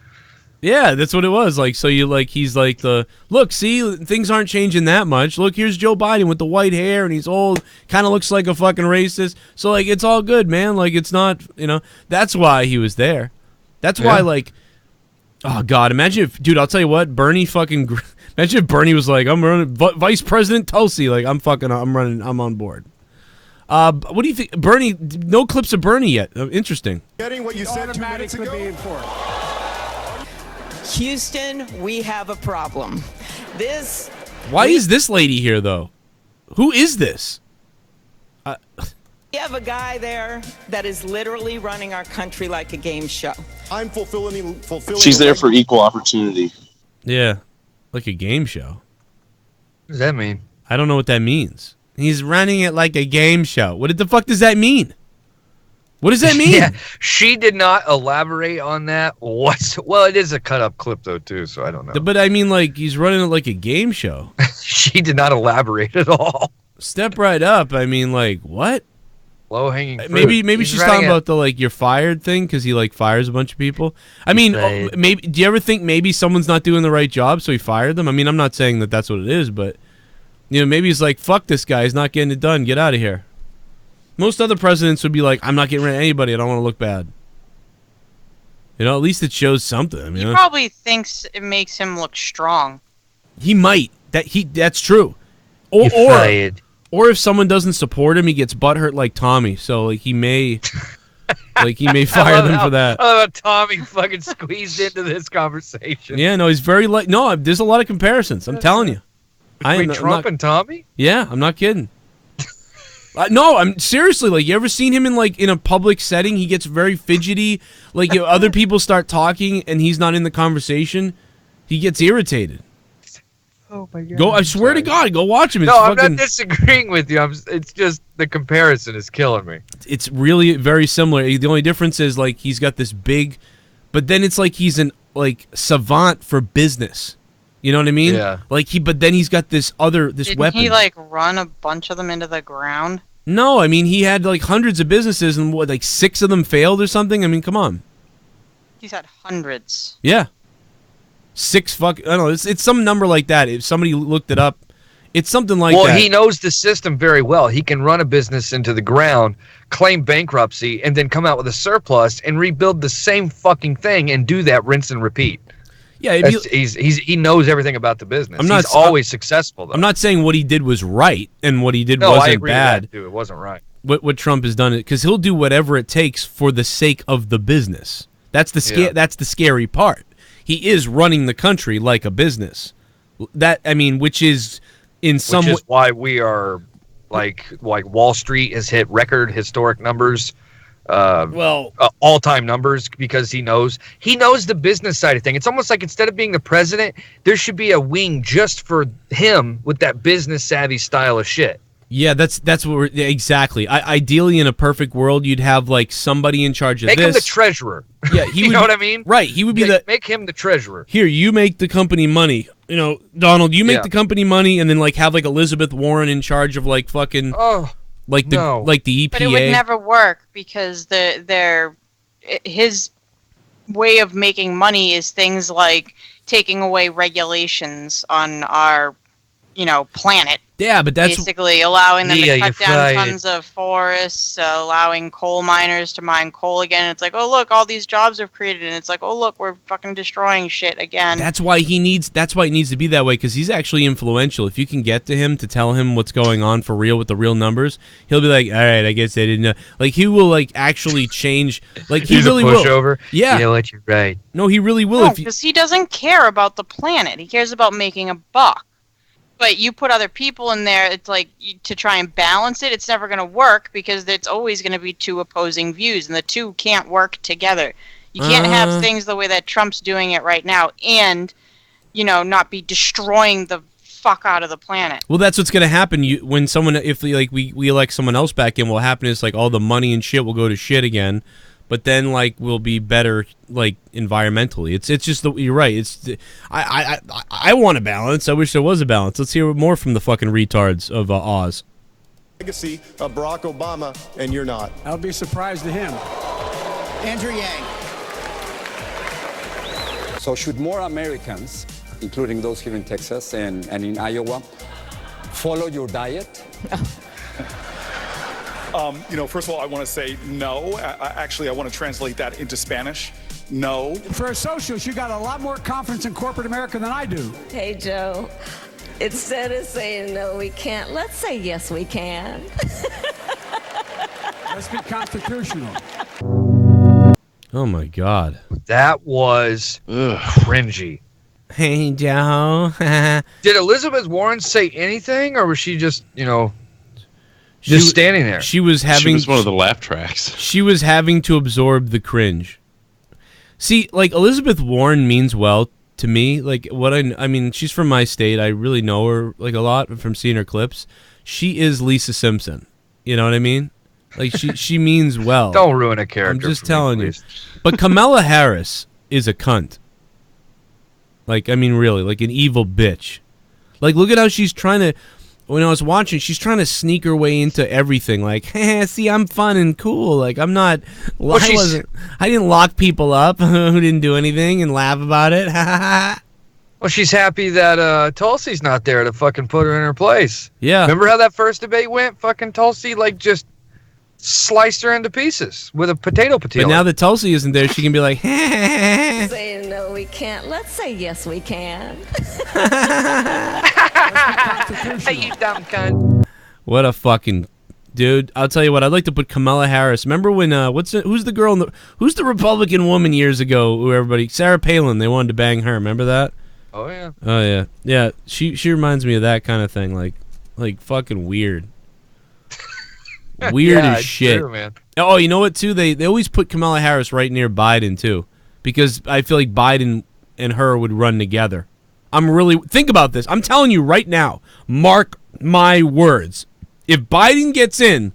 Yeah, that's what it was. Like, so you like, he's like look, see, things aren't changing that much. Look, here's Joe Biden with the white hair and he's old, kind of looks like a fucking racist. So like, it's all good, man. Like, it's not, that's why he was there. That's why, like, oh God, imagine if, dude, I'll tell you what, Bernie fucking, imagine if Bernie was like, I'm running, Vice President Tulsi, like, I'm on board. What do you think, Bernie? No clips of Bernie yet. Interesting. Getting what you said 2 minutes ago. Houston, we have a problem. Why is this lady here though? Who is this? We have a guy there that is literally running our country like a game show. I'm fulfilling. She's there for equal opportunity. Yeah, like a game show. What does that mean? I don't know what that means. He's running it like a game show. What the fuck does that mean? What does that mean? Yeah, she did not elaborate on that. Well, it is a cut-up clip, though, too, so I don't know. But I mean, like, he's running it like a game show. She did not elaborate at all. Step right up. I mean, like, what? Low-hanging fruit. Maybe she's talking about the, like, you're fired thing because he, like, fires a bunch of people. I mean, maybe. Do you ever think maybe someone's not doing the right job, so he fired them? I mean, I'm not saying that that's what it is, but, maybe he's like, fuck this guy. He's not getting it done. Get out of here. Most other presidents would be like, I'm not getting rid of anybody. I don't want to look bad. At least it shows something. I mean, he probably thinks it makes him look strong. He might. That's true. Or if someone doesn't support him, he gets butthurt like Tommy. So like he may fire them for that. I love how Tommy fucking squeezed into this conversation. Yeah, no, he's very no. There's a lot of comparisons. I'm telling you. Between Trump and Tommy? Yeah, I'm not kidding. No, I'm seriously, like, you ever seen him in a public setting? He gets very fidgety. Like, other people start talking and he's not in the conversation. He gets irritated. Oh my God. I swear to God, go watch him. I'm not disagreeing with you. It's just the comparison is killing me. It's really very similar. The only difference is, like, he's got this big, but then it's like he's an, like, savant for business. You know what I mean? Yeah. But then he's got this weapon. Didn't he, like, run a bunch of them into the ground? No, I mean, he had, like, hundreds of businesses, and what, like, 6 of them failed or something? I mean, come on. He's had hundreds. Yeah. 6 I don't know, it's some number like that. If somebody looked it up, it's something like that. Well, he knows the system very well. He can run a business into the ground, claim bankruptcy, and then come out with a surplus and rebuild the same fucking thing and do that rinse and repeat. Yeah, he knows everything about the business. He's always successful, though. I'm not saying what he did was right and what he did wasn't I agree bad. With that, too. It wasn't right. What Trump has done, because he'll do whatever it takes for the sake of the business. That's the That's the scary part. He is running the country like a business. Which is in some way why we are like Wall Street has hit record historic numbers. All-time numbers, because he knows the business side of thing. It's almost like instead of being the president, there should be a wing just for him with that business savvy style of shit. Yeah, that's what exactly. Ideally, in a perfect world, you'd have like somebody in charge of Make this. him the treasurer. Yeah, he you would know what I mean? Right, he would be make him the treasurer. Here, you make the company money. Donald, you make the company money, and then like have like Elizabeth Warren in charge of like fucking. Like the EPA. But it would never work because his way of making money is things like taking away regulations on our, planet. Yeah, but that's basically allowing them to cut down tons of forests, allowing coal miners to mine coal again. It's like, oh look, all these jobs have created, and it's like, oh look, we're fucking destroying shit again. That's why it needs to be that way, because he's actually influential. If you can get to him to tell him what's going on for real with the real numbers, he'll be like, all right, I guess I didn't know. Like he will like actually change. Like he really will. Pushover. Yeah. You know what? You're right. No, he really will. Because he doesn't care about the planet. He cares about making a buck. But you put other people in there, it's like to try and balance it, it's never going to work because it's always going to be 2 opposing views, and the 2 can't work together. You can't have things the way that Trump's doing it right now and, not be destroying the fuck out of the planet. Well, that's what's going to happen. If we elect someone else back in, what'll happen is like all the money and shit will go to shit again. but then like we'll be better like environmentally. It's just you're right. I want a balance. I wish there was a balance. Let's hear more from the fucking retards of Oz. Legacy of Barack Obama, and you're not. I'll be surprised to him. Andrew Yang. So should more Americans, including those here in Texas and in Iowa, follow your diet? First of all, I want to say no. Actually, I want to translate that into Spanish. No. For a socialist, you got a lot more confidence in corporate America than I do. Hey, Joe, instead of saying no, we can't, let's say yes, we can. Let's be constitutional. Oh my God. That was cringy. Hey, Joe. Did Elizabeth Warren say anything, or was she just, just standing there? She was She was one of the laugh tracks. She was having to absorb the cringe. See, like Elizabeth Warren means well to me. Like what I mean, she's from my state. I really know her like a lot from seeing her clips. She is Lisa Simpson. You know what I mean? Like she means well. Don't ruin a character. I'm just telling you. But Kamala Harris is a cunt. Like I mean, really, like an evil bitch. Like look at how she's trying to. When I was watching, she's trying to sneak her way into everything. Like, hey, see, I'm fun and cool. Like, I'm not. I didn't lock people up who didn't do anything and laugh about it. Well, she's happy that Tulsi's not there to fucking put her in her place. Yeah. Remember how that first debate went? Fucking Tulsi, like, just sliced her into pieces with a potato peeler. But now that Tulsi isn't there, she can be like, Saying no, we can't, let's say yes, we can. You dumb cunt. What a fucking dude! I'll tell you what. I'd like to put Kamala Harris. Remember when? Who's the girl? Who's the Republican woman years ago? Who everybody? Sarah Palin. They wanted to bang her. Remember that? Oh yeah. Oh yeah. Yeah. She reminds me of that kind of thing. Like fucking weird. Weird Yeah, as it's shit. true, man. Oh, you know what? Too. They always put Kamala Harris right near Biden too, because I feel like Biden and her would run together. Think about this. I'm telling you right now. Mark my words. If Biden gets in,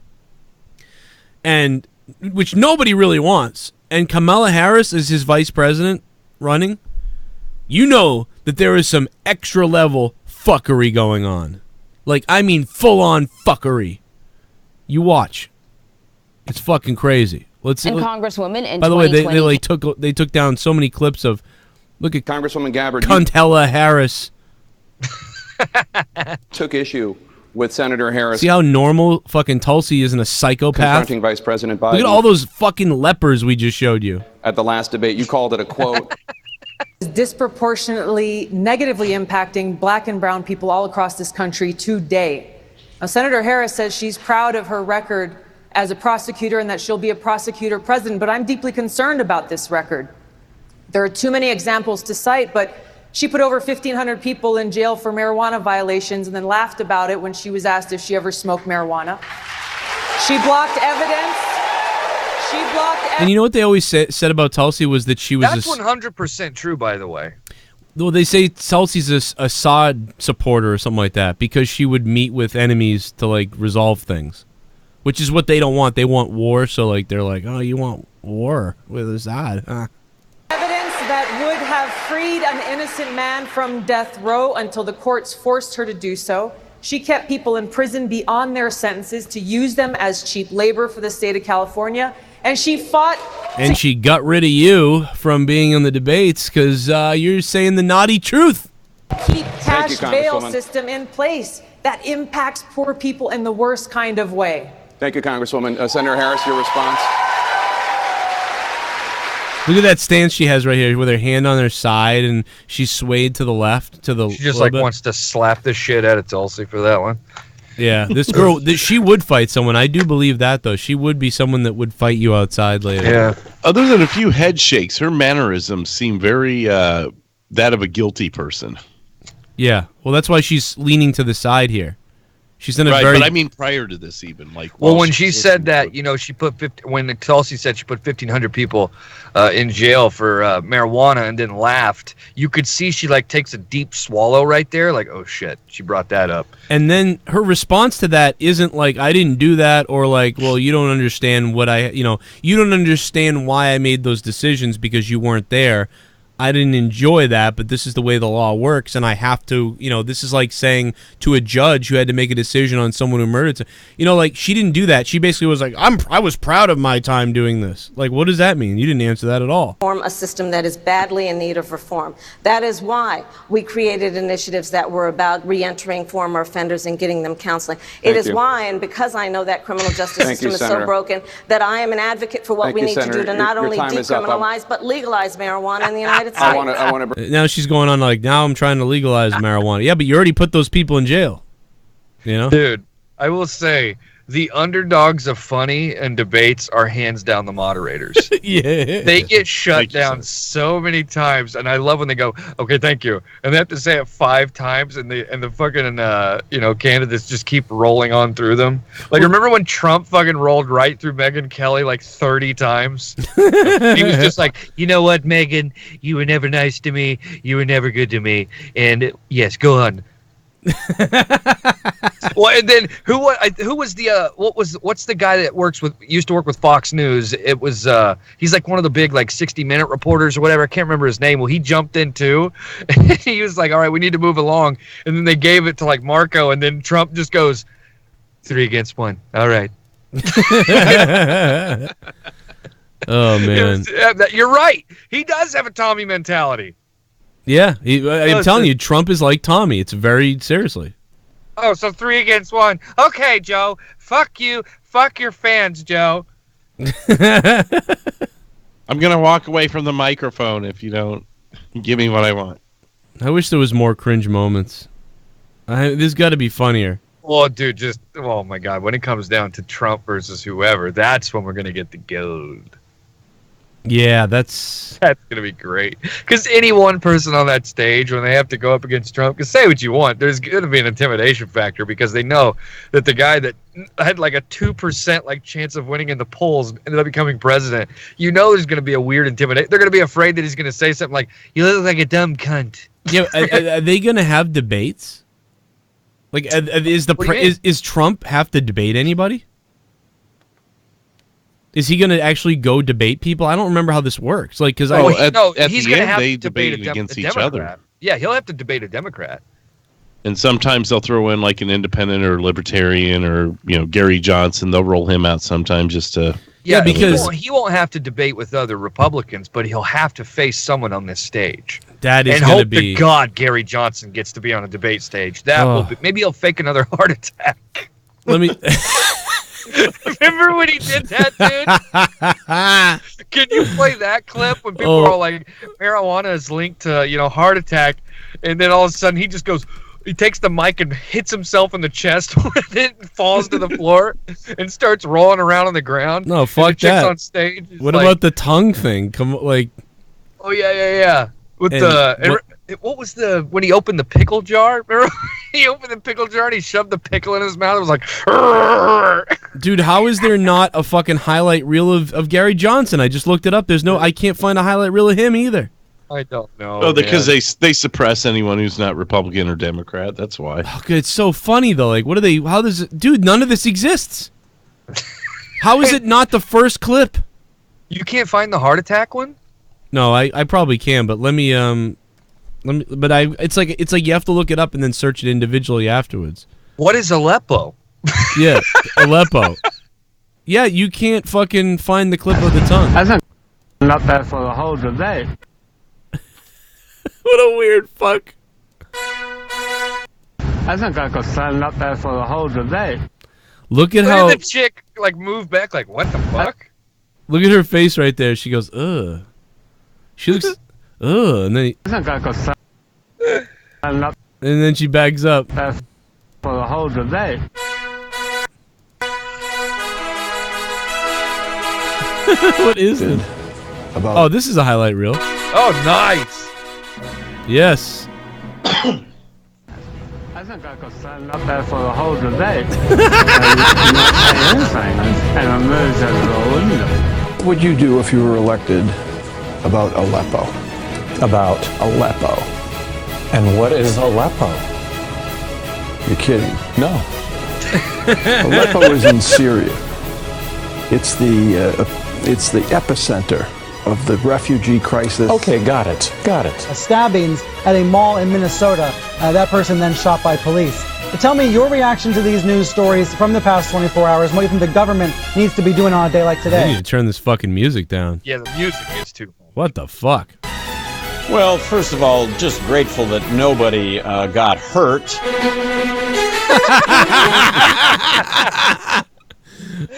and which nobody really wants, and Kamala Harris is his vice president running, you know that there is some extra level fuckery going on. Like, I mean full on fuckery. You watch. It's fucking crazy. Congresswoman in by the way, 2020 they took down so many clips of. Look at Congresswoman Gabbard. Cuntella Harris. Took issue with Senator Harris. See how normal fucking Tulsi isn't a psychopath? Confronting Vice President Biden. Look at all those fucking lepers we just showed you. At the last debate, you called it a quote. Disproportionately negatively impacting black and brown people all across this country today. Now, Senator Harris says she's proud of her record as a prosecutor and that she'll be a prosecutor president, but I'm deeply concerned about this record. There are too many examples to cite, but she put over 1,500 people in jail for marijuana violations and then laughed about it when she was asked if she ever smoked marijuana. She blocked evidence. And you know what they always said about Tulsi was that she was That's 100% true, by the way. Well, they say Tulsi's a Assad supporter or something like that because she would meet with enemies to like resolve things, which is what they don't want. They want war, so like they're like, oh, you want war with Assad? Huh? Evidence that would have freed an innocent man from death row until the courts forced her to do so. She kept people in prison beyond their sentences to use them as cheap labor for the state of California. And she fought. And she got rid of you from being in the debates because you're saying the naughty truth. Keep cash bail system in place that impacts poor people in the worst kind of way. Thank you, Congresswoman. Senator Harris, your response. Look at that stance she has right here with her hand on her side and she's swayed to the left. She just like wants to slap the shit out of Tulsi for that one. Yeah, this girl, she would fight someone. I do believe that, though. She would be someone that would fight you outside later. Yeah. Other than a few head shakes, her mannerisms seem very that of a guilty person. Yeah. Well, that's why she's leaning to the side here. She's in a right, very. but I mean prior to this, even like. Well, while when was she listening said to that, it. you know, she put 50. When Tulsi said she put 1,500 people in jail for marijuana, and then laughed, you could see she like takes a deep swallow right there, like, oh shit, she brought that up. And then her response to that isn't like, I didn't do that, or like, well, you don't understand what you don't understand why I made those decisions because you weren't there. I didn't enjoy that, but this is the way the law works, and I have to, this is like saying to a judge who had to make a decision on someone who murdered, like, she didn't do that. She basically was like, I was proud of my time doing this. Like, what does that mean? You didn't answer that at all. Form a system that is badly in need of reform. That is why we created initiatives that were about re-entering former offenders and getting them counseling. It is why, and because I know that criminal justice system is so broken, that I am an advocate for what we need to do to not only decriminalize, but legalize marijuana in the United States. I want to. Now she's going on like, now I'm trying to legalize marijuana. Yeah, but you already put those people in jail. Dude, I will say the underdogs of funny and debates are hands down the moderators. Yeah, they get shut down so many times, and I love when they go, "Okay, thank you," and they have to say it 5 times, and the fucking candidates just keep rolling on through them. Like, remember when Trump fucking rolled right through Megyn Kelly like 30 times? He was just like, you know what, Megyn, you were never nice to me, you were never good to me, and yes, go on. Well, and then who was the what's the guy that used to work with Fox News? It was he's like one of the big like 60-minute reporters or whatever. I can't remember his name. Well, he jumped in too. And he was like, all right, we need to move along. And then they gave it to like Marco, and then Trump just goes 3 against 1. All right. Oh man, you're right. He does have a Tommy mentality. Yeah, I'm telling you, Trump is like Tommy. It's very seriously. Oh, so 3 against 1. Okay, Joe. Fuck you. Fuck your fans, Joe. I'm gonna walk away from the microphone if you don't give me what I want. I wish there was more cringe moments. There's got to be funnier. Well, dude, oh my God, when it comes down to Trump versus whoever, that's when we're gonna get the gold. Yeah, that's gonna be great. Because any one person on that stage, when they have to go up against Trump, because say what you want, there's gonna be an intimidation factor because they know that the guy that had like a 2% like chance of winning in the polls ended up becoming president. You know, there's gonna be a weird intimidation. They're gonna be afraid that he's gonna say something like, "You look like a dumb cunt." Yeah, are they gonna have debates? Like, is Trump have to debate anybody? Is he going to actually go debate people? I don't remember how this works. Like, because he's going to have to debate against each Democrat. other. Yeah, he'll have to debate a Democrat. And sometimes they'll throw in like an independent or libertarian or Gary Johnson. They'll roll him out sometimes just to. Yeah, because he won't have to debate with other Republicans, but he'll have to face someone on this stage. That is and going hope to be. to God Gary Johnson gets to be on a debate stage. That will be. Maybe he'll fake another heart attack. Let me. Remember when he did that, dude? Can you play that clip when people are all like, marijuana is linked to, heart attack, and then all of a sudden he just goes, he takes the mic and hits himself in the chest with it and falls to the floor and starts rolling around on the ground. No, fuck and the chick's that. on stage. What about the tongue thing? Oh yeah. What was when he opened the pickle jar? Remember? He opened the pickle jar and he shoved the pickle in his mouth. It was like, dude, how is there not a fucking highlight reel of Gary Johnson? I just looked it up. I can't find a highlight reel of him either. I don't know. Oh, because they suppress anyone who's not Republican or Democrat. That's why. Oh, it's so funny though. Like, dude, none of this exists. How is it not the first clip? You can't find the heart attack one? No, I probably can, but let me it's like you have to look it up and then search it individually afterwards. What is Aleppo? Yeah, Aleppo. Yeah, you can't fucking find the clip of the tongue. I think not there for the whole debate. What a weird fuck. I think I could stand up there for the whole debate. Look at the chick like move back like, what the fuck? Look at her face right there. She goes, ugh. She looks, ugh, and then I think I could stand up and then she bags up. there for the whole debate. What is it? Oh, this is a highlight reel. Oh, nice. Yes. I think I could stand up there for the whole debate and not say anything and emerge as a window. What would you do if you were elected about Aleppo? About Aleppo. And what is Aleppo? You're kidding. No. Aleppo is in Syria. It's the epicenter of the refugee crisis. Okay, got it. Stabbings at a mall in Minnesota. That person then shot by police. Tell me your reaction to these news stories from the past 24 hours. What do you think the government needs to be doing on a day like I today? need to turn this fucking music down. Yeah, the music is too. What the fuck? Well, first of all, just grateful that nobody got hurt.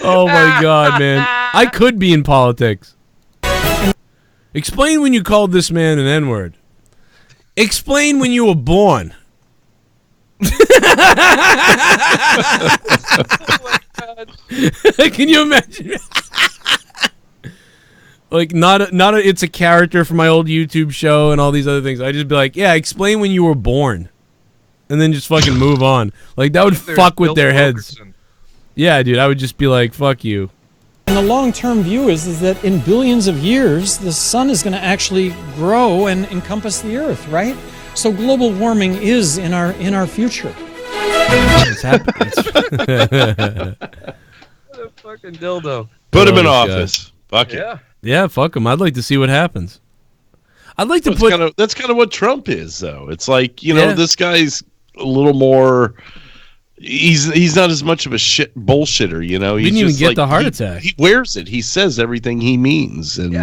Oh my god, man. I could be in politics. Explain when you called this man an N-word. Explain when you were born. Can you imagine? Like it's a character from my old YouTube show and all these other things. I'd just be like, yeah, explain when you were born. And then just fucking move on. Like that would fuck with their heads. Yeah, dude, I would just be like, fuck you. And the long-term view is that in billions of years, the sun is going to actually grow and encompass the earth, right? So global warming is in our future. It's happening. What a fucking dildo. Put him in office. Fuck it. Yeah. Yeah, fuck him. I'd like to see what happens. I'd like to that's kind of what Trump is, though. It's like, this guy's a little more. He's not as much of a bullshitter, He's didn't even just get like, the heart attack. He wears it. He says everything he means, and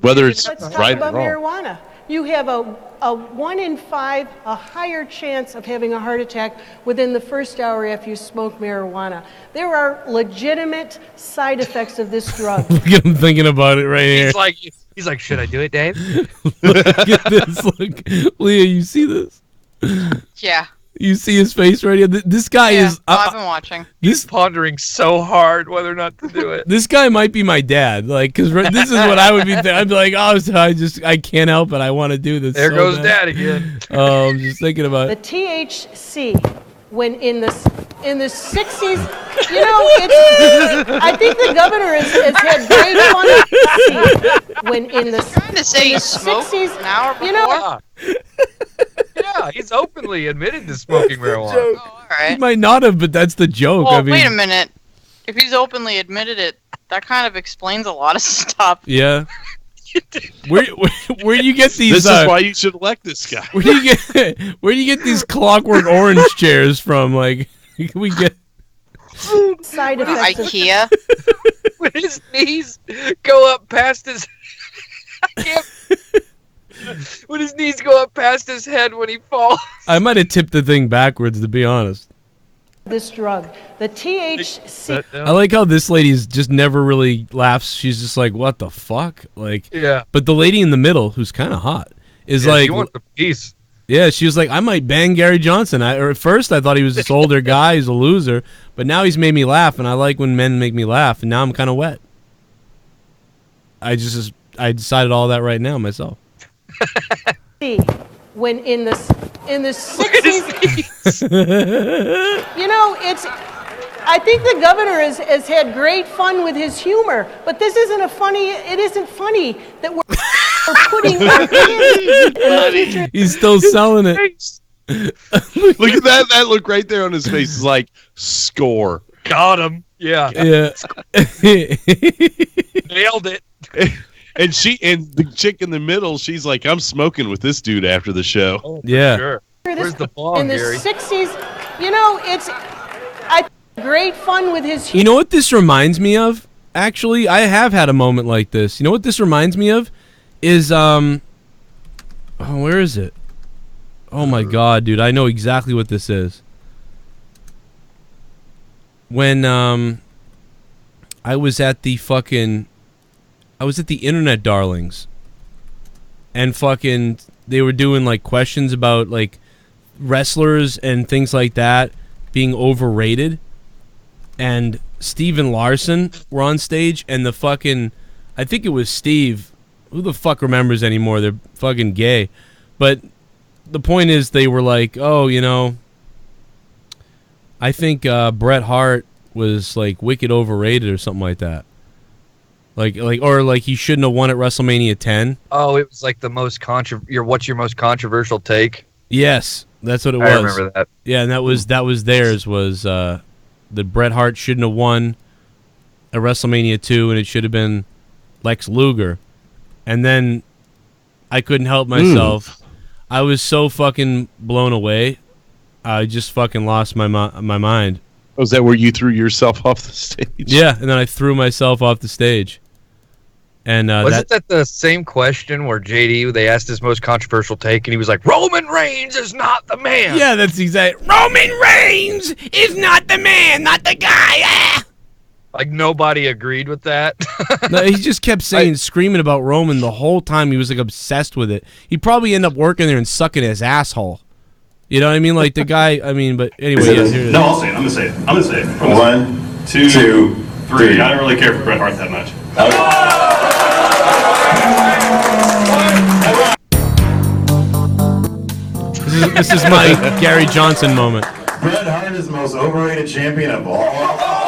whether it's Let's talk right about or wrong. marijuana. You have a 1 in 5, a higher chance of having a heart attack within the first hour after you smoke marijuana. There are legitimate side effects of this drug. Look at him thinking about it right here. He's like, should I do it, Dave? Look at this. Look, Leah, you see this? Yeah. You see his face right here? This guy is... I've been watching. He's pondering so hard whether or not to do it. This guy might be my dad, like, because this is what I would be. I'd be like, oh, I can't help it. I want to do this. There so goes bad. Dad again. Oh, I'm just thinking about The it. THC, when in the 60s, I think the governor has had great fun. When in the trying to say he smoked 60s, an hour before. Yeah, he's openly admitted to smoking marijuana. All right. He might not have, but that's the joke. Well, I mean, wait a minute. If he's openly admitted it, that kind of explains a lot of stuff. Yeah. Where do you get these? This is why you should elect this guy. Where do you get these Clockwork Orange chairs from? Like, we get side effects. IKEA. When his knees go up past his. When his knees go up past his head when he falls. I might have tipped the thing backwards, to be honest. This drug, the THC. I like how this lady's just never really laughs. She's just like, "What the fuck?" Like, yeah. But the lady in the middle, who's kind of hot, is like, "You want the piece?" Yeah, she was like, "I might bang Gary Johnson." Or at first, I thought he was this older guy, he's a loser, but now he's made me laugh, and I like when men make me laugh, and now I'm kind of wet. I decided all that right now myself. When in the 60s, I think the governor has had great fun with his humor, but this isn't it isn't funny that we're putting our kids in the future. He's still selling it. Look at that look right there on his face. Is like, score. Got him. Yeah. Yeah. Nailed it. And the chick in the middle, she's like, I'm smoking with this dude after the show. Oh, yeah. Sure. Where's the bong, in the Gary? 60s, great fun with his humor. You know what this reminds me of? Actually, I have had a moment like this. You know what this reminds me of? Is where is it? Oh my god, dude, I know exactly what this is. When I was at the Internet Darlings, and fucking they were doing like questions about like wrestlers and things like that being overrated, and Steve and Larson were on stage, and the fucking, I think it was Steve, who the fuck remembers anymore, they're fucking gay, but the point is they were like, oh, I think Bret Hart was like wicked overrated or something like that. Like he shouldn't have won at WrestleMania 10. Oh, it was like the most what's your most controversial take? Yes, that's what it was. I remember that. Yeah, and that was theirs was that Bret Hart shouldn't have won at WrestleMania 2, and it should have been Lex Luger. And then I couldn't help myself. I was so fucking blown away. I just fucking lost my mind. Was that where you threw yourself off the stage? Yeah, and then I threw myself off the stage. And wasn't that the same question where JD, they asked his most controversial take, and he was like, Roman Reigns is not the man. Yeah, that's exact. Roman Reigns is not the man, not the guy. Ah! Like, nobody agreed with that. No, he just kept screaming about Roman the whole time. He was like obsessed with it. He'd probably end up working there and sucking his asshole. You know what I mean? Like the guy, but anyway. Yeah, here no, I'll say it. I'm going to say it. 1, 2, 3. I don't really care for Bret Hart that much. This is my Gary Johnson moment. Bret Hart is the most overrated champion of all.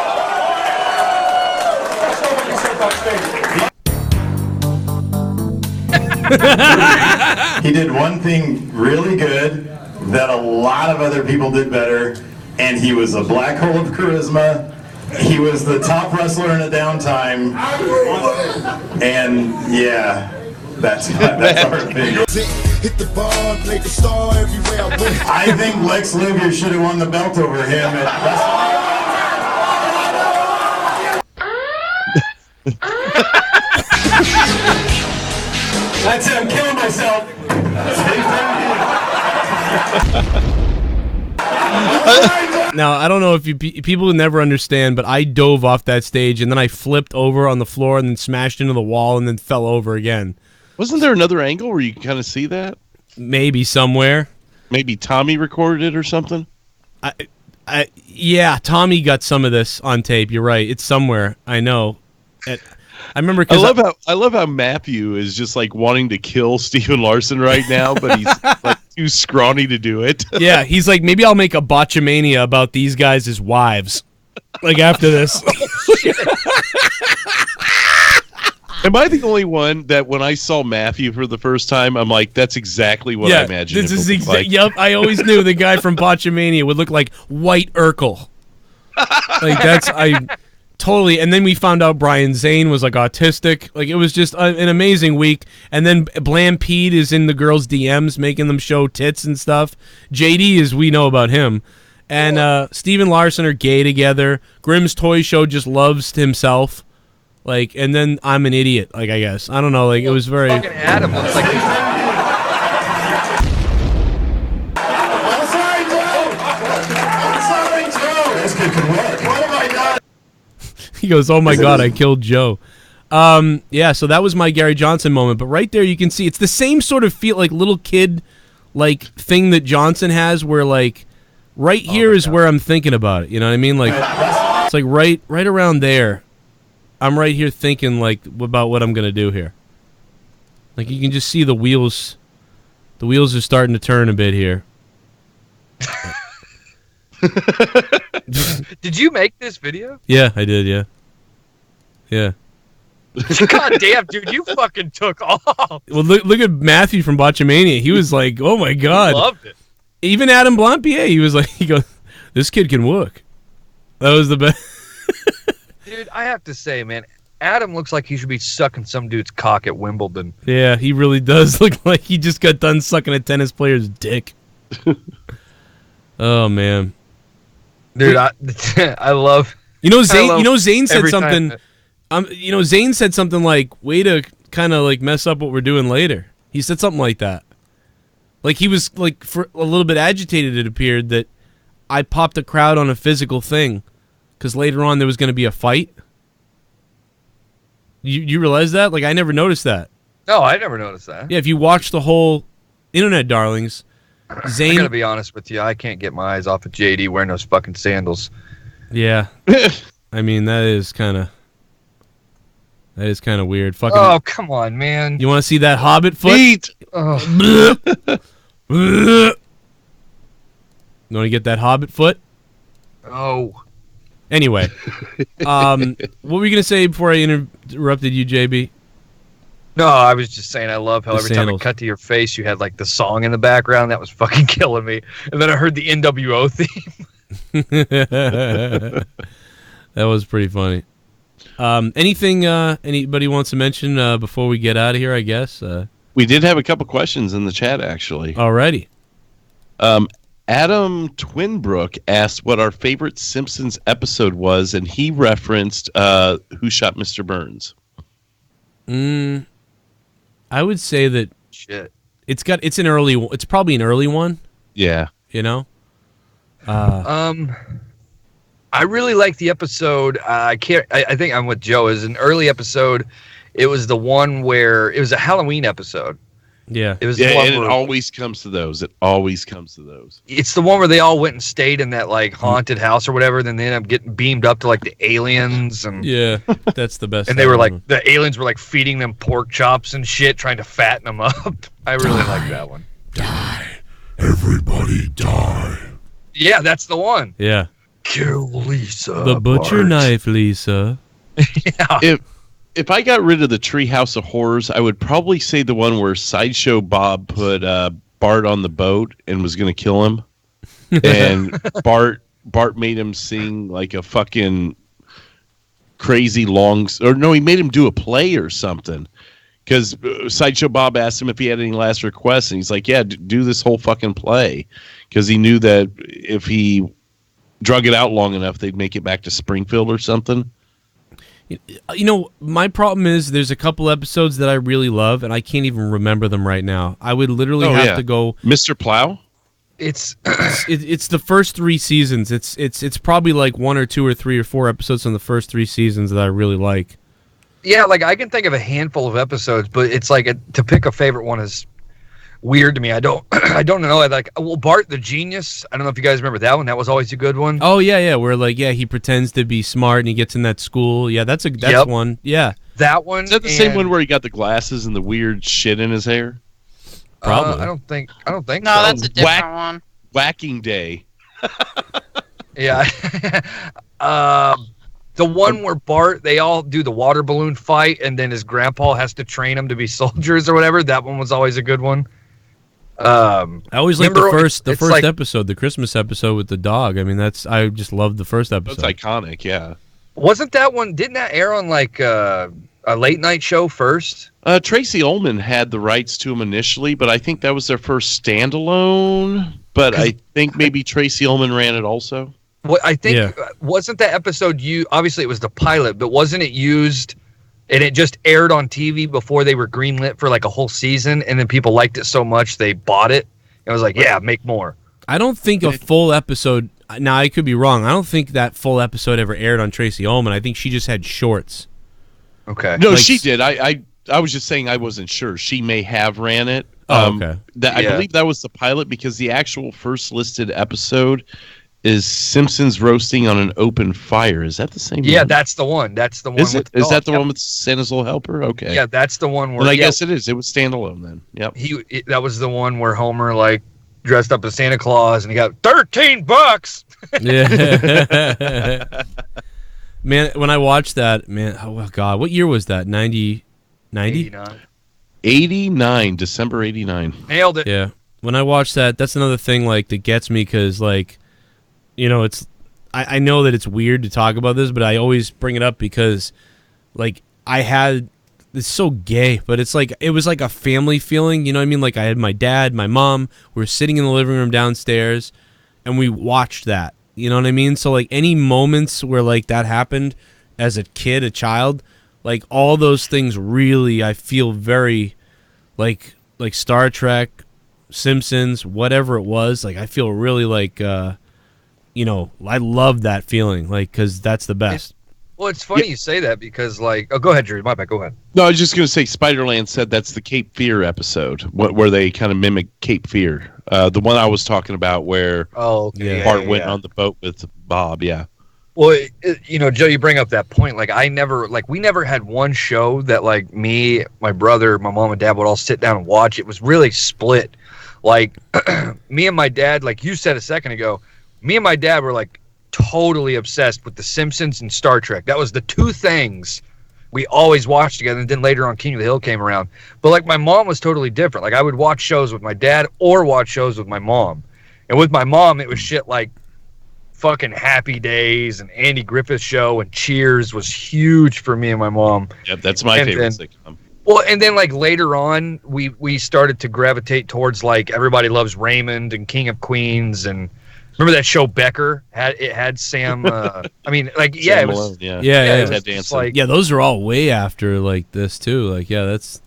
He did one thing really good that a lot of other people did better, and he was a black hole of charisma. He was the top wrestler in a downtime, and yeah, that's our opinion. Hit the bar, play the star everywhere I went. I think Lex Luger should have won the belt over him at That's it, I'm killing myself. Now, I don't know if people would never understand, but I dove off that stage and then I flipped over on the floor and then smashed into the wall and then fell over again. Wasn't there another angle where you can kind of see that? Maybe somewhere. Maybe Tommy recorded it or something? Yeah, Tommy got some of this on tape. You're right. It's somewhere. I know. I remember. I love how Matthew is just like wanting to kill Steven Larson right now, but he's like too scrawny to do it. Yeah, he's like, maybe I'll make a botchamania about these guys as wives. Like after this. Am I the only one that when I saw Matthew for the first time, I'm like, that's exactly what I imagined? This is Yep, I always knew the guy from Botchamania would look like White Urkel. Like totally. And then we found out Brian Zane was like autistic. Like it was just an amazing week. And then Blam Pete is in the girls' DMs making them show tits and stuff. JD is we know about him. And Steve and Larson are gay together. Grimm's Toy Show just loves himself. Like, and then I'm an idiot, like, I guess. I don't know, like, it was very... Fucking Adam looks like he's... I'm sorry, Joe! This kid can work. What have I done? He goes, oh my God, I killed Joe. Yeah, so that was my Gary Johnson moment. But right there, you can see, it's the same sort of feel, like, little kid, like, thing that Johnson has where, like, right here is where I'm thinking about it. You know what I mean? Like, it's like right around there. I'm right here thinking like about what I'm gonna do here. Like you can just see the wheels. The wheels are starting to turn a bit here. Did you make this video? Yeah, I did. Yeah. Yeah. God damn, dude, you fucking took off. Well, look at Matthew from Botchamania. He was like, "Oh my God!" Loved it. Even Adam Blampier, he was like, "He goes, this kid can work." That was the best. Dude, I have to say, man, Adam looks like he should be sucking some dude's cock at Wimbledon. Yeah, he really does look like he just got done sucking a tennis player's dick. Oh man, dude, I love. Zane said something. Zane said something like, "Way to kind of like mess up what we're doing later." He said something like that. Like he was like for a little bit agitated. It appeared that I popped a crowd on a physical thing. Because later on there was going to be a fight. You realize that? Like, I never noticed that. No, I never noticed that. Yeah, if you watch the whole Internet Darlings, Zane... I'm going to be honest with you. I can't get my eyes off of JD wearing those fucking sandals. Yeah. I mean, that is kind of weird. Fucking, oh, come on, man. You want to see that Hobbit foot? Feet! You want to get that Hobbit foot? Oh. Anyway, what were you gonna say before I interrupted you, JB? No, I was just saying I love how The every time sandals. it cut to your face, you had like the song in the background. That was fucking killing me. And then I heard the NWO theme. That was pretty funny. Anything anybody wants to mention before we get out of here? I guess we did have a couple questions in the chat actually. Alrighty. Adam Twinbrook asked what our favorite Simpsons episode was, and he referenced Who Shot Mr. Burns. I would say that shit. It's probably an early one. Yeah. You know. I really like the episode. I think I'm with Joe. It was an early episode. It was the one where it was a Halloween episode. Yeah. It was the one and it where, always comes to those. It always comes to those. it's the one where they all went and stayed in that like haunted house or whatever. Then they ended up getting beamed up to like the aliens and Yeah, that's the best. and they were like one. the aliens were like feeding them pork chops and shit, trying to fatten them up. I really like that one. Everybody die. Yeah, that's the one. Yeah. Kill Lisa. The butcher Bart. knife, Lisa. If I got rid of the Treehouse of Horrors, I would probably say the one where Sideshow Bob put Bart on the boat and was going to kill him, and Bart made him sing like a fucking crazy he made him do a play or something. Because Sideshow Bob asked him if he had any last requests, and he's like, "Yeah, do this whole fucking play," because he knew that if he drug it out long enough, they'd make it back to Springfield or something. You know, my problem is there's a couple episodes that I really love, and I can't even remember them right now. I would literally have to go. Mr. Plow? It's it's the first 3 seasons. It's probably like 1 or 2 or 3 or 4 episodes on the first 3 seasons that I really like. Yeah, like I can think of a handful of episodes, but it's like to pick a favorite one is weird to me. I don't know. Bart the Genius. I don't know if you guys remember that one. That was always a good one. Oh yeah, where like he pretends to be smart and he gets in that school. Yeah, that's one. Yeah, that one. Is that the same one where he got the glasses and the weird shit in his hair? Probably. I don't think No, so. that's a different one. Whacking Day. Yeah. The one where Bart, they all do the water balloon fight, and then his grandpa has to train them to be soldiers or whatever. That one was always a good one. I always liked the first like, episode, the Christmas episode with the dog. I mean, I just loved the first episode. That's iconic, yeah. Wasn't that one? Didn't that air on like a late night show first? Tracy Ullman had the rights to him initially, but I think that was their first standalone. But I think maybe Tracy Ullman ran it also. What I think wasn't that episode obviously it was the pilot, but wasn't it used and it just aired on TV before they were greenlit for like a whole season, and then people liked it so much they bought it and was like, yeah, make more. I don't think a full episode. Now I could be wrong. I don't think that full episode ever aired on Tracy Ullman. I think she just had shorts. Okay. No, she did. I was just saying I wasn't sure. She may have ran it. Oh, okay. I believe that was the pilot because the actual first listed episode is Simpsons roasting on an open fire. Is that the same one? That's the one. That's the one. Is that the one with Santa's Little Helper? Okay. Yeah, that's the one where. Well, I guess it is. It was standalone then. Yep. That was the one where Homer like dressed up as Santa Claus and he got $13. Yeah. Man, when I watched that, oh God, what year was that? 90? 89, December 89. Nailed it. Yeah. When I watched that, that's another thing like that gets me because like, you know, it's I know that it's weird to talk about this, but I always bring it up because like it's so gay, but it's like it was like a family feeling, you know what I mean? Like I had my dad, my mom, we were sitting in the living room downstairs and we watched that. You know what I mean? So like any moments where like that happened as a kid, a child, like all those things really I feel very like Star Trek, Simpsons, whatever it was, like I feel really like you know, I love that feeling, like, because that's the best. Well, it's funny you say that because, like, oh, go ahead, Drew. My bad. Go ahead. No, I was just going to say Spiderland said that's the Cape Fear episode where they kind of mimic Cape Fear. The one I was talking about where Bart went on the boat with Bob, yeah. Well, you know, Joe, you bring up that point. Like, we never had one show that, like, me, my brother, my mom, and dad would all sit down and watch. It was really split. Like, me and my dad, like you said a second ago, me and my dad were like totally obsessed with The Simpsons and Star Trek. That was the two things we always watched together. And then later on, King of the Hill came around. But like my mom was totally different. Like I would watch shows with my dad or watch shows with my mom. And with my mom, it was shit like fucking Happy Days and Andy Griffith Show and Cheers was huge for me and my mom. Yep, that's my favorite sitcom. Well, and then like later on, we started to gravitate towards like Everybody Loves Raymond and King of Queens and remember that show Becker had Sam. I mean, like yeah, Sam it was Malone, yeah. Yeah, it was just like yeah, those are all way after like this too. Like yeah, that's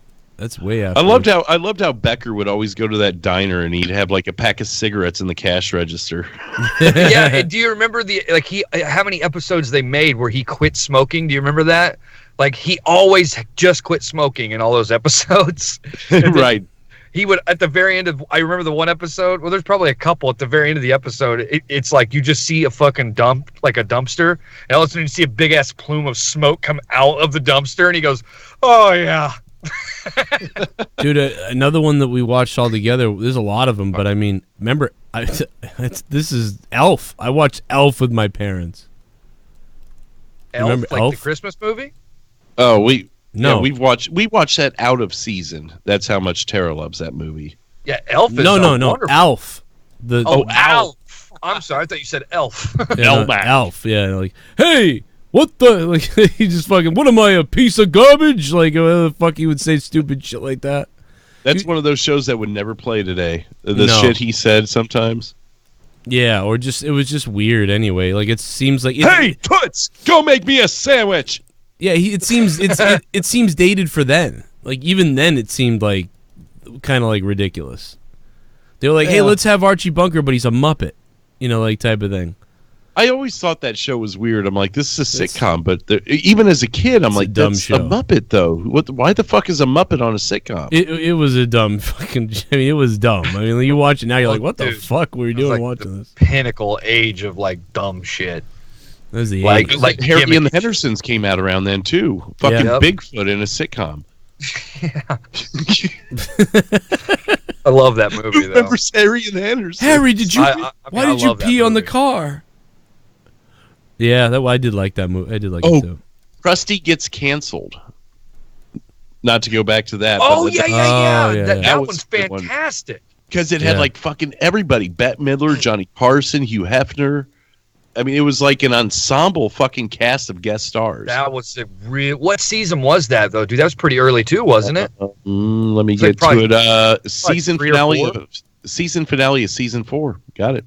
way after. I loved how Becker would always go to that diner and he'd have like a pack of cigarettes in the cash register. Yeah, and do you remember how many episodes they made where he quit smoking? Do you remember that? Like he always just quit smoking in all those episodes. Right. He would at the very end of I remember the one episode. Well, there's probably a couple at the very end of the episode. It's like you just see a fucking dumpster, and all of a sudden you see a big ass plume of smoke come out of the dumpster, and he goes, "Oh yeah." Dude, another one that we watched all together. There's a lot of them, but I mean, remember, this is Elf. I watched Elf with my parents. Elf, like the Christmas movie? Oh, No. we watched that out of season. That's how much Tara loves that movie. Yeah, Elf is no, wonderful. Alf. Alf. I'm sorry, I thought you said Elf. Yeah, Alf. Yeah, like, hey, what the? Like, he just fucking. What am I, a piece of garbage? Like, the fuck he would say stupid shit like that. That's one of those shows that would never play today. The No. shit he said sometimes. Yeah, or just it was just weird anyway. Like it seems like Hey, Toots, go make me a sandwich. Yeah, it seems it seems dated for then. Like even then, it seemed like kind of like ridiculous. They were like, "Hey, let's have Archie Bunker, but he's a Muppet," like type of thing. I always thought that show was weird. I'm like, this is a sitcom, but even as a kid, I'm like, dumb that's show. a Muppet though. Why the fuck is a Muppet on a sitcom? It was a dumb fucking. I mean, it was dumb. I mean, you watch it now, you're like, "What the fuck were you doing watching this?" Pinnacle age of like dumb shit. That was the like age. Harry and the Hendersons came out around then too. Fucking Yep. Bigfoot in a sitcom. I love that movie though. Remember Harry and the Hendersons? Harry, did you? I why did you love that pee on the movie. car? Yeah, I did like that movie. I did like it too. Krusty Gets Canceled. Not to go back to that. Oh but yeah. That was one's a good one. fantastic. Because it had like fucking everybody. Bette Midler, Johnny Carson, Hugh Hefner. I mean, it was like an ensemble fucking cast of guest stars. That was a real. What season was that though, dude? That was pretty early too, wasn't it? Let me It's like get to it. probably Season 3 or finale. 4? Season finale is season 4. Got it.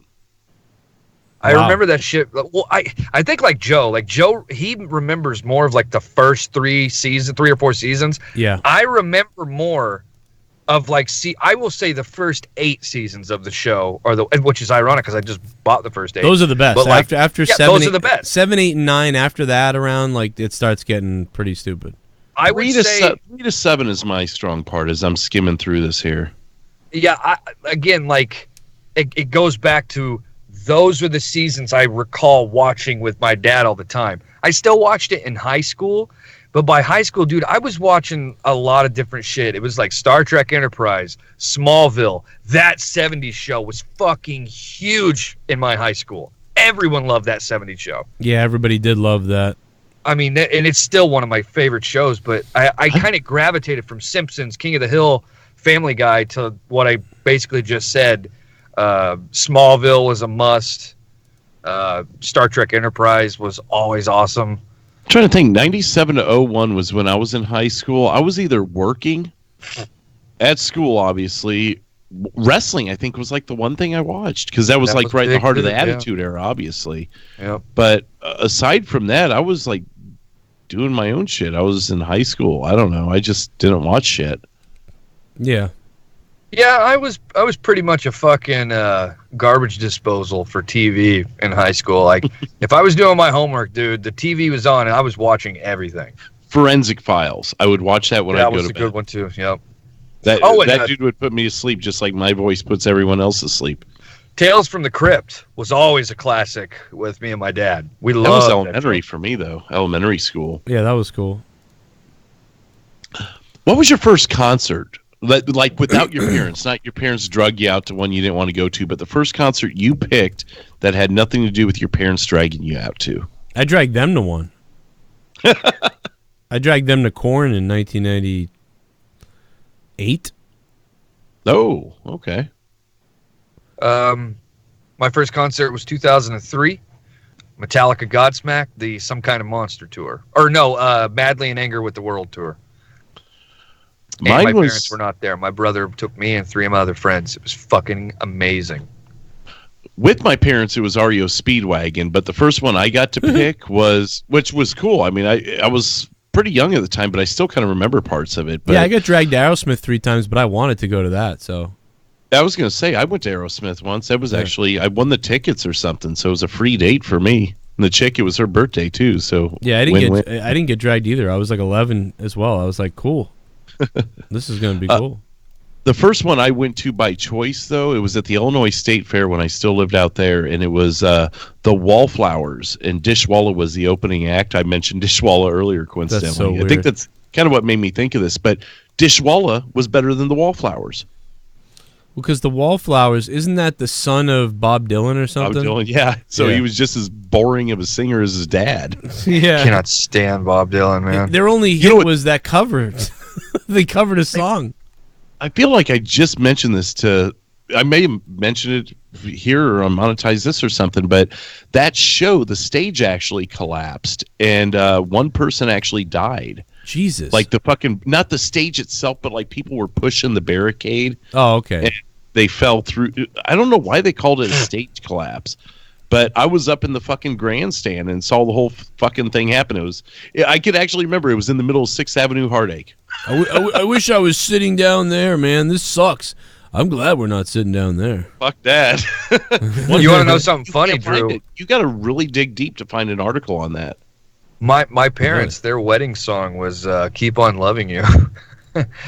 I remember that shit. Well, I think like Joe, he remembers more of like the first 3 or 4 seasons. Yeah. I remember more of like I will say the first 8 seasons of the show which is ironic because I just bought the first 8. Those are the best. But, like, after yeah, 7, those 8, are the best. 7, 8, and 9. After that, around like it starts getting pretty stupid. I would 3 say to 7 is my strong part as I'm skimming through this here. yeah. Again, like it goes back to those are the seasons I recall watching with my dad all the time. I still watched it in high school, but by high school, dude, I was watching a lot of different shit. It was like Star Trek Enterprise, Smallville. That 70s show was fucking huge in my high school. Everyone loved that 70s show. Yeah, everybody did love that. I mean, and it's still one of my favorite shows, but I kind of gravitated from Simpsons, King of the Hill, Family Guy to what I basically just said. Smallville was a must. Star Trek Enterprise was always awesome. I'm trying to think. 97 to 01 was when I was in high school. I was either working at school, obviously. Wrestling, I think, was like the one thing I watched because that was like right in the heart of the Attitude Era, obviously. Yeah. But aside from that, I was like doing my own shit. I was in high school. I don't know. I just didn't watch shit. Yeah. Yeah, I was pretty much a fucking garbage disposal for TV in high school. Like, if I was doing my homework, dude, the TV was on and I was watching everything. Forensic Files. I would watch that when I'd go to bed. That was a good one too. Yep. That dude would put me to sleep just like my voice puts everyone else to sleep. Tales from the Crypt was always a classic with me and my dad. We loved That was that elementary for me, though. Elementary school. Yeah, that was cool. What was your first concert? Like without your parents, not your parents drug you out to one you didn't want to go to, but the first concert you picked that had nothing to do with your parents dragging you out to. I dragged them to one. I dragged them to Korn in 1998. Oh, okay. My first concert was 2003. Metallica Godsmack, the Some Kind of Monster tour. Or no, Madly in Anger with the World tour. And my parents were not there. My brother took me and 3 of my other friends. It was fucking amazing. With my parents, it was REO Speedwagon, but the first one I got to pick which was cool. I mean, I was pretty young at the time, but I still kind of remember parts of it. But yeah, I got dragged to Aerosmith 3 times, but I wanted to go to that, so. I was going to say, I went to Aerosmith once. That was actually, I won the tickets or something, so it was a free date for me. And the chick, it was her birthday, too, so. Yeah, I didn't get dragged either. I was like 11 as well. I was like, cool. This is going to be cool. The first one I went to by choice, though, it was at the Illinois State Fair when I still lived out there, and it was the Wallflowers, and Dishwalla was the opening act. I mentioned Dishwalla earlier, coincidentally. That's so weird. I think that's kind of what made me think of this, but Dishwalla was better than the Wallflowers. Well, because the Wallflowers, isn't that the son of Bob Dylan or something? Bob Dylan, yeah. So he was just as boring of a singer as his dad. Yeah. Cannot stand Bob Dylan, man. Their only hit was that cover. They covered a song. I feel like I just mentioned this I may have mentioned it here or on Monetize This or something, but that show, the stage actually collapsed and one person actually died. Jesus. Like the fucking, not the stage itself, but like people were pushing the barricade. Oh, okay. And they fell through. I don't know why they called it a stage collapse, but I was up in the fucking grandstand and saw the whole fucking thing happen. I could actually remember it was in the middle of 6th Avenue Heartache. I wish I was sitting down there, man. This sucks. I'm glad we're not sitting down there. Fuck that. You want to know something funny, Drew? You got to really dig deep to find an article on that. My parents, their wedding song was "Keep on Loving You."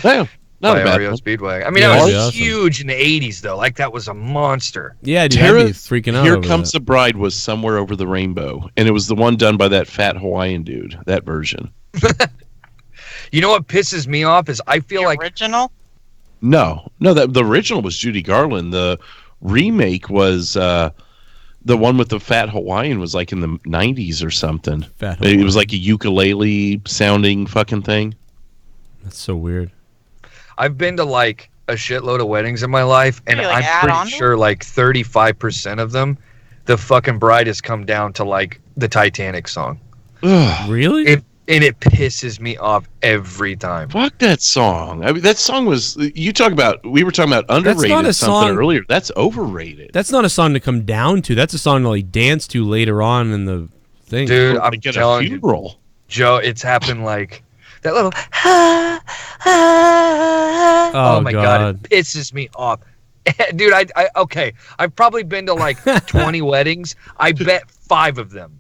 Damn. Not by a bad REO one. Speedwagon. I mean, Yeah, it was awesome. huge in the 80s, though. Like, that was a monster. Yeah, dude, Tara, I'd be freaking out Here over Comes that. the Bride was Somewhere Over the Rainbow, and it was the one done by that fat Hawaiian dude, that version. You know what pisses me off is I feel like... Original? No, the original was Judy Garland. The remake was the one with the fat Hawaiian was like in the 90s or something. It was like a ukulele sounding fucking thing. That's so weird. I've been to like a shitload of weddings in my life, and Maybe, like, I'm add on pretty to sure like 35% of them, the fucking bride has come down to like the Titanic song. Really? It pisses me off every time. Fuck that song. I mean, that song was. We were talking about underrated not a something song- earlier. That's overrated. That's not a song to come down to. That's a song to like dance to later on in the thing. Dude, I'm Like at a telling funeral. you, Joe, it's happened like that little. Oh, my God. it pisses me off. Dude, I okay. I've probably been to like 20 weddings. I bet 5 of them.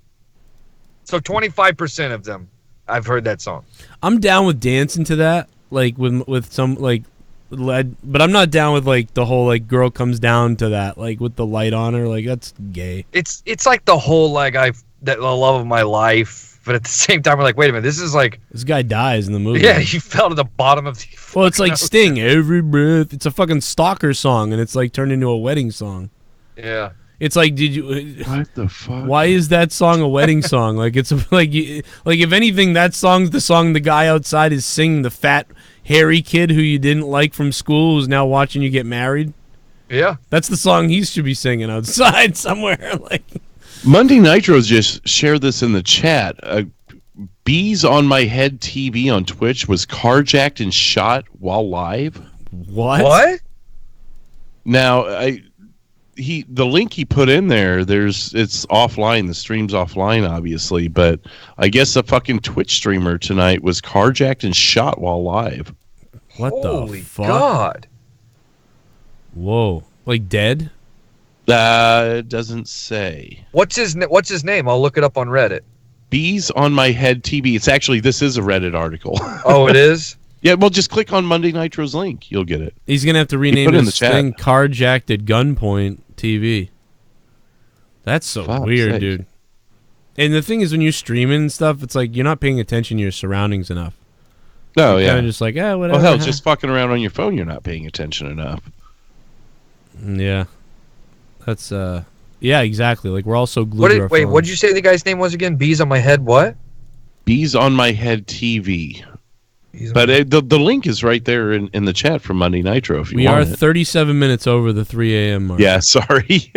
So 25% of them, I've heard that song. I'm down with dancing to that, like with some like lead, but I'm not down with like the whole like girl comes down to that like with the light on her. Like that's gay. It's like the whole like the love of my life, but at the same time we're like, wait a minute, this is like This guy dies in the movie. yeah, he fell to the bottom of the. Well, it's like ocean. Sting, Every Breath. It's a fucking stalker song, and it's like turned into a wedding song. Yeah. It's like, did you? What the fuck? Why is that song a wedding song? Like it's like if anything, that song's the song the guy outside is singing. The fat, hairy kid who you didn't like from school who's now watching you get married. Yeah. That's the song he should be singing outside somewhere. Like Monday Nitros just shared this in the chat. Bees on My Head TV on Twitch was carjacked and shot while live. What? What? Now, the link he put in there, it's offline. The stream's offline, obviously, but I guess a fucking Twitch streamer tonight was carjacked and shot while live. What Holy the fuck? God. Whoa! Like dead? It doesn't say. What's his name? I'll look it up on Reddit. Bees on My Head TV. This is a Reddit article. Oh, it is? Yeah, well, just click on Monday Nitro's link. You'll get it. He's gonna have to He rename put it in the his chat. thing "Carjacked at Gunpoint TV." That's so Fuck's weird, sake. dude. And the thing is, when you're streaming and stuff, it's like you're not paying attention to your surroundings enough. Oh, You're yeah. kinda just like, whatever. Well, hell, just fucking around on your phone, you're not paying attention enough. Yeah. That's, yeah, exactly. Like, we're all so glued to our Wait, phones. what did you say the guy's name was again? Bees on my head, what? Bees on My Head TV. But the link is right there in the chat from Monday Nitro if you We want are it. 37 minutes over the 3 a.m. mark. Yeah, sorry.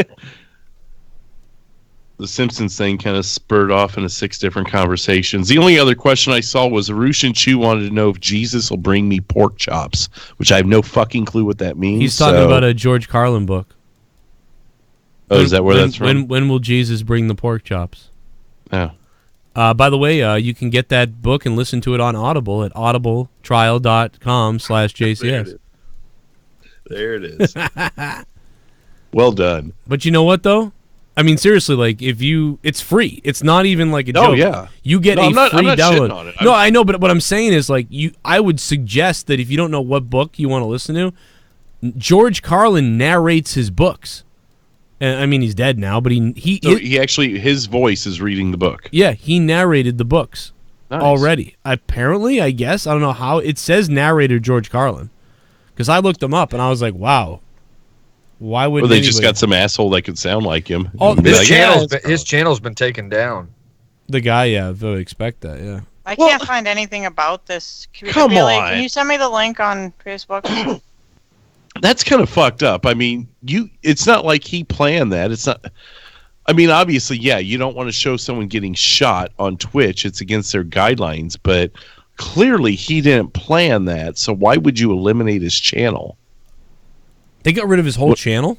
The Simpsons thing kind of spurred off into 6 different conversations. The only other question I saw was Roosh and Chew wanted to know if Jesus will bring me pork chops, which I have no fucking clue what that means. He's talking about a George Carlin book. Oh, is that where that's from? When will Jesus bring the pork chops? Oh. By the way, you can get that book and listen to it on Audible at audibletrial.com/JCS. There it is. Well done. But you know what, though? I mean, seriously, like, it's free. It's not even like a joke. Oh, yeah. You get No, a I'm not free download. shitting on it. No, I know, but what I'm saying is, like, I would suggest that if you don't know what book you want to listen to, George Carlin narrates his books. And I mean, he's dead now, but he actually, his voice is reading the book. yeah, he narrated the books Nice. already. Apparently, I guess. I don't know how. It says narrator George Carlin. Because I looked him up, and I was like, wow. Why would Well, they just got some asshole that could sound like him. Oh, Be like, His channel's been taken down. The guy, yeah, I would expect that, yeah. I can't find anything about this. Come Bailey, on. Can you send me the link on Facebook? That's kind of fucked up. I mean, it's not like he planned that. It's not. I mean, obviously, yeah, you don't want to show someone getting shot on Twitch. It's against their guidelines, but clearly he didn't plan that. So why would you eliminate his channel? They got rid of his whole channel?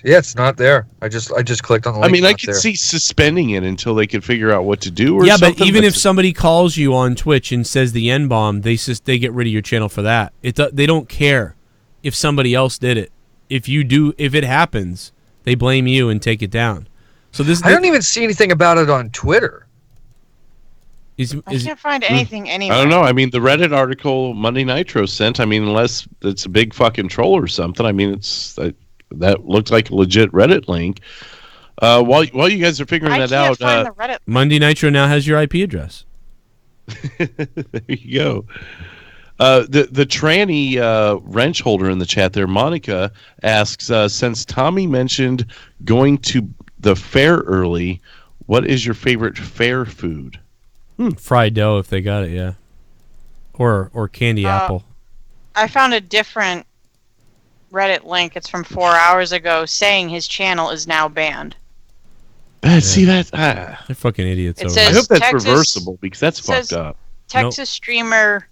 Yeah, it's not there. I just clicked on the I link. mean, I it's could not there. see suspending it until they could figure out what to do. Or Yeah, something, but even if somebody calls you on Twitch and says the N-bomb, they get rid of your channel for that. They don't care if somebody else did it. If it happens, they blame you and take it down. So I don't even see anything about it on Twitter. I can't find anything anywhere. I don't know. I mean, the Reddit article Monday Nitro sent. I mean, unless it's a big fucking troll or something. I mean, that looked like a legit Reddit link. While you guys are figuring that out, find the Reddit. Monday Nitro now has your IP address. There you go. The tranny wrench holder in the chat there, Monica, asks, since Tommy mentioned going to the fair early, what is your favorite fair food? Fried dough, if they got it, yeah. Or candy apple. I found a different Reddit link. It's from 4 hours ago saying his channel is now banned. See that? They're fucking idiots. It over says I hope that's Texas- reversible because that's it says fucked up. Texas streamer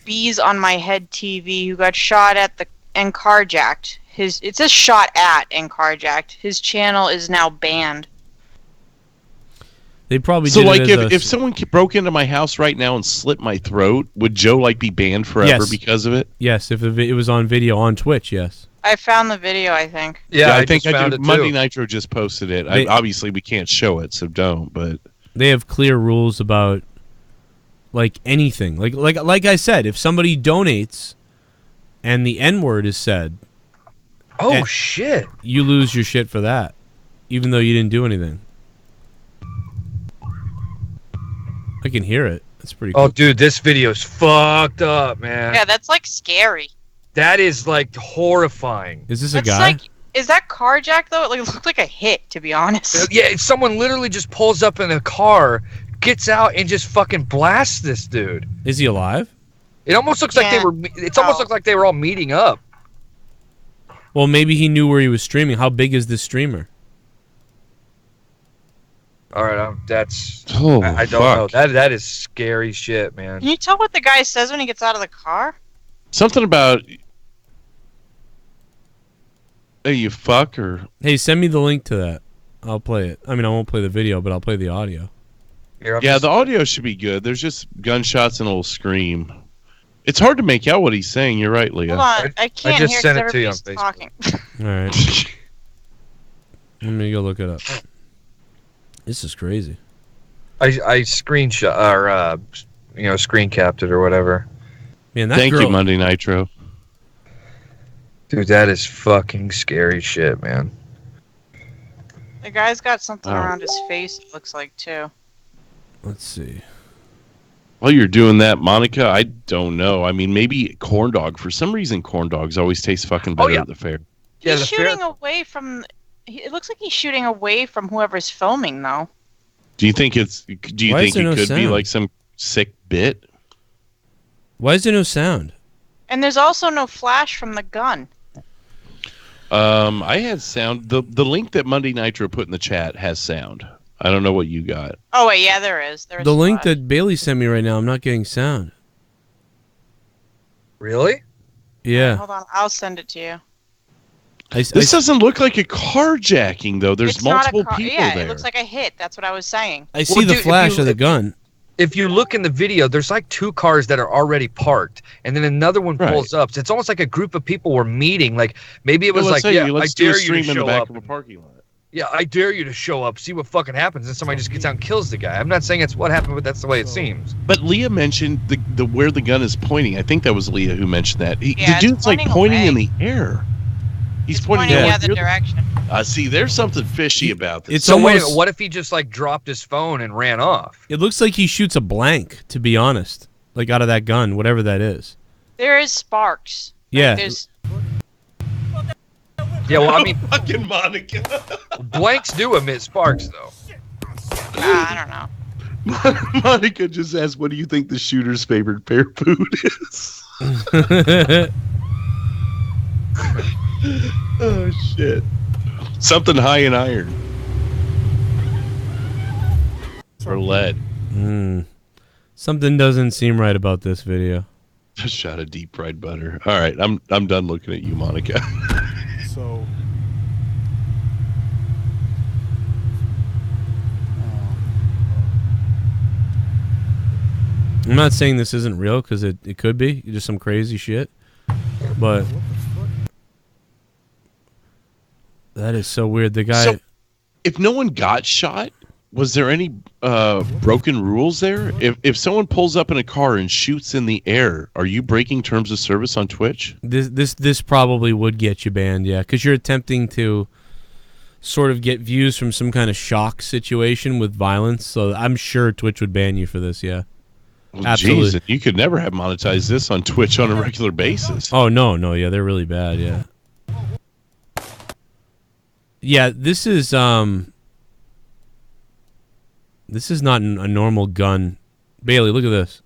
Bees on My Head TV, who got shot at and carjacked. It says shot at and carjacked. His channel is now banned. They probably So, did like, it as if someone broke into my house right now and slit my throat, would Joe like be banned forever Yes. because of it? Yes, if it was on video on Twitch, yes. I found the video, I think. Yeah, I think just found it Monday too. Nitro just posted it. They- Obviously, we can't show it, so don't. But They have clear rules about like anything. Like I said, if somebody donates and the N-word is said, Oh shit! you lose your shit for that, even though you didn't do anything. I can hear it. That's pretty cool. Oh, dude, this video's fucked up, man. Yeah, that's like scary. That is like horrifying. Is this That's a guy? like, is that carjack though? It looked like a hit, to be honest. Yeah, someone literally just pulls up in a car, gets out, and just fucking blasts this dude. Is he alive? It almost looks like they were. It's almost looked like they were all meeting up. Well, maybe he knew where he was streaming. How big is this streamer? All right, that's. Oh, I don't know. That is scary shit, man. Can you tell what the guy says when he gets out of the car? something about hey, you fuck or Hey, send me the link to that. I'll play it. I mean, I won't play the video, but I'll play the audio. yeah, the audio should be good. There's just gunshots and a little scream. It's hard to make out what he's saying. You're right, Leah. Hold on, I can't just hear sent because it to you on everybody's talking. All right. Let me go look it up. This is crazy. I screenshot or screen capped it or whatever. Man, that Thank girl, you, Monday Nitro. Dude, that is fucking scary shit, man. The guy's got something Oh. around his face, it looks like, too. Let's see. While you're doing that, Monica, I don't know. I mean, maybe corn dog. For some reason, corn dogs always taste fucking better at the fair. Yeah, He's shooting away from. It looks like he's shooting away from whoever's filming, though. Do you think it's? Do you Why think is there it no could be sound? like some sick bit? Why is there no sound? And there's also no flash from the gun. I had sound. The link that Monday Nitro put in the chat has sound. I don't know what you got. Oh wait, yeah, there is. There's The link that Bailey sent me right now, I'm not getting sound. Really? Yeah. Hold on, I'll send it to you. This doesn't look like a carjacking though. There's It's not a multiple car- people yeah, there. it looks like a hit. That's what I was saying. I see the flash of the gun. If you look in the video, there's like 2 cars that are already parked, and then another one pulls up. So it's almost like a group of people were meeting. Like maybe it was like, yeah, I let's do a dare you to stream in the show back up. of a parking lot. Yeah, I dare you to show up, see what fucking happens, and somebody just gets out and kills the guy. I'm not saying it's what happened, but that's the way it seems. But Leah mentioned the where the gun is pointing. I think that was Leah who mentioned that. Yeah, the it's dude's like pointing pointing away. in the air. He's pointing Pointing in the other direction. See, there's something fishy about this. It's So wait a almost- minute, what if he just like dropped his phone and ran off? It looks like he shoots a blank, to be honest. Like out of that gun, whatever that is. There is sparks. Yeah. There's. Yeah, well, I mean, fucking Monica. Blanks do emit sparks, though. I don't know. Monica just asked, "What do you think the shooter's favorite pair of food is?" Oh shit! Something high in iron or lead. Something doesn't seem right about this video. A shot of deep fried butter. All right, I'm done looking at you, Monica. So. I'm not saying this isn't real because it could be just some crazy shit, but that is so weird. The guy. So, if no one got shot, was there any broken rules there? If someone pulls up in a car and shoots in the air, are you breaking terms of service on Twitch? This probably would get you banned, yeah, because you're attempting to sort of get views from some kind of shock situation with violence. So I'm sure Twitch would ban you for this, yeah. Well, Absolutely. geez, you could never have monetized this on Twitch on a regular basis. Oh no, yeah, they're really bad, yeah. Yeah, this is not a normal gun. Bailey, look at this.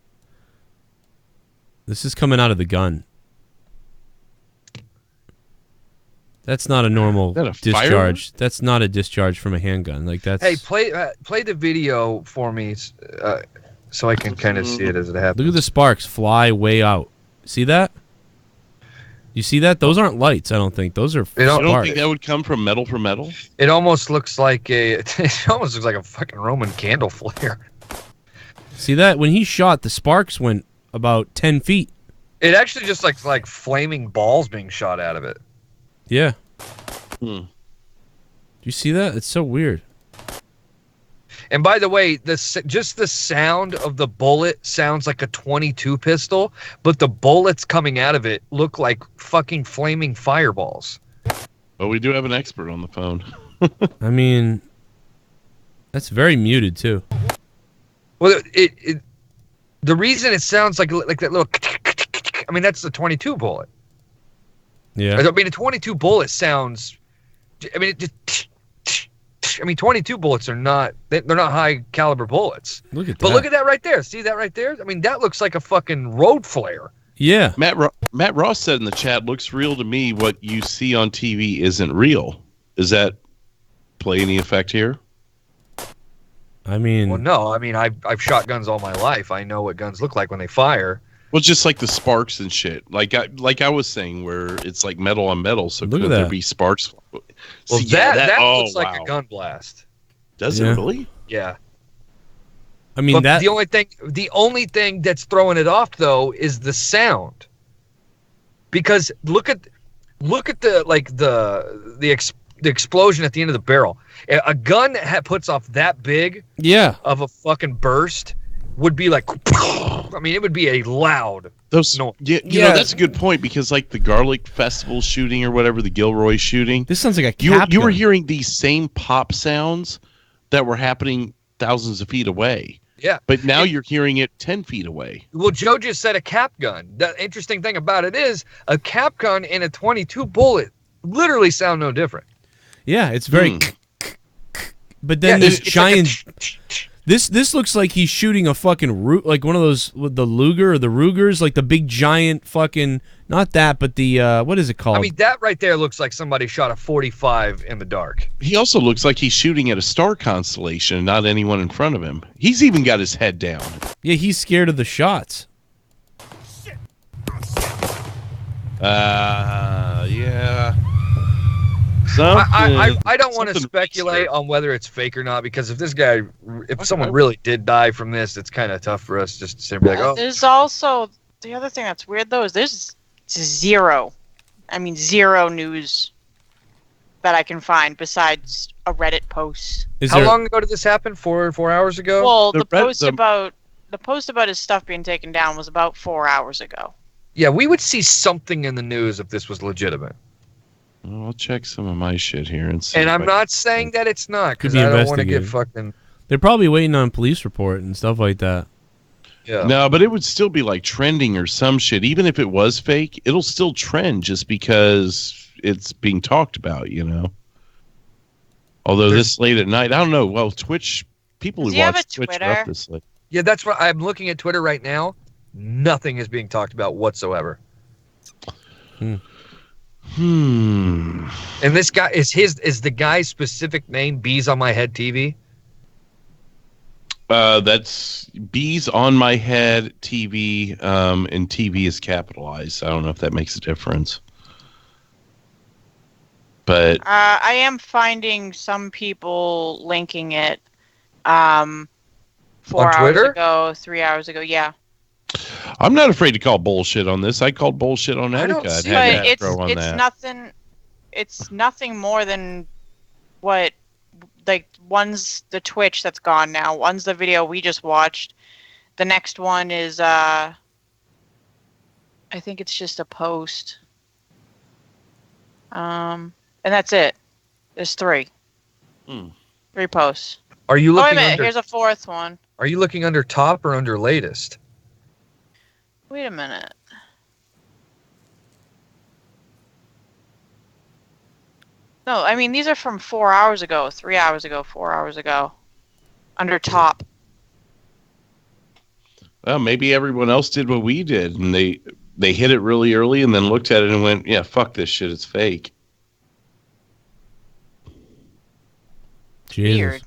This is coming out of the gun. That's not a normal that a discharge. firework? That's not a discharge from a handgun. Like that's. Hey, play the video for me, so I can kind of see it as it happens. Look at the sparks fly way out. See that? You see that? Those aren't lights. I don't think those are. You don't sparks. think that would come from metal for metal? It almost looks like a fucking Roman candle flare. See that? When he shot, the sparks went about 10 feet. It actually just like flaming balls being shot out of it. Yeah. Do you see that? It's so weird. And by the way, just the sound of the bullet sounds like a .22 pistol, but the bullets coming out of it look like fucking flaming fireballs. Well, we do have an expert on the phone. I mean, that's very muted too. Well, the reason it sounds like that little, I mean, that's the .22 bullet. Yeah. I mean, a .22 bullet sounds. I mean, I mean, .22 bullets are not. They're not high caliber bullets. Look at But that. look at that right there. See that right there? I mean, that looks like a fucking road flare. Yeah. Matt Ross said in the chat, "Looks real to me. What you see on TV isn't real." Does that play any effect here? I mean, Well, no. I mean, I've shot guns all my life. I know what guns look like when they fire. Well, just like the sparks and shit. Like I was saying, where it's like metal on metal. So Look could at there that. be sparks? Well, See, that oh, looks like wow. a gun blast. Does Yeah. it really? Yeah. I mean But that. the only thing that's throwing it off though is the sound. Because look at the explosion at the end of the barrel. A gun puts off that big of a fucking burst would be like, I mean, it would be a loud Those noise. you know, that's a good point because like the Garlic Festival shooting or whatever, the Gilroy shooting. This sounds like a you were gun. hearing these same pop sounds that were happening thousands of feet away. Yeah. But now you're hearing it 10 feet away. Well, Joe just said a cap gun. The interesting thing about it is a cap gun and a 22 bullet literally sound no different. Yeah, it's very. But then this giant. This looks like he's shooting a fucking like one of those with the Luger or the Rugers, like the big giant fucking, not that, but the what is it called? I mean, that right there looks like somebody shot a 45 in the dark. He also looks like he's shooting at a star constellation, not anyone in front of him. He's even got his head down. Yeah, he's scared of the shots. Yeah. I don't want to speculate on whether it's fake or not, because if this guy, if someone really did die from this, it's kind of tough for us just to sit and be like, oh. There's also the other thing that's weird though is there's zero news that I can find besides a Reddit post. How long ago did this happen? 4 hours ago? Well, the post about his stuff being taken down was about 4 hours ago. Yeah, we would see something in the news if this was legitimate. I'll check some of my shit here and see. And I'm not saying that it's not, Could because be I don't want to get investigated. fucking. They're probably waiting on police report and stuff like that. Yeah. No, but it would still be like trending or some shit. Even if it was fake, it'll still trend just because it's being talked about, you know? Although this late at night, I don't know. Well, Twitch, people who watch Twitch are up this late. Yeah, that's what I'm looking at Twitter right now. Nothing is being talked about whatsoever. And this guy is the guy's specific name Bees on My Head TV? That's Bees on My Head TV, and TV is capitalized. I don't know if that makes a difference. But I am finding some people linking it 4 On hours Twitter? ago, 3 hours ago. Yeah. I'm not afraid to call bullshit on this. I called bullshit on Etika. But it's nothing more than what, like, one's the Twitch that's gone now. One's the video we just watched. The next one is I think it's just a post. And that's it. There's 3. 3 posts. Are you Oh, wait a looking minute. under? Here's a 4th one. Are you looking under top or under latest? Wait a minute. No, I mean, these are from 4 hours ago, 3 hours ago, 4 hours ago. Under top. well, maybe everyone else did what we did, and they hit it really early and then looked at it and went, yeah, fuck this shit. It's fake. Weird.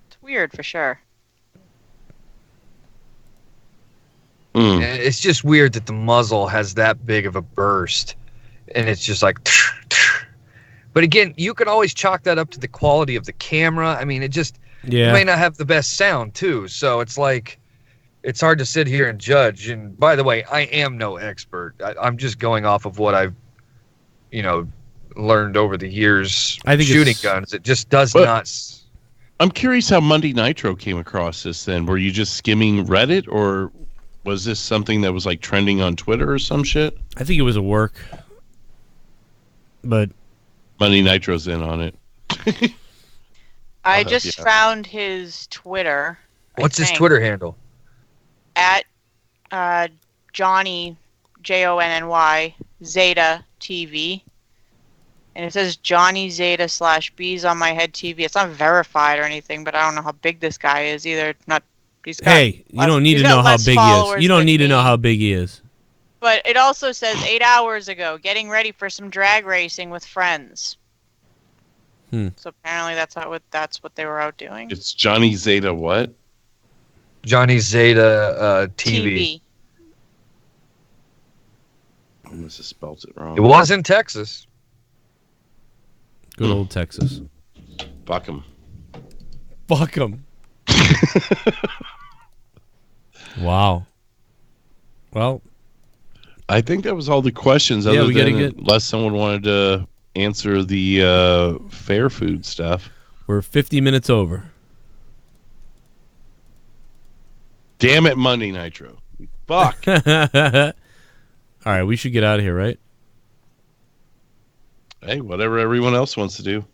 It's weird for sure. And it's just weird that the muzzle has that big of a burst, and it's just like. But again, you can always chalk that up to the quality of the camera. I mean, it may not have the best sound too, so it's like it's hard to sit here and judge. And by the way, I am no expert. I'm just going off of what I've, learned over the years shooting guns. It just does not. I'm curious how Monday Nitro came across this then. Were you just skimming Reddit, or was this something that was like trending on Twitter or some shit? I think it was a work. But Monday Nitro's in on it. I just found his Twitter. What's his Twitter handle? At Johnny, Jonny, Zeta TV. And it says Johnny Zeta / Bees on My Head TV. It's not verified or anything, but I don't know how big this guy is either. Hey, you don't need to know how big he is. You don't need to know how big he is. But it also says 8 hours ago, getting ready for some drag racing with friends. So apparently that's what they were out doing. It's Johnny Zeta what? Johnny Zeta TV. I must have spelled it wrong. It was in Texas. Good old Texas. Fuck him. Fuck him. Wow. Well, I think that was all the questions. Yeah, we gotta get- Unless someone wanted to answer the fair food stuff. We're 50 minutes over. Damn it, Monday Nitro. Fuck. All right, we should get out of here, right? Hey, whatever everyone else wants to do.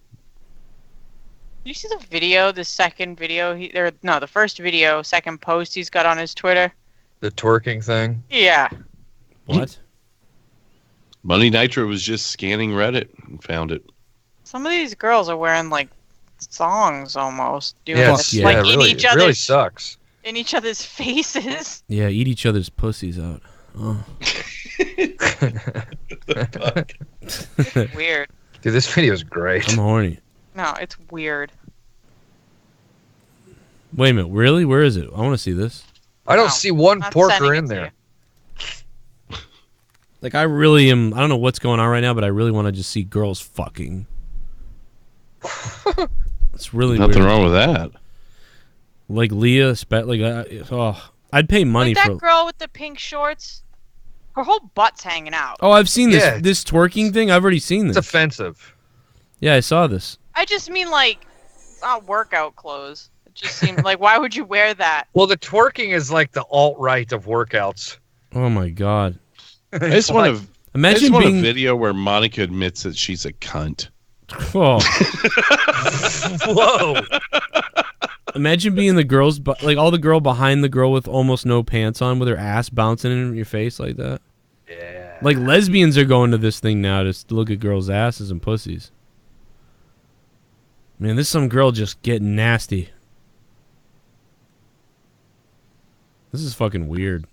you see the video? The second video, the first video, second post he's got on his Twitter. The twerking thing. Yeah. What? Money Nitro was just scanning Reddit and found it. Some of these girls are wearing like songs almost. Doing Yes, this, yeah, like really, in each it really other's sucks. in each other's faces. Yeah, eat each other's pussies out. Oh. Weird. Dude, this video is great. I'm horny. No, it's weird. Wait a minute, really? Where is it? I want to see this. I don't see one Not porker sending in it to there. Like, I really am. I don't know what's going on right now, but I really want to just see girls fucking. It's really Nothing weird. wrong with that. Like Leah, I'd pay money Like for. that girl with the pink shorts. Her whole butt's hanging out. Oh, I've seen this Yeah. this twerking thing. I've already seen this. It's offensive. Yeah, I saw this. I just mean like, it's not workout clothes. It just seems like, why would you wear that? Well, the twerking is like the alt-right of workouts. Oh my god. I just want to Imagine a being. video where Monica admits that she's a cunt. Oh. Whoa. Imagine being the girls, like all the girl behind the girl with almost no pants on, with her ass bouncing in your face like that. Yeah. Like lesbians are going to this thing now to look at girls' asses and pussies. Man, this is some girl just getting nasty. This is fucking weird.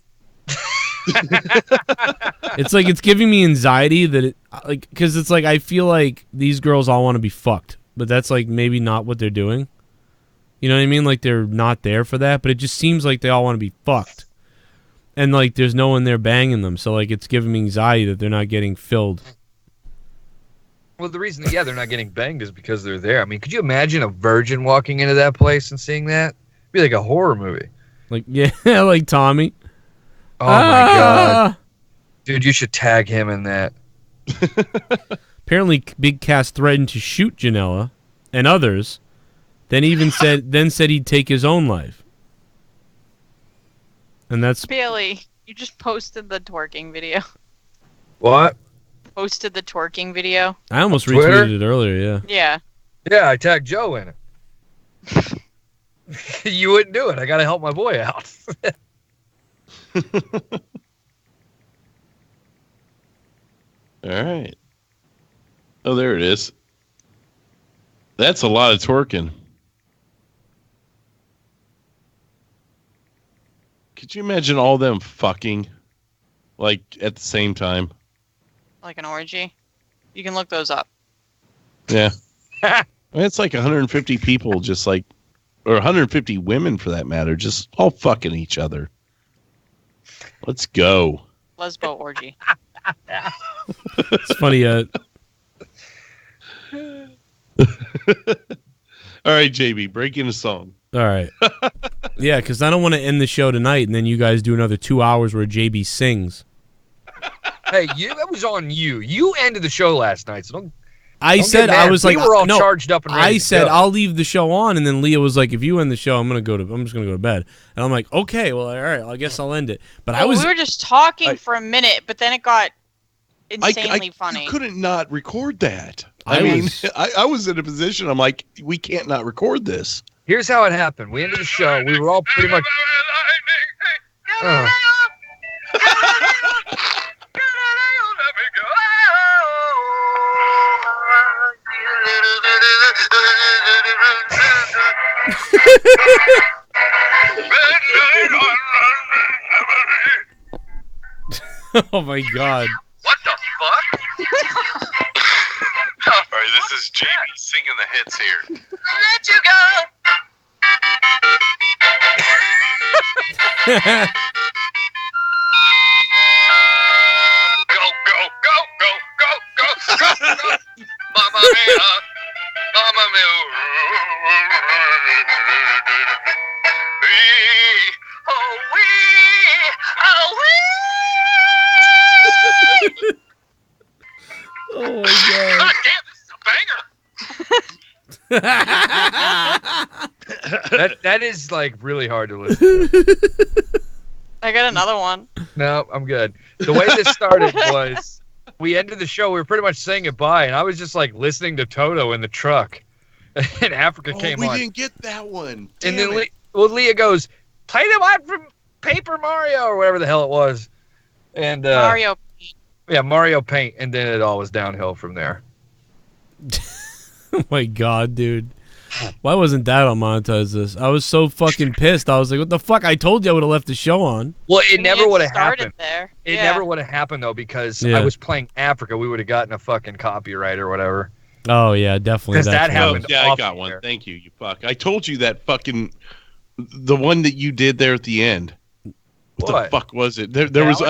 It's like it's giving me anxiety that it, like, because it's like I feel like these girls all want to be fucked, but that's like maybe not what they're doing. You know what I mean? Like they're not there for that, but it just seems like they all want to be fucked, and like there's no one there banging them, so like it's giving me anxiety that they're not getting filled. Well, the reason, they're not getting banged is because they're there. I mean, could you imagine a virgin walking into that place and seeing that? It'd be like a horror movie. Like, yeah, like Tommy. Oh my god. Dude, you should tag him in that. Apparently, Big Cass threatened to shoot Janela and others, then said he'd take his own life. And that's Bailey, you just posted the twerking video. What? Posted the twerking video. I almost Twitter? retweeted it earlier. Yeah. Yeah. Yeah, I tagged Joe in it. You wouldn't do it. I gotta help my boy out. All right. Oh, there it is. That's a lot of twerking. Could you imagine all them fucking, like, at the same time? Like an orgy. You can look those up. Yeah. I mean, it's like 150 people just like, or 150 women for that matter, just all fucking each other. Let's go. Lesbo orgy. It's funny. All right, JB, break in a song. All right. Yeah, because I don't want to end the show tonight, and then you guys do another 2 hours where JB sings. Hey, that was on you. You ended the show last night, so don't said get mad. I was we like, were all no, charged up and ready I to said go. I'll leave the show on, and then Leah was like, if you end the show, I'm just gonna go to bed. And I'm like, okay, well, all right, I guess I'll end it. But Well, we were just talking for a minute, but then it got insanely funny. You couldn't not record that. I I was was in a position, I'm like, we can't not record this. Here's how it happened. We ended the show. We were all pretty much. Oh my god. What the fuck? All right, this is JB singing the hits here. Let you go. Mamma mia, mamma mia. Oh, Oh my god. God damn, this is a banger. that is like really hard to listen to. I got another one. No, I'm good. The way this started was we ended the show. We were pretty much saying goodbye, and I was just like listening to Toto in the truck, And Africa came we on. didn't get that one. And Damn then it. Leah goes, play the one from Paper Mario or whatever the hell it was. And Mario. Yeah, Mario Paint. And then it all was downhill from there. Oh my god, dude. Why wasn't that on Monetize This? I was so fucking pissed. I was like, what the fuck? I told you I would have left the show on. Well, it never would have started happened. there. It Yeah. never would have happened, though, because Yeah. I was playing Africa. We would have gotten a fucking copyright or whatever. Oh, yeah, definitely. 'Cause that That's happened. right. Yeah, I off got the one. air. Thank you, you fuck. I told you that fucking the one that you did there at the end. What the fuck was it? There was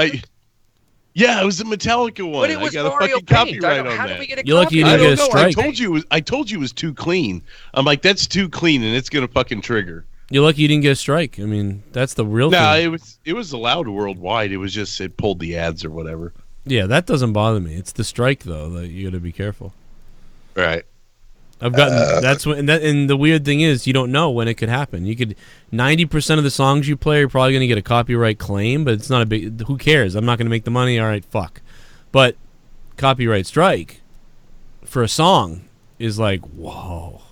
Yeah, it was the Metallica one. But it was I got Mario a fucking Paint. copyright on How that. did we get a You're lucky you copyright? didn't get a strike. I told you it was too clean. I'm like, that's too clean, and it's gonna fucking trigger. You're lucky you didn't get a strike. I mean, that's the real No, thing. it was allowed worldwide. It was just it pulled the ads or whatever. Yeah, that doesn't bother me. It's the strike, though, that you got to be careful. Right. I've gotten that's when and the weird thing is you don't know when it could happen. You could 90% of the songs you play are probably going to get a copyright claim, but it's not a big. Who cares? I'm not going to make the money. All right, fuck. But copyright strike for a song is like whoa.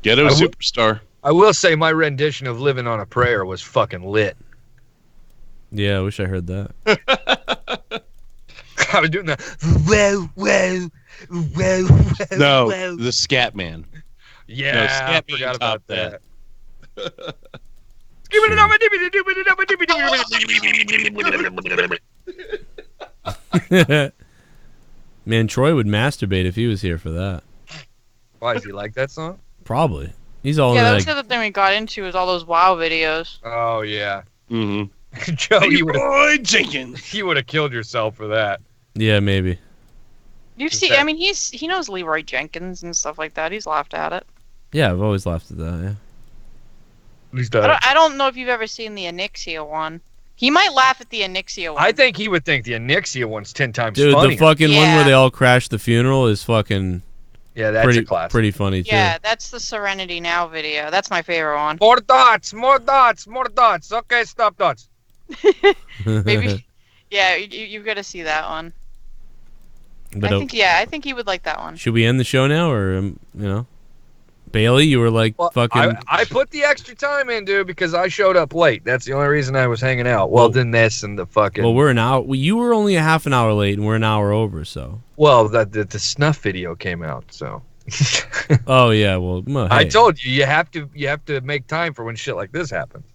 Ghetto superstar. I will say my rendition of "Living on a Prayer" was fucking lit. Yeah, I wish I heard that. I was doing the whoa, whoa, whoa, whoa. No, whoa. the Scat Man. Yeah, No, I Scat Man forgot about topped that. Man, Troy would masturbate if he was here for that. Why does he like that song? Probably. He's all Yeah, that in was that. the other thing we got into was all those WoW videos. Oh yeah, Mm-hmm. Joe, you would Roy Jenkins. you would have killed yourself for that. Yeah, maybe. You've seen, I mean, he knows Leroy Jenkins and stuff like that. He's laughed at it. Yeah, I've always laughed at that. Yeah. He's I don't know if you've ever seen the Anixia one. He might laugh at the Anixia one. I think he would think the Anixia one's 10 times Dude, funnier. the fucking one Yeah. where they all crash the funeral is fucking Yeah, that's pretty a classic. pretty funny too. Yeah, that's the Serenity Now video. That's my favorite one. More dots, more dots, more dots. Okay, stop dots. Maybe. Yeah, you've got to see that one. But I think he would like that one. should we end the show now, or Bailey? You were like fucking. I put the extra time in, dude, because I showed up late. That's the only reason I was hanging out. Well, then this and the fucking. Well, we're an hour. Well, you were only a half an hour late, and we're an hour over. So. Well, the snuff video came out, so. Oh yeah, well, I hey. told you you have to make time for when shit like this happens.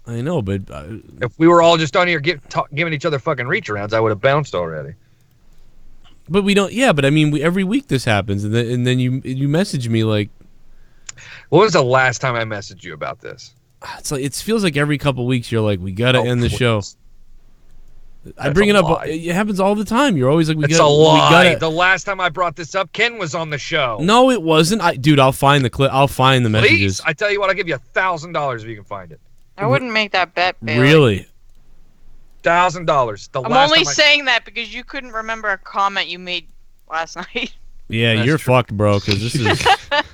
I know, but If we were all just on here giving each other fucking reach arounds, I would have bounced already. but we don't. Yeah, but I mean, every week this happens, and then you message me like. When was the last time I messaged you about this? It's like it feels like every couple weeks you're like, we gotta Oh, end the please. show. I That's bring a it up. lie. It happens all the time. You're always like, we It's gotta. a lie. We gotta, The last time I brought this up, Ken was on the show. no, it wasn't. Dude, I'll find the clip. I'll find the Please, messages. I tell you what, I'll give you $1,000 if you can find it. I wouldn't make that bet, Bailey. Really? $1,000. I'm only saying that because you couldn't remember a comment you made last night. Yeah, That's you're true. fucked, bro. Because this is.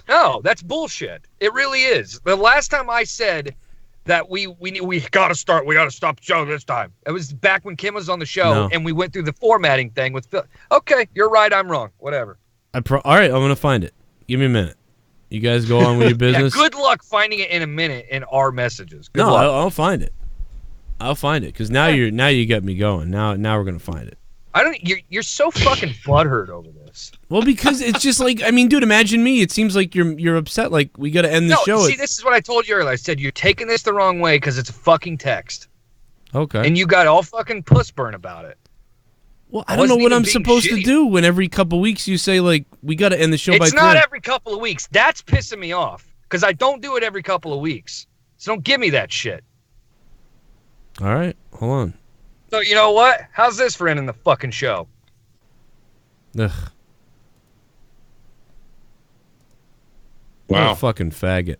No, that's bullshit. It really is. The last time I said that we gotta start, we gotta stop the show this time. It was back when Kim was on the show No. and we went through the formatting thing with Phil. Okay, you're right, I'm wrong. Whatever. All right, I'm gonna find it. Give me a minute. You guys go on with your business. Yeah, good luck finding it in a minute in our messages. Good No, luck. I'll find it. I'll find it because now you got me going. Now we're gonna find it. I don't. You're so fucking butthurt over this. Well, because it's just like I mean, dude, imagine me. It seems like you're upset. Like we got to end the No, show. see, this is what I told you earlier. I said you're taking this the wrong way because it's a fucking text, Okay. and you got all fucking puss burn about it. Well, I don't know wasn't what even I'm being supposed to shitty. do when every couple weeks you say like we got to end the show by It's not 10. every couple of weeks. That's pissing me off because I don't do it every couple of weeks. So don't give me that shit. All right, hold on. So you know what? How's this for ending the fucking show? Ugh. What Wow. a fucking faggot.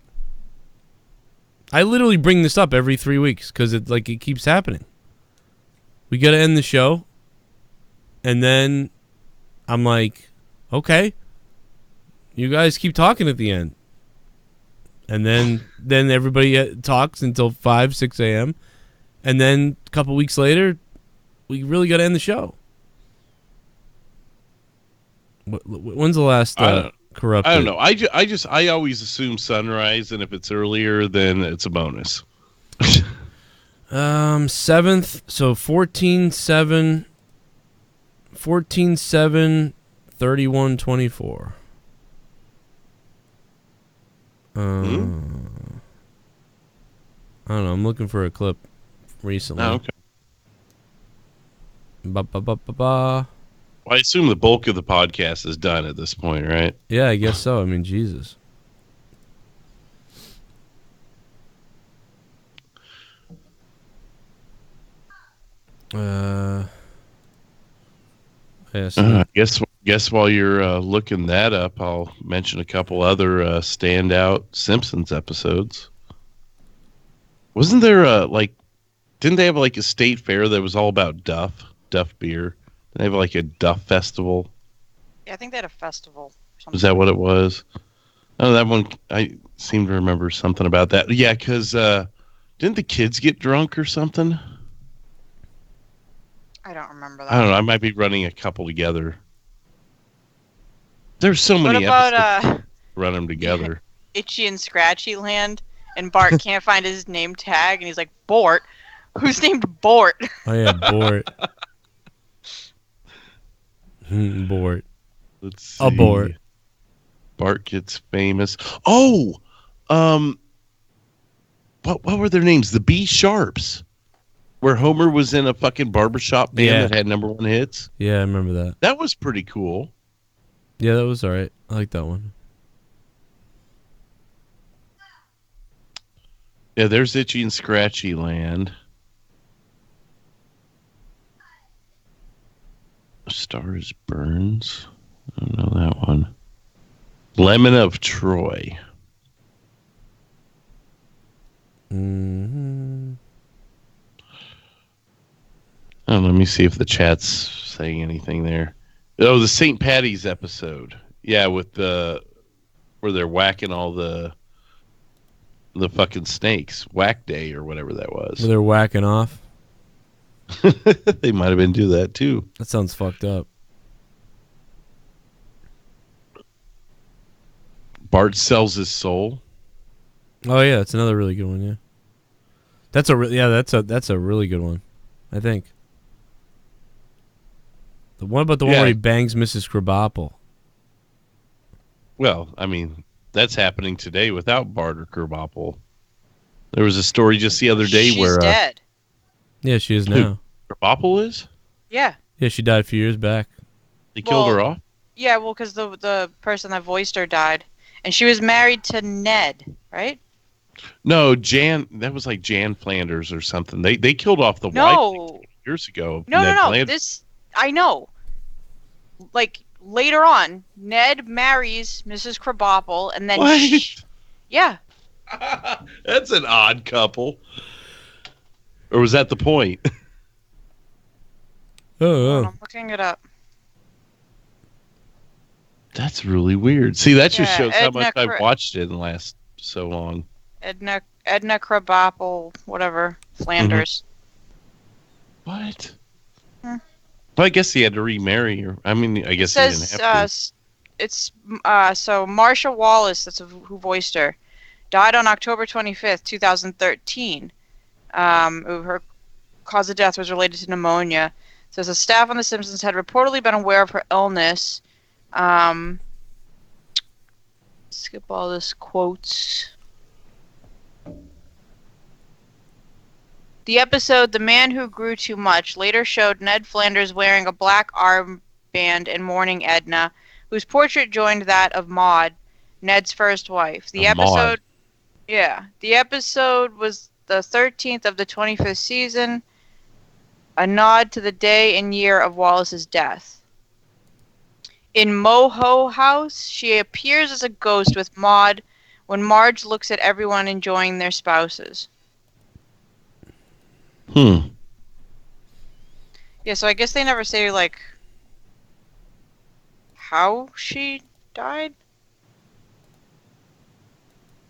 I literally bring this up every 3 weeks because it keeps happening. We got to end the show, and then I'm like, okay, you guys keep talking at the end, and then everybody talks until 5, 6 a.m., and then a couple weeks later, we really got to end the show. When's the last corrupted. I don't know. I always assume sunrise, and if it's earlier, then it's a bonus. 7th, so 14/7, 31/24. I don't know. I'm looking for a clip recently. Oh, okay. Ba. Well, I assume the bulk of the podcast is done at this point, right? Yeah, I guess so. I mean, Jesus. Guess while you're looking that up, I'll mention a couple other standout Simpsons episodes. Wasn't there didn't they have like a state fair that was all about Duff beer? Did they have like a Duff festival? Yeah, I think they had a festival. Is that what it was? Oh, that one, I seem to remember something about that. Yeah, because didn't the kids get drunk or something? I don't remember that. I don't know. I might be running a couple together. There's so many What about episodes. Run them together. Itchy and Scratchy Land, and Bart can't find his name tag, and he's like, Bort? Who's named Bort? Oh, yeah, Bort. Bort. Let's see. Abort. Bart gets famous. Oh! What were their names? The B Sharps. Where Homer was in a fucking barbershop band that had #1 hits. Yeah, I remember that. That was pretty cool. Yeah, that was all right. I like that one. Yeah, there's Itchy and Scratchy Land. Stars Burns. I don't know that one. Lemon of Troy. Mm-hmm. Oh, let me see if the chat's saying anything there. Oh, the St. Patty's episode. Yeah, with the where they're whacking all the fucking snakes. Whack Day or whatever that was. Where they're whacking off. They might have been do that too. That sounds fucked up. Bart sells his soul. Oh yeah, that's another really good one. Yeah, that's a really good one. I think. The one about the one where he bangs Mrs. Krabappel. Well, I mean, that's happening today without Bart or Krabappel. There was a story just the other day where She's dead. Yeah, she is now. Krabappel is? Yeah. Yeah, she died a few years back. They killed her off? Yeah, well, because the person that voiced her died. And she was married to Ned, right? No, Jan. That was like Jan Flanders or something. They killed off the No. wife years ago. No, Ned no. Flanders. This, I know. Like, later on, Ned marries Mrs. Krabappel, and then What? yeah. That's an odd couple. Or was that the point? I'm looking it up. That's really weird. See, that just Yeah, shows how Edna much I've Cra- watched it in the last so long. Edna Krabappel, whatever, Flanders. What? Hmm. Well, I guess he had to remarry her. I mean, I guess he didn't Says have to. it's so Marsha Wallace, that's who voiced her, died on October 25th, 2013. Her cause of death was related to pneumonia. Says the staff on The Simpsons had reportedly been aware of her illness. Skip all this quotes. The episode "The Man Who Grew Too Much" later showed Ned Flanders wearing a black armband and mourning Edna, whose portrait joined that of Maude, Ned's first wife. The episode, the episode was the 13th of the 25th season, a nod to the day and year of Wallace's death. In Moho House, she appears as a ghost with Maude when Marge looks at everyone enjoying their spouses. Yeah, so I guess they never say, like, how she died?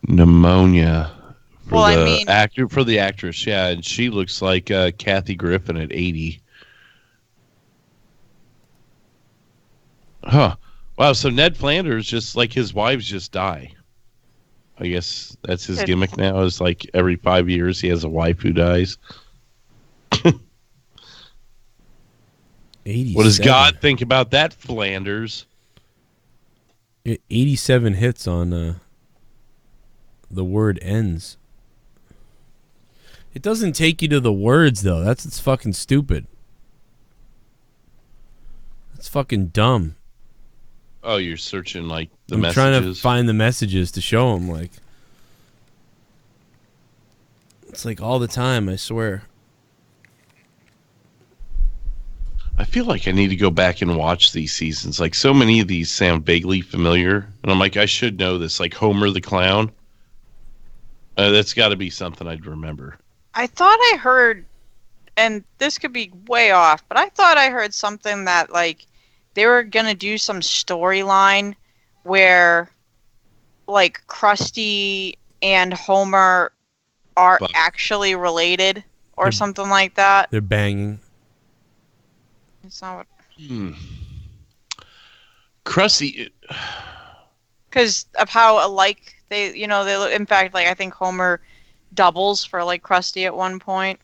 Pneumonia. For Well, the I mean- for the actress, yeah, and she looks like Kathy Griffin at 80. Huh. Wow, so Ned Flanders, just like his wives just die. I guess that's his gimmick now, is like every 5 years he has a wife who dies. 87. What does God think about that, Flanders? 87 hits on the word ends. It doesn't take you to the words, though. It's fucking stupid. That's fucking dumb. Oh, you're searching like the I'm messages. trying to find the messages to show them. Like, it's like all the time. I swear. I feel like I need to go back and watch these seasons. Like, so many of these sound vaguely familiar, and I'm like, I should know this. Like Homer the Clown. That's got to be something I'd remember. I thought I heard, and this could be way off, but I thought I heard something that like they were gonna do some storyline where like Krusty and Homer are actually related or something like that. They're banging. It's not what. Krusty, because of how alike they look. In fact, like I think Homer doubles for like Krusty at one point.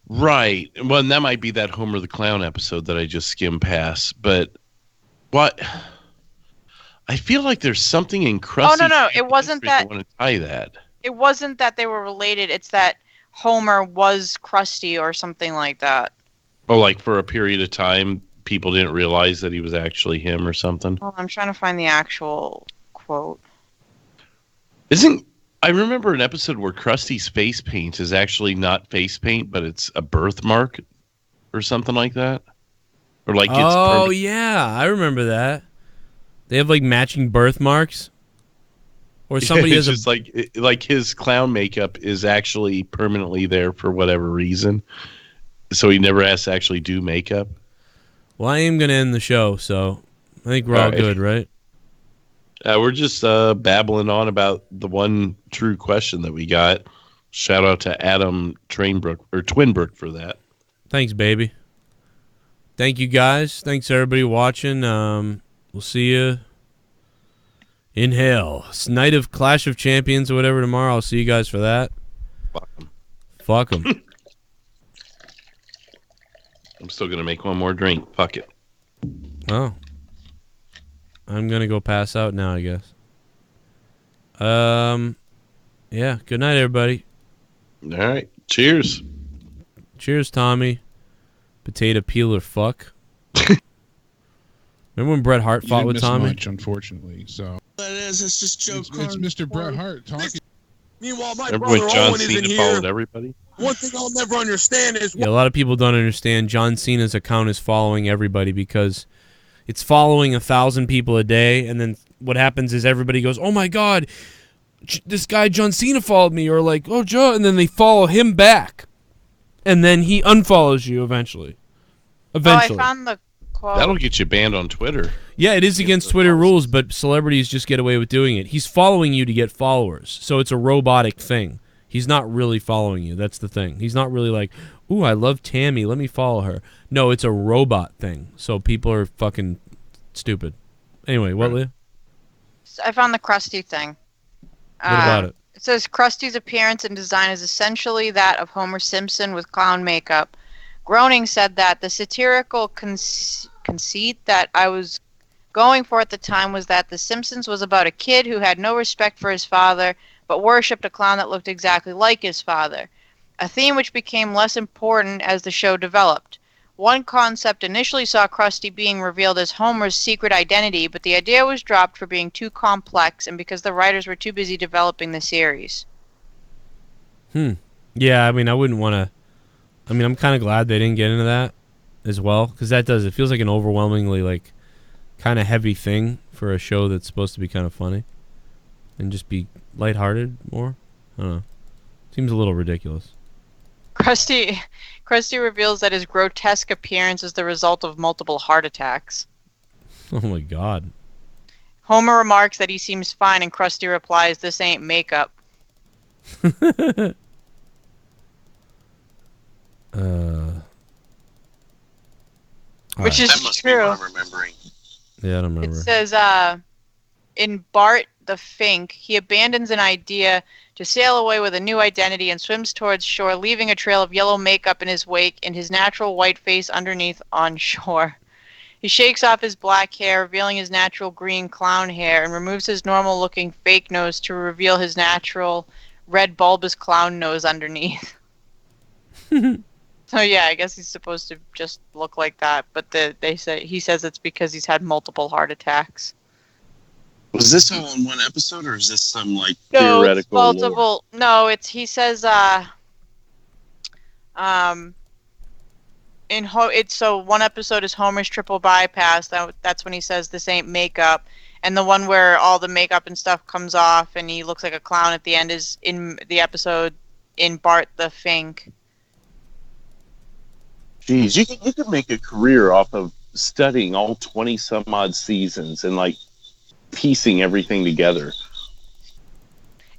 right? Well, and that might be that Homer the Clown episode that I just skimmed past. But what? I feel like there's something in Krusty. Oh no, it wasn't that. I want to tie that. It wasn't that they were related. It's that Homer was Krusty or something like that. Oh, like for a period of time, people didn't realize that he was actually him or something. Well, I'm trying to find the actual quote. I remember an episode where Krusty's face paint is actually not face paint, but it's a birthmark or something like that? Or like it's permanent. Yeah, I remember that. They have like matching birthmarks. Or somebody it's has just like his clown makeup is actually permanently there for whatever reason. So he never has to actually do makeup. Well, I am going to end the show, so I think we're all good, right? We're just babbling on about the one true question that we got. Shout out to Adam Twinbrook for that. Thanks, baby. Thank you, guys. Thanks, everybody watching. We'll see you in hell. It's night of Clash of Champions or whatever tomorrow. I'll see you guys for that. Fuck them. I'm still going to make one more drink. Fuck it. Oh. I'm going to go pass out now, I guess. Yeah. Good night, everybody. All right. Cheers. Cheers, Tommy. Potato peeler fuck. Remember when Bret Hart fought with Tommy? Much, unfortunately. So It's just Joe it's Mr. Bret Hart talking. Meanwhile, my Remember brother when John Owen isn't Cena here. followed everybody? One thing I'll never understand is Yeah, a lot of people don't understand John Cena's account is following everybody because it's following 1,000 people a day, and then what happens is everybody goes, "Oh my God, this guy John Cena followed me," or like, "Oh Joe," and then they follow him back, and then he unfollows you eventually. Eventually, Oh, I found the quote. That'll get you banned on Twitter. yeah, it is against Twitter rules, but celebrities just get away with doing it. He's following you to get followers, so it's a robotic thing. He's not really following you. That's the thing. He's not really like, "Ooh, I love Tammy. Let me follow her." No, it's a robot thing. So people are fucking stupid. Anyway, what, Leah? I found the Krusty thing. What about it? It says Krusty's appearance and design is essentially that of Homer Simpson with clown makeup. Groening said that the satirical conceit that I was going for at the time was that The Simpsons was about a kid who had no respect for his father but worshipped a clown that looked exactly like his father, a theme which became less important as the show developed. One concept initially saw Krusty being revealed as Homer's secret identity, but the idea was dropped for being too complex and because the writers were too busy developing the series. Yeah, I mean, I wouldn't want to. I mean, I'm kind of glad they didn't get into that as well, because it feels like an overwhelmingly, like, kind of heavy thing for a show that's supposed to be kind of funny and just be lighthearted more. I don't know. Seems a little ridiculous. Krusty reveals that his grotesque appearance is the result of multiple heart attacks. Oh my God. Homer remarks that he seems fine, and Krusty replies, "This ain't makeup." Which is that must true. Be what I'm remembering. Yeah, I don't remember. It says, in Bart the Fink, he abandons an idea to sail away with a new identity and swims towards shore, leaving a trail of yellow makeup in his wake and his natural white face underneath on shore. He shakes off his black hair, revealing his natural green clown hair, and removes his normal-looking fake nose to reveal his natural red bulbous clown nose underneath. So yeah, I guess he's supposed to just look like that, but he says it's because he's had multiple heart attacks. Was this all in one episode, or is this some like No, theoretical it's multiple. lore? No, he says so one episode is Homer's triple bypass. That's when he says this ain't makeup, and the one where all the makeup and stuff comes off and he looks like a clown at the end is in the episode in Bart the Fink. Jeez, you could make a career off of studying all 20 some odd seasons and like piecing everything together.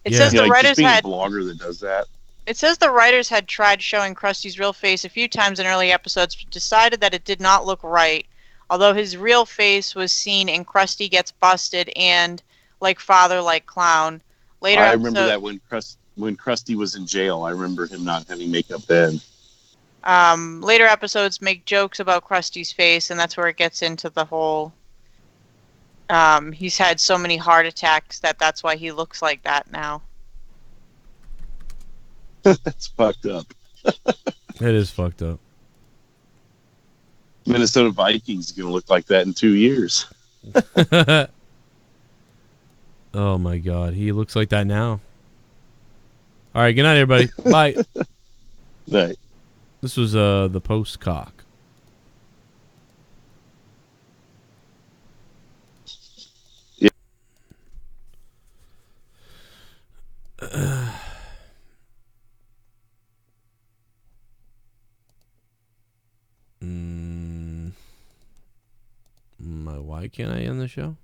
It says the writers just being had a blogger that does that. It says the writers had tried showing Krusty's real face a few times in early episodes, but decided that it did not look right. Although his real face was seen in Krusty Gets Busted and Like Father, Like Clown. Later, I remember that when Krusty was in jail, I remember him not having makeup then. Later episodes make jokes about Krusty's face, and that's where it gets into the whole. He's had so many heart attacks that's why he looks like that now. That's fucked up. It is fucked up. Minnesota Vikings are going to look like that in 2 years. Oh my God, he looks like that now. All right, good night, everybody. Bye. Night. This was the post cock. Why can't I end the show?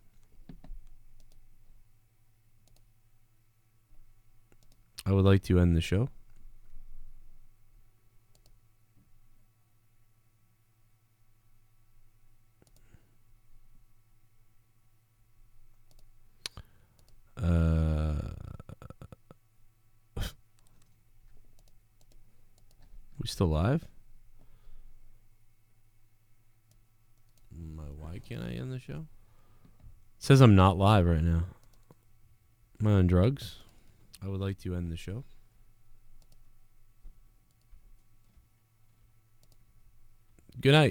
I would like to end the show. We still live? Why can't I end the show? It says I'm not live right now. Am I on drugs? I would like to end the show. Good night.